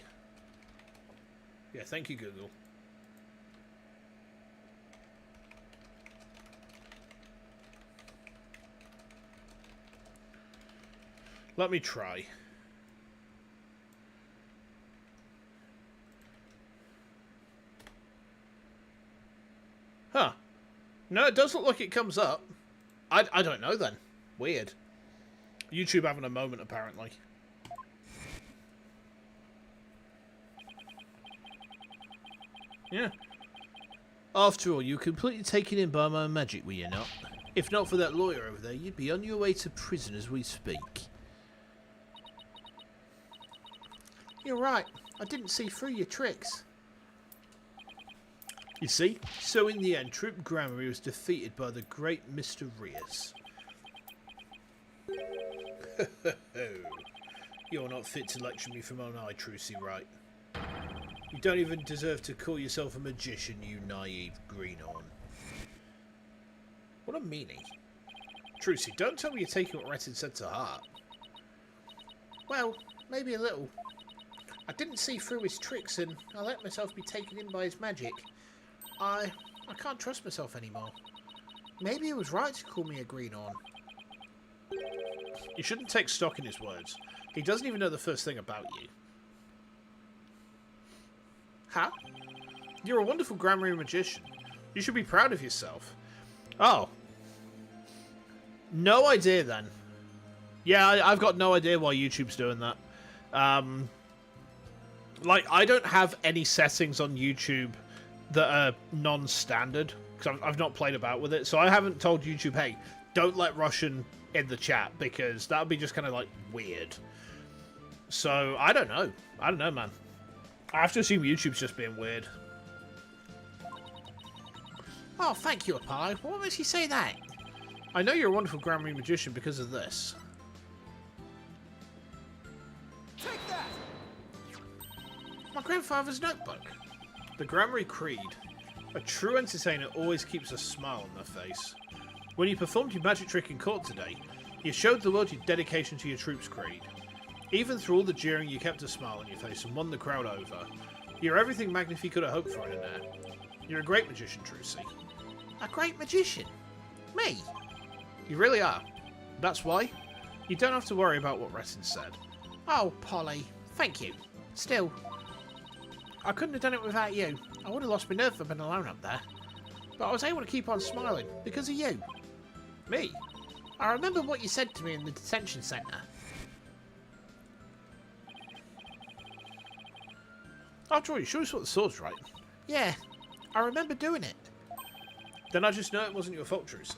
Yeah, thank you, Google. Let me try. Huh. No, it does look like it comes up. I don't know then. Weird. YouTube having a moment, apparently. Yeah. After all, you were completely taken in by my magic, were you not? If not for that lawyer over there, you'd be on your way to prison as we speak. You're right. I didn't see through your tricks. You see? So in the end, Troop Grammary was defeated by the great Mr. Rias. You're not fit to lecture me from on eye, Trucy, right? You don't even deserve to call yourself a magician, you naive greenhorn. What a meanie. Trucy, don't tell me you're taking what Retton said to heart. Well, maybe a little. I didn't see through his tricks and I let myself be taken in by his magic. I can't trust myself anymore. Maybe he was right to call me a greenhorn. You shouldn't take stock in his words. He doesn't even know the first thing about you. Huh? You're a wonderful grammary magician. You should be proud of yourself. Oh. No idea then. Yeah, I've got no idea why YouTube's doing that. Like, I don't have any settings on YouTube that are non-standard, because I've not played about with it, so I haven't told YouTube, hey, don't let Russian in the chat, because that would be just kind of, like, weird. So, I don't know. I don't know, man. I have to assume YouTube's just being weird. Oh, thank you, Apollo. What makes you say that? I know you're a wonderful grammary magician because of this. Take that! My grandfather's notebook. The Grammary Creed. A true entertainer always keeps a smile on their face. When you performed your magic trick in court today, you showed the world your dedication to your troop's creed. Even through all the jeering, you kept a smile on your face and won the crowd over. You're everything Magnifi could have hoped for in an air. You're a great magician, Trucy. A great magician? Me? You really are. That's why You don't have to worry about what Retin said. Oh, Polly. Thank you. Still, I couldn't have done it without you. I would have lost my nerve if I'd been alone up there. But I was able to keep on smiling because of you. Me? I remember what you said to me in the detention centre. After all, you sure you saw the sword's right? Yeah, I remember doing it. Then I just know it wasn't your fault, Trucy.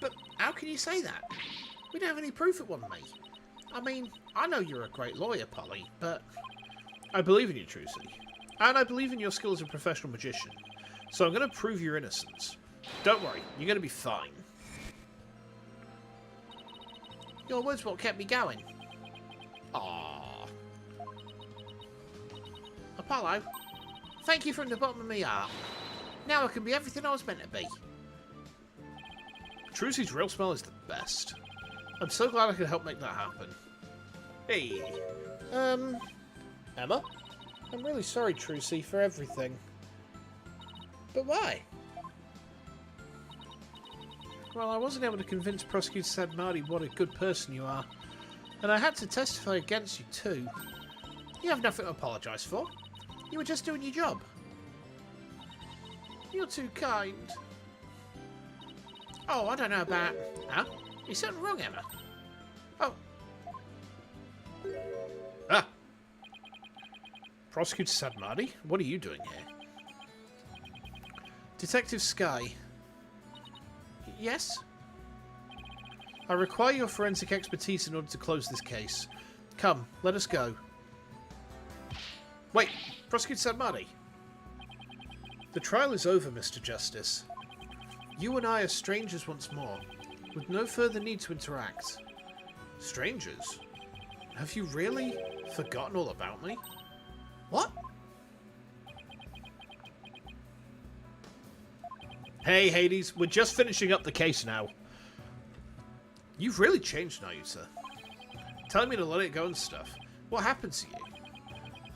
But how can you say that? We don't have any proof it wasn't me. I mean, I know you're a great lawyer, Polly, but... I believe in you, Trucy. And I believe in your skill as a professional magician. So I'm going to prove your innocence. Don't worry, you're going to be fine. Your words what kept me going. Ah. Apollo, thank you from the bottom of my heart. Now I can be everything I was meant to be. Trucy's real smile is the best. I'm so glad I could help make that happen. Hey. Emma? I'm really sorry, Trucy, for everything. But why? Well, I wasn't able to convince Prosecutor Sadmadi what a good person you are. And I had to testify against you too. You have nothing to apologise for. You were just doing your job. You're too kind. Oh, I don't know about... Huh? You're something wrong, Emma. Oh. Ah! Prosecutor Sadmadi, what are you doing here? Detective Skye. Yes? I require your forensic expertise in order to close this case. Come, let us go. Wait, Prosecutor Sadmadi. The trial is over, Mr. Justice. You and I are strangers once more, with no further need to interact. Strangers? Have you really forgotten all about me? What? Hey, Hades, we're just finishing up the case now. You've really changed, Nayuta. Telling me to let it go and stuff. What happened to you?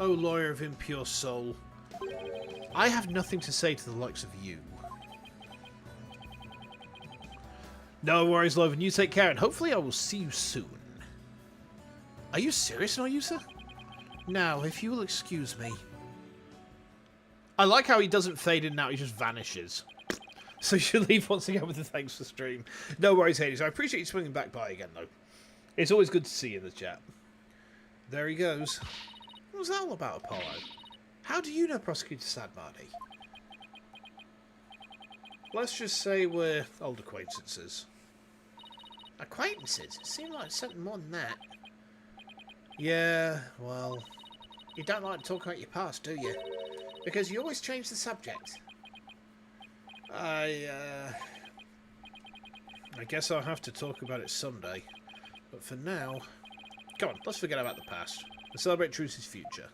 Oh, lawyer of impure soul. I have nothing to say to the likes of you. No worries, Loven. You take care, and hopefully I will see you soon. Are you serious, Nayuta? Now, if you will excuse me. I like how he doesn't fade in and out, he just vanishes. So you should leave once again with the thanks for stream. No worries, Hades. I appreciate you swinging back by again, though. It's always good to see you in the chat. There he goes. What was that all about, Apollo? How do you know Prosecutor Sadmadi? Let's just say we're old acquaintances. Acquaintances? It seemed like something more than that. Yeah, well... You don't like to talk about your past, do you? Because you always change the subject. I guess I'll have to talk about it someday. But for now... Come on, let's forget about the past. And celebrate Trucy's future.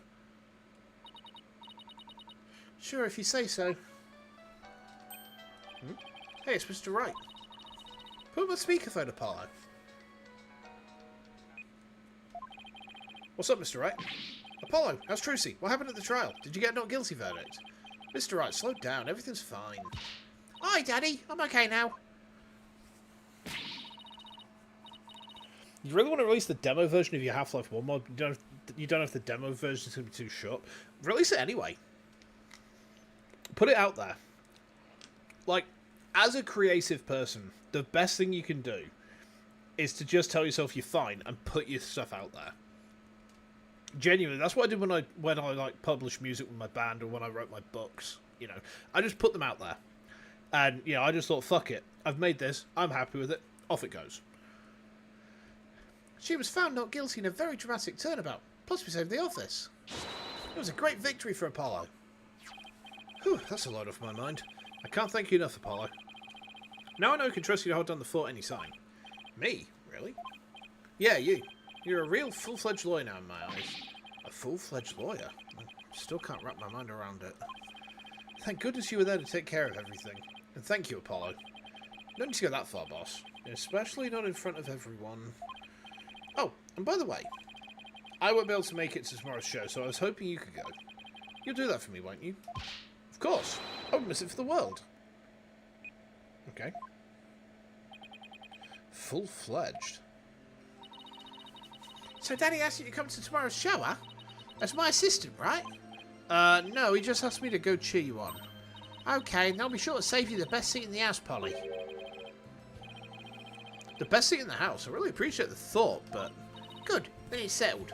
Sure, if you say so. Hmm? Hey, it's Mr. Wright. Put on my speakerphone, Apollo. What's up, Mr. Wright? Apollo, how's Trucy? What happened at the trial? Did you get a not guilty verdict? Mr. Wright, slow down. Everything's fine. Hi, Daddy. I'm okay now. You really want to release the demo version of your Half-Life 1 mod? You don't have the demo version, it's going to be too short. Release it anyway. Put it out there. Like, as a creative person, the best thing you can do is to just tell yourself you're fine and put your stuff out there. Genuinely, that's what I did when I like published music with my band or when I wrote my books. You know, I just put them out there. And, you know, I just thought, fuck it. I've made this. I'm happy with it. Off it goes. She was found not guilty in a very dramatic turnabout. Plus, we saved the office. It was a great victory for Apollo. Whew, that's a load off my mind. I can't thank you enough, Apollo. Now I know I can trust you to hold down the fort any time. Me? Really? Yeah, you. You're a real full-fledged lawyer now in my eyes. A full-fledged lawyer? I still can't wrap my mind around it. Thank goodness you were there to take care of everything. And thank you, Apollo. No need to go that far, boss. Especially not in front of everyone. Oh, and by the way, I won't be able to make it to tomorrow's show, so I was hoping you could go. You'll do that for me, won't you? Of course. I wouldn't miss it for the world. Okay. Full-fledged. So Daddy asked you to come to tomorrow's show, huh? As my assistant, right? No, he just asked me to go cheer you on. Okay, and I'll be sure to save you the best seat in the house, Polly. The best seat in the house? I really appreciate the thought, but... Good, then it's settled.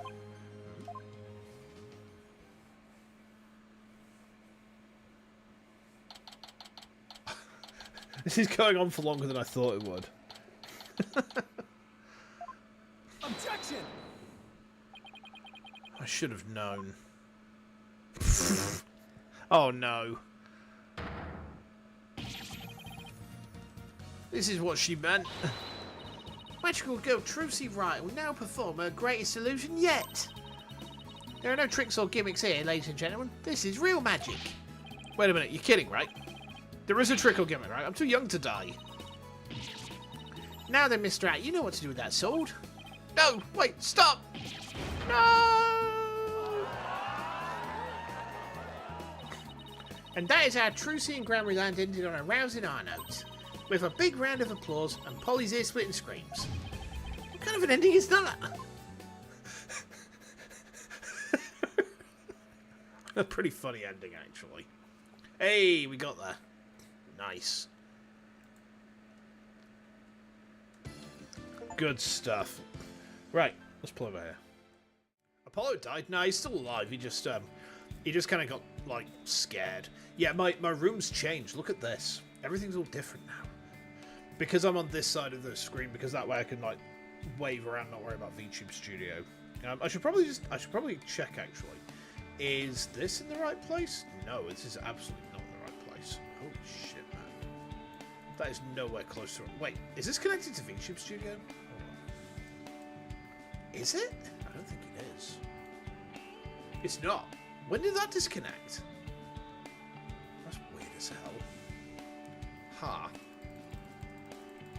This is going on for longer than I thought it would. Objection! I should have known. Oh no. This is what she meant. Magical girl Trucy Wright will now perform her greatest illusion yet. There are no tricks or gimmicks here, ladies and gentlemen. This is real magic. Wait a minute, you're kidding, right? There is a trick or gimmick, right? I'm too young to die. Now then, Mr. At, you know what to do with that sword. No, wait, stop! No! And that is how Trucy and Grammaryland ended on a rousing high note, with a big round of applause and Polly's ear-splitting screams. What kind of an ending is that? A pretty funny ending, actually. Hey, we got there. Nice. Good stuff. Right, let's play over here. Apollo died? No, he's still alive. He just kind of got, like, scared. Yeah, my room's changed. Look at this. Everything's all different now. Because I'm on this side of the screen, because that way I can, like, wave around, not worry about VTube Studio. I should probably check, actually. Is this in the right place? No, this is absolutely not in the right place. Holy shit, man. That is nowhere close to it. Wait, is this connected to VTube Studio? Hold on. Is it? I don't think it is. It's not. When did that disconnect? That's weird as hell. Ha.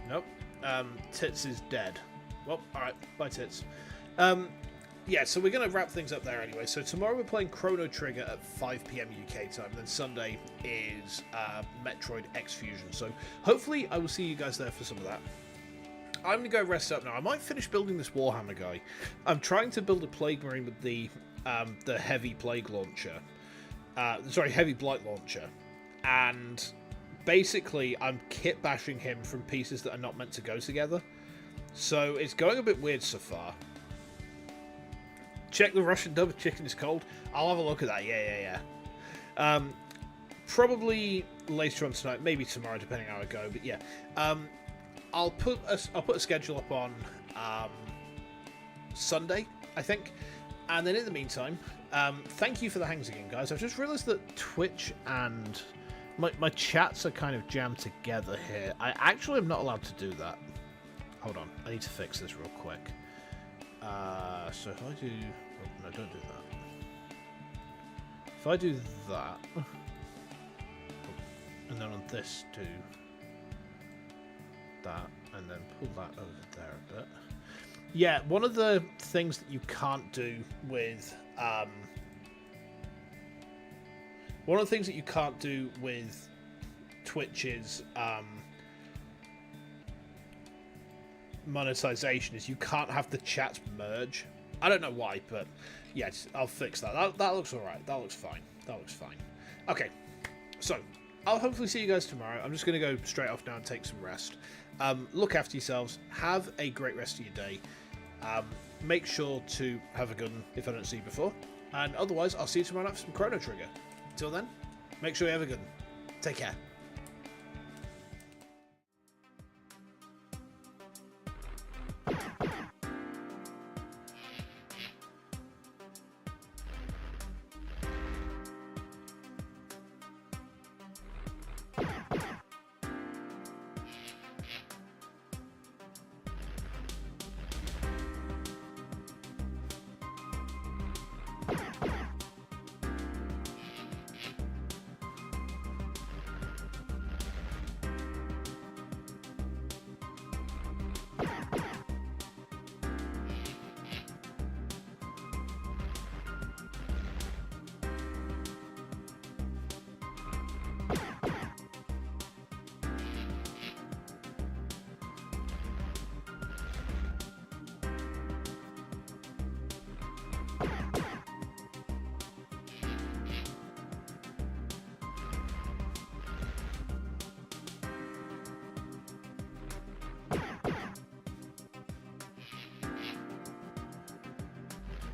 Nope. Tits is dead. Well, alright. Bye, Tits. Yeah, so we're going to wrap things up there anyway. So tomorrow we're playing Chrono Trigger at 5 PM UK time. Then Sunday is Metroid X Fusion. So hopefully I will see you guys there for some of that. I'm going to go rest up now. I might finish building this Warhammer guy. I'm trying to build a Plague Marine with the Heavy Plague Launcher. Sorry, Heavy Blight Launcher. And basically I'm kit bashing him from pieces that are not meant to go together. So it's going a bit weird so far. Check the Russian dub of Chicken is Cold. I'll have a look at that. Yeah. Probably later on tonight, maybe tomorrow, depending how I go. But yeah, I'll put a schedule up on Sunday, I think. And then in the meantime, thank you for the hangs again, guys. I've just realised that Twitch and my chats are kind of jammed together here. I actually am not allowed to do that. Hold on, I need to fix this real quick. So if I do... Oh, no, don't do that. If I do that... And then on this, do... that, and then pull that over there a bit. Yeah, one of the things that you can't do with... one of the things that you can't do with Twitch is... monetization is you can't have the chats merge. I don't know why, but yeah, I'll fix that. That looks alright. That looks fine. That looks fine. Okay, so I'll hopefully see you guys tomorrow. I'm just going to go straight off now and take some rest. Look after yourselves. Have a great rest of your day. Make sure to have a gun if I don't see you before. And otherwise, I'll see you tomorrow night for some Chrono Trigger. Until then, make sure you have a gun. Take care.